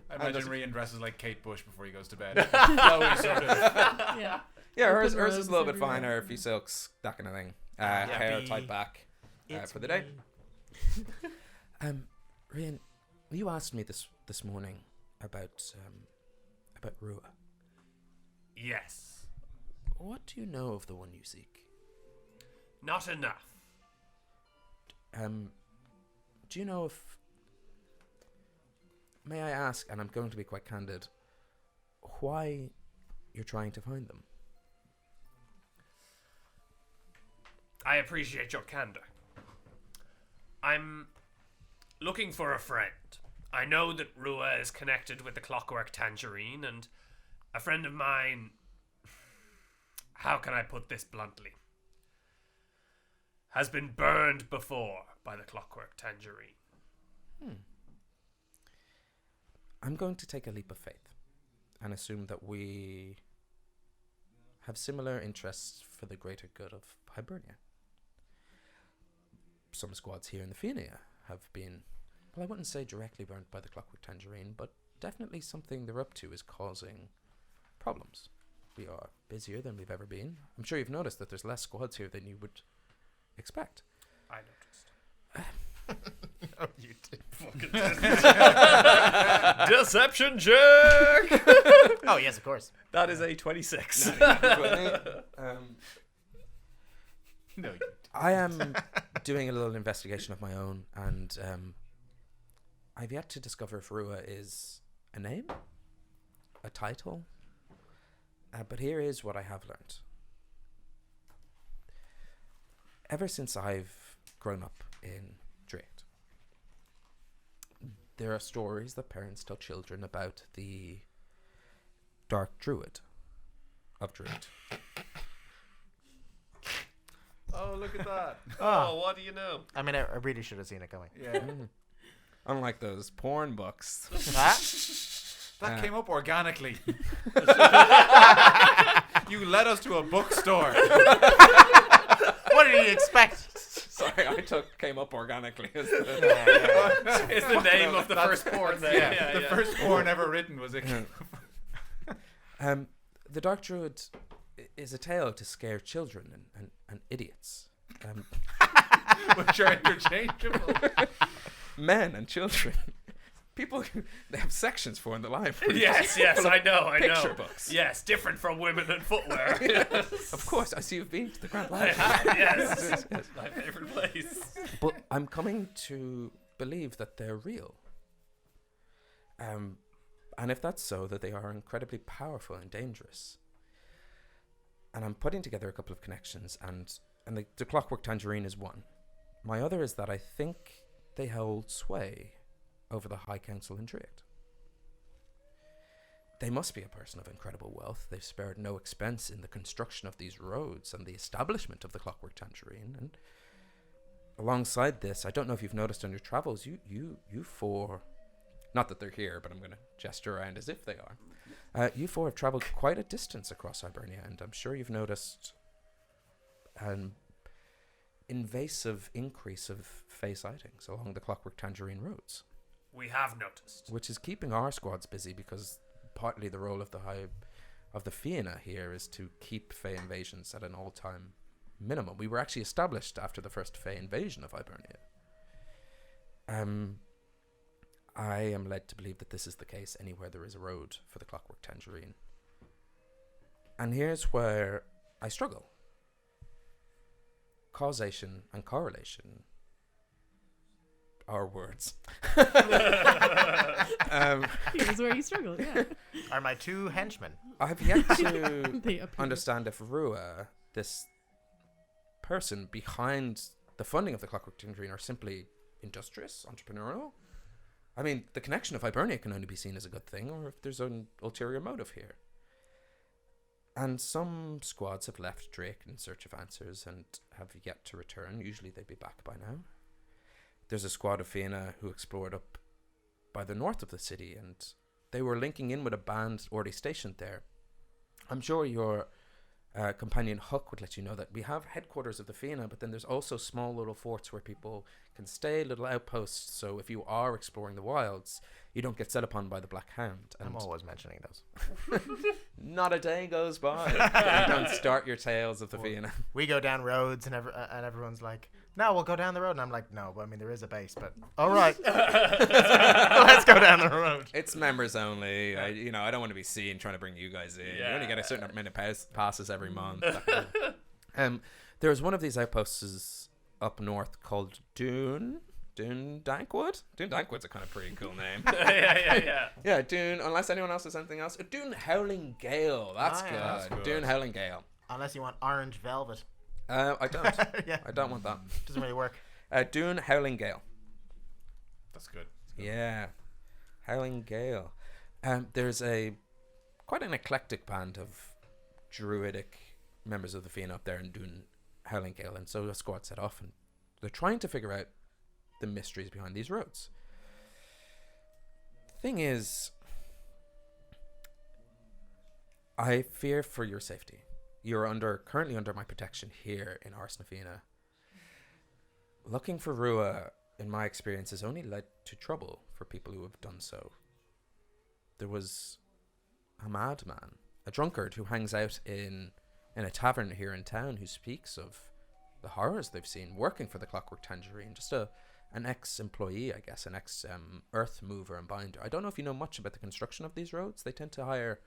I And imagine just- Rian dresses like Kate Bush before he goes to bed. Flowy sort of. Yeah. Yeah, hers Open is a robes little bit everywhere. finer, a few silks, that kind of thing. Hair Happy. tied back It's for the day. me. Rian, you asked me this morning about Rua. Yes. What do you know of the one you seek? Not enough. Do you know if... May I ask, and I'm going to be quite candid, why you're trying to find them? I appreciate your candor. I'm looking for a friend. I know that Rua is connected with the Clockwork Tangerine, and a friend of mine... How can I put this bluntly? Has been burned before by the Clockwork Tangerine. I'm going to take a leap of faith and assume that we have similar interests for the greater good of Hibernia. Some squads here in the Fianna have been, well, I wouldn't say directly burnt by the Clockwork Tangerine, but definitely something they're up to is causing problems. We are busier than we've ever been. I'm sure you've noticed that there's less squads here than you would expect. I noticed. Oh, you did. Deception check. Oh, yes, of course. That is a 26. No, I am doing a little investigation of my own, and I've yet to discover if Rua is a name, a title, but here is what I have learned. Ever since I've grown up in Drake, there are stories that parents tell children about the Dark Druid of Drake. Oh, look at that. Oh, what do you know? I mean, I really should have seen it coming. Yeah. Unlike those porn books. That came up organically. You led us to a bookstore. What did you expect? Sorry, came up organically. It's the name of the first porn there. Yeah, the first porn ever written was a. The Dark Druid is a tale to scare children and idiots. Which are interchangeable. Men and children. People they have sections for in the library. Yes, I know. Picture books. Yes, different from women and footwear. Of course, I see you've been to the Grand I Library. have, yes. My favorite place. But I'm coming to believe that they're real. And if that's so, that they are incredibly powerful and dangerous. And I'm putting together a couple of connections, and the Clockwork Tangerine is one. My other is that I think they hold sway over the High Council intrigued. They must be a person of incredible wealth. They've spared no expense in the construction of these roads and the establishment of the Clockwork Tangerine. And alongside this, I don't know if you've noticed on your travels, you four, not that they're here, but I'm going to gesture around as if they are. You four have traveled quite a distance across Hibernia, and I'm sure you've noticed an invasive increase of Fey sightings along the Clockwork Tangerine roads. We have noticed. Which is keeping our squads busy, because partly the role of the Fianna here is to keep Fey invasions at an all-time minimum. We were actually established after the first Fey invasion of Hibernia. I am led to believe that this is the case anywhere there is a road for the Clockwork Tangerine. And here's where I struggle. Causation and correlation are words. Here's where you struggle, yeah. Are my two henchmen. I have yet to understand if Rua, this person behind the funding of the Clockwork Tangerine, are simply industrious, entrepreneurial. I mean, the connection of Hibernia can only be seen as a good thing, or if there's an ulterior motive here. And some squads have left Drake in search of answers and have yet to return. Usually they'd be back by now. There's a squad of Fianna who explored up by the north of the city, and they were linking in with a band already stationed there. I'm sure your companion Huck would let you know that we have headquarters of the Fianna, but then there's also small little forts where people can stay, little outposts, so if you are exploring the wilds, you don't get set upon by the Black Hound. And I'm always mentioning those. not a day goes by you don't start your tales of the Fianna. We go down roads and everyone's like, no, we'll go down the road. And I'm like, no, but I mean, there is a base, but all right. Let's go down the road. It's members only. I don't want to be seen trying to bring you guys in. You only get a certain amount of passes every month. There's one of these outposts up north called Dune Dankwood. Dune Dankwood's a kind of pretty cool name. Yeah, Dune, unless anyone else has anything else. Dune Howling Gale. That's good. That's good. Dune Howling Gale. Unless you want orange velvet. I don't. Yeah. I don't want that. Doesn't really work. Dune Howling Gale. That's good. Yeah. Howling Gale. There's quite an eclectic band of druidic members of the Fianna up there in Dune Howling Gale, and so the squad set off, and they're trying to figure out the mysteries behind these roads. Thing is, I fear for your safety. You're currently under my protection here in Ars Nafina. Looking for Rua, in my experience, has only led to trouble for people who have done so. There was a madman, a drunkard who hangs out in a tavern here in town, who speaks of the horrors they've seen working for the Clockwork Tangerine. Just an ex-employee, I guess, an ex-earth mover and binder. I don't know if you know much about the construction of these roads. They tend to hire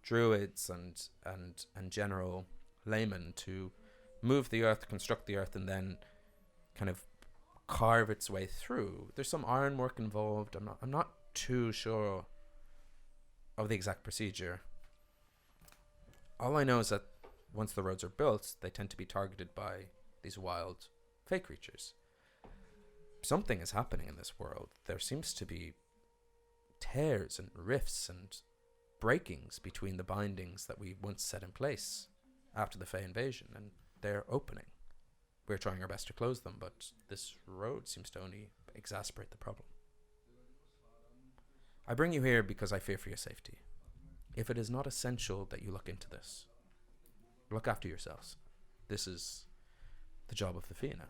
druids and general laymen to move the earth, construct the earth, and then kind of carve its way through. There's some ironwork involved. I'm not too sure of the exact procedure. All I know is that once the roads are built, they tend to be targeted by these wild fey creatures. Something is happening in this world. There seems to be tears and rifts and breakings between the bindings that we once set in place after the Fey invasion, and they're opening. We're trying our best to close them, but this road seems to only exacerbate the problem. I bring you here because I fear for your safety. If it is not essential that you look into this, look after yourselves. This is the job of the Fianna.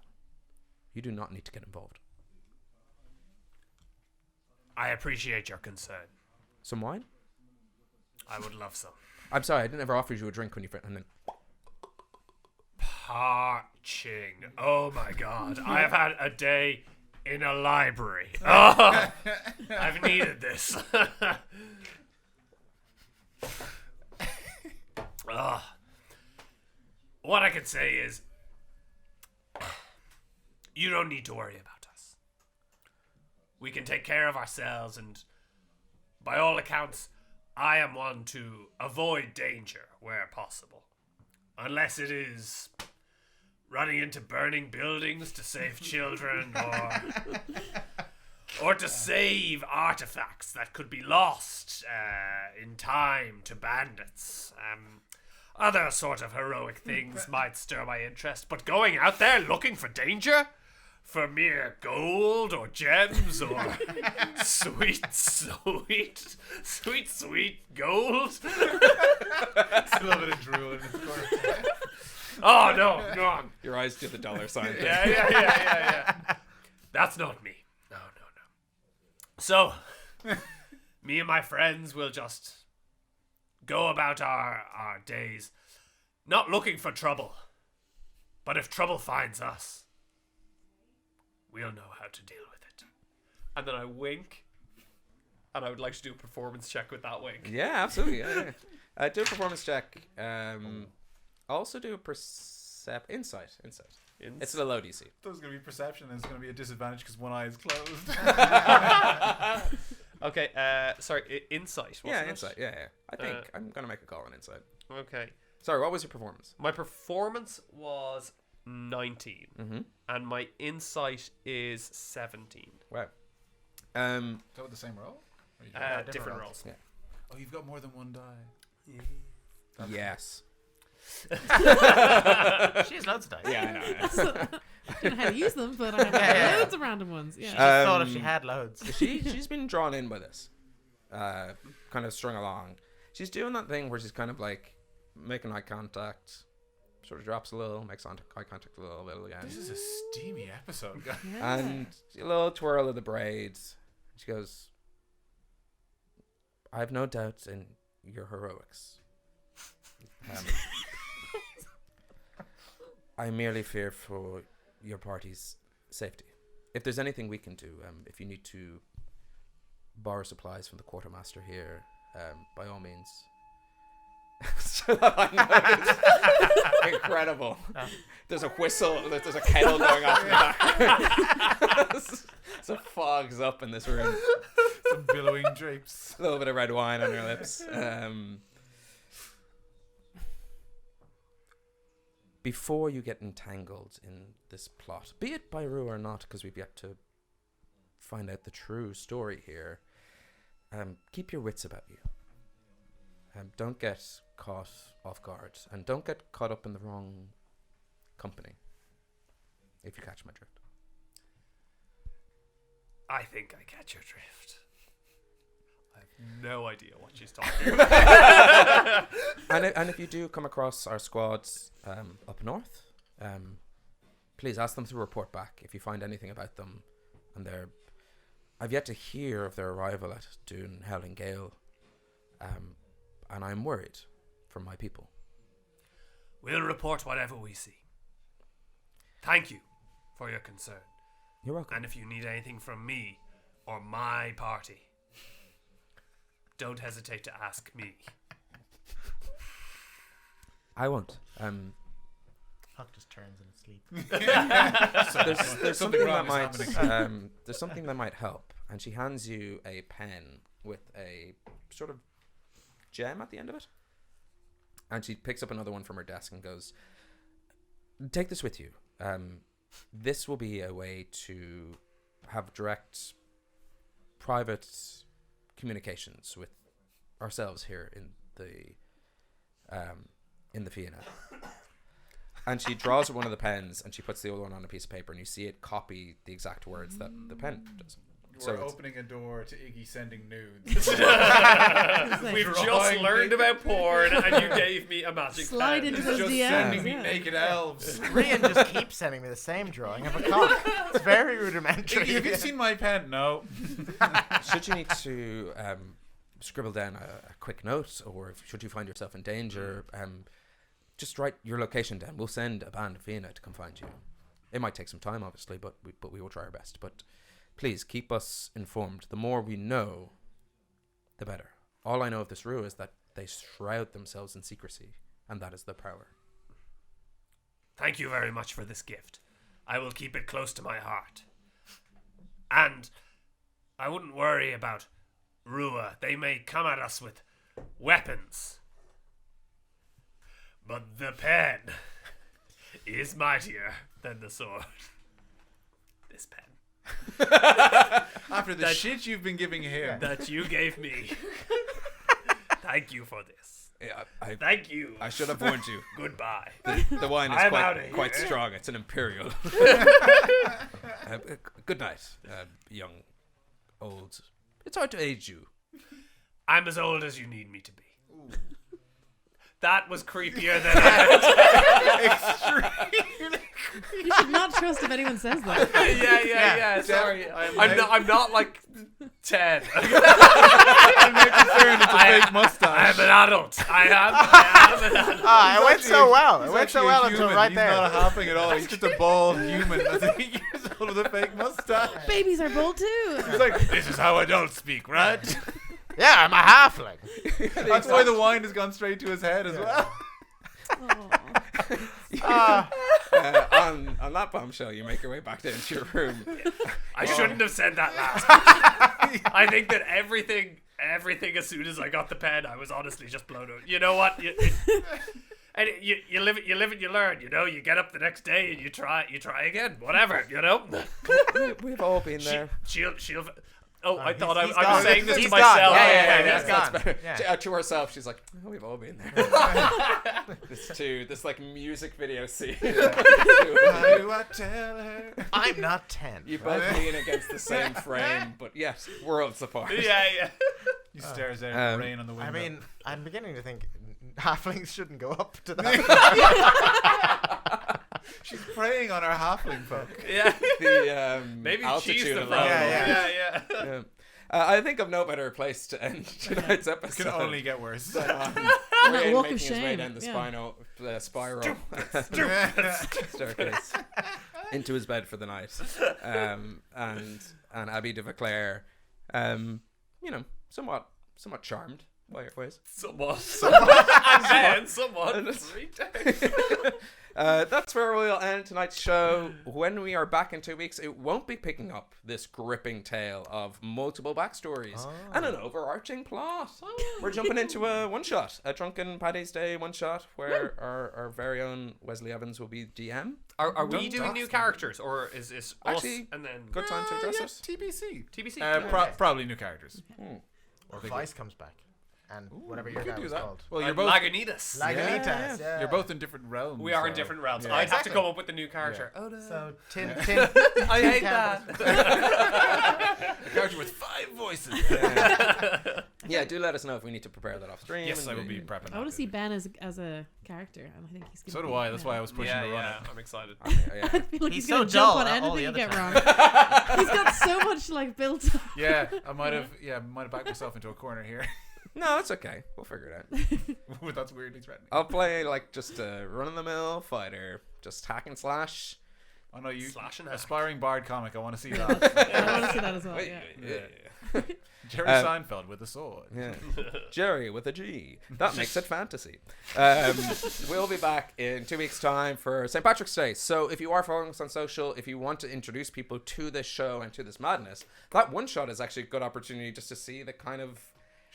You do not need to get involved. I appreciate your concern. Some wine? I would love some. I'm sorry, I didn't ever offer you a drink when you... And then... Parching. Oh my god. I have had a day in a library. Oh, I've needed this. What I can say is, you don't need to worry about us. We can take care of ourselves, and by all accounts, I am one to avoid danger where possible. Unless it is running into burning buildings to save children, or to save artifacts that could be lost in time to bandits. Other sort of heroic things might stir my interest, but going out there looking for danger? For mere gold or gems or sweet gold? It's a little bit of drool in his corner. Oh, no. Your eyes do the dollar sign. Yeah. That's not me. No. So, me and my friends will just go about our days not looking for trouble. But if trouble finds us, we'll know how to deal with it. And then I wink, and I would like to do a performance check with that wink. Yeah, absolutely. Yeah. Do a performance check. Also do a insight. It's a low DC. There's going to be perception, and it's going to be a disadvantage because one eye is closed. Okay, sorry, insight. Yeah, insight. Yeah. I think I'm going to make a call on insight. Okay. Sorry, what was your performance? My performance was 19, and my insight is 17. Wow. Is that with the same roll? Or you got Different rolls. Yeah. Oh, you've got more than one die. Yes. She has loads of dice. Yeah, I know. I don't know how to use them, but I have Yeah. loads of random ones. She Yeah. just thought if she had loads. She's been drawn in by this, kind of strung along. She's doing that thing where she's kind of like making eye contact, sort of drops a little, makes eye contact a little bit again, This is a steamy episode, guys. and a little twirl of the braids. She goes, "I have no doubts in your heroics. I merely fear for your party's safety. If there's anything we can do, if you need to borrow supplies from the quartermaster here, by all means." Incredible. There's a whistle, there's a kettle going off in the back. So fog's up in this room. Some billowing drapes. A little bit of red wine on her lips. Before you get entangled in this plot, be it by Rue or not, because we've yet to find out the true story here, keep your wits about you. Don't get caught off guard, and don't get caught up in the wrong company, if you catch my drift. I think I catch your drift. I have no idea what she's talking about. And if you do come across our squads up north, please ask them to report back if you find anything about them. And I've yet to hear of their arrival at Dune, Howling Gale, and I'm worried for my people. We'll report whatever we see. Thank you for your concern. You're welcome. And if you need anything from me or my party, don't hesitate to ask me. I won't. Huck just turns in his sleep. There's something wrong that is might there's something that might help, and she hands you a pen with a sort of gem at the end of it, and she picks up another one from her desk and goes, "Take this with you. This will be a way to have direct private communications with ourselves here in the Fianna." And she draws one of the pens and she puts the other one on a piece of paper, and you see it copy the exact words that the pen does. We're opening a door to Iggy sending nudes. We've just learned about porn, and you gave me a magic Slide pen. into those Just DMs. sending me yeah. naked elves. Rian just keeps sending me the same drawing of a cock. It's very rudimentary. Iggy, have you seen my pen? No. Should you need to scribble down a quick note, or should you find yourself in danger, just write your location down. We'll send a band of Fianna to come find you. It might take some time, obviously, but we will try our best. But please keep us informed. The more we know, the better. All I know of this Rue is that they shroud themselves in secrecy, and that is their power. Thank you very much for this gift. I will keep it close to my heart. And I wouldn't worry about Rua. They may come at us with weapons, but the pen is mightier than the sword. This pen. After the shit you've been giving him. that you gave me. Thank you for this. Yeah, Thank you. I should have warned you. Goodbye. The wine is I'm outta quite here. strong. It's an imperial. Good night, young, old. It's hard to age you. I'm as old as you need me to be. That was creepier than I You should not trust if anyone says that. yeah. Sorry, I'm not like 10. I'm not concerned it's a fake mustache. I'm an adult. I am an adult. It went so well. It He's went so actually a well until human. right He's there. not a halfling at all. He's just a bald human that's 8 years old with a fake mustache. Babies are bold too. He's like, this is how adults speak, right? Yeah, I'm a halfling. That's why the wine has gone straight to his head as well. On that bombshell, you make your way back down to your room. I shouldn't have said that last. I think that everything as soon as I got the pen, I was honestly just blown out. You know what? You live it, you learn. You know, you get up the next day and you try again. Whatever. You know. We've all been there. She'll. Oh, I thought I he's was gone. saying this He's to gone. myself. Yeah, he's That's gone. better. Yeah. To herself, she's like, oh, we've all been there. this like music video scene. How do I tell her? I'm not 10. You both lean against the same frame, but yes, worlds apart. Yeah. He stares out at the rain on the window. I mean, I'm beginning to think halflings shouldn't go up to that. She's preying on our halfling folk. Yeah. The Maybe altitude she's the alone. problem. Yeah. Yeah. I think of no better place to end tonight's It episode. can only get worse. than on that Ray walk making of his way shame. down the Yeah. spiral staircase into his bed for the night, and Abby de Vaclair, somewhat charmed by your ways. Somewhat. And then somewhat. That's where we'll end tonight's show. When we are back in 2 weeks, it won't be picking up this gripping tale of multiple backstories and an overarching plot. We're jumping into a one-shot, a Drunken Paddy's Day one-shot, where our very own Wesley Evans will be DM. Are we doing new characters, or is Actually, us and then Good time to address it. TBC. TBC? Probably new characters. Or Vice comes back. And whatever your could guy do was that. called. Well, you're both Lagunitas. Lagunitas. Yeah. you're both in different realms. We are in so- different realms. Yeah. I'd have to Exactly. come up with a new character. Oh no. So, Tin. I hate that. A character with 5 voices. Yeah, do let us know if we need to prepare that off stream. Yes, and I will be prepping. I want to see Ben as a character, and I think he's gonna So do be- I. That's why I was pushing Yeah, to run yeah. it. I'm excited. I Yeah. feel like He's he's gonna so jump dull on all the anything you other get time. wrong. He's got so much like built up. Yeah, I might have backed myself into a corner here. No, it's okay. We'll figure it out. That's weirdly threatening. I'll play like just a run-of-the-mill fighter, just hack and slash. Oh no, you Slash and hack. aspiring bard comic. I want to see that. I want to see that as well. Yeah. Jerry Seinfeld with a sword. Yeah. Jerry with a G. That makes it fantasy. We'll be back in 2 weeks' time for St. Patrick's Day. So if you are following us on social, if you want to introduce people to this show and to this madness, that one shot is actually a good opportunity just to see the kind of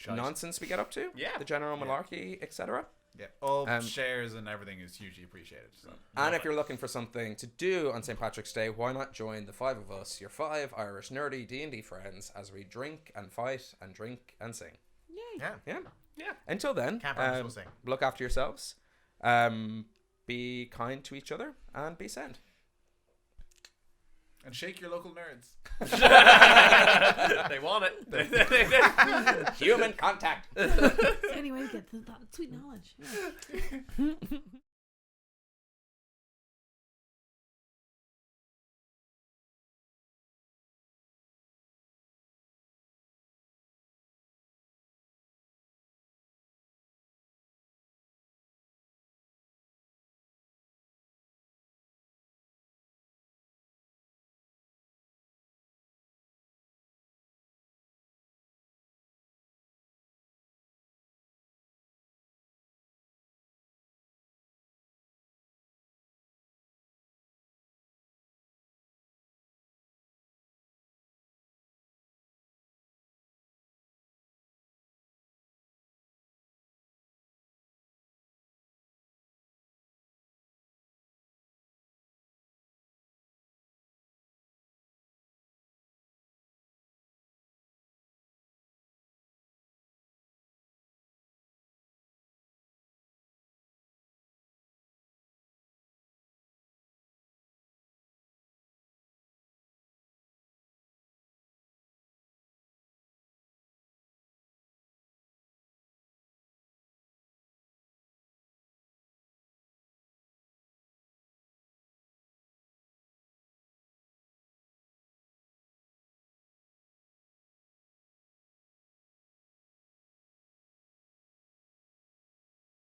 nonsense we get up to. Yeah. The general malarkey, etc. Yeah, all shares and everything is hugely appreciated. So. And if you're looking for something to do on St. Patrick's Day, why not join the 5 of us, your 5 Irish nerdy D&D friends, as we drink and fight and drink and sing. Yeah. Yeah. Until then, Can't promise we'll sing. look after yourselves, be kind to each other, and be sent. And shake your local nerds. They want it. Human contact. Anyway, get that sweet knowledge. Yeah.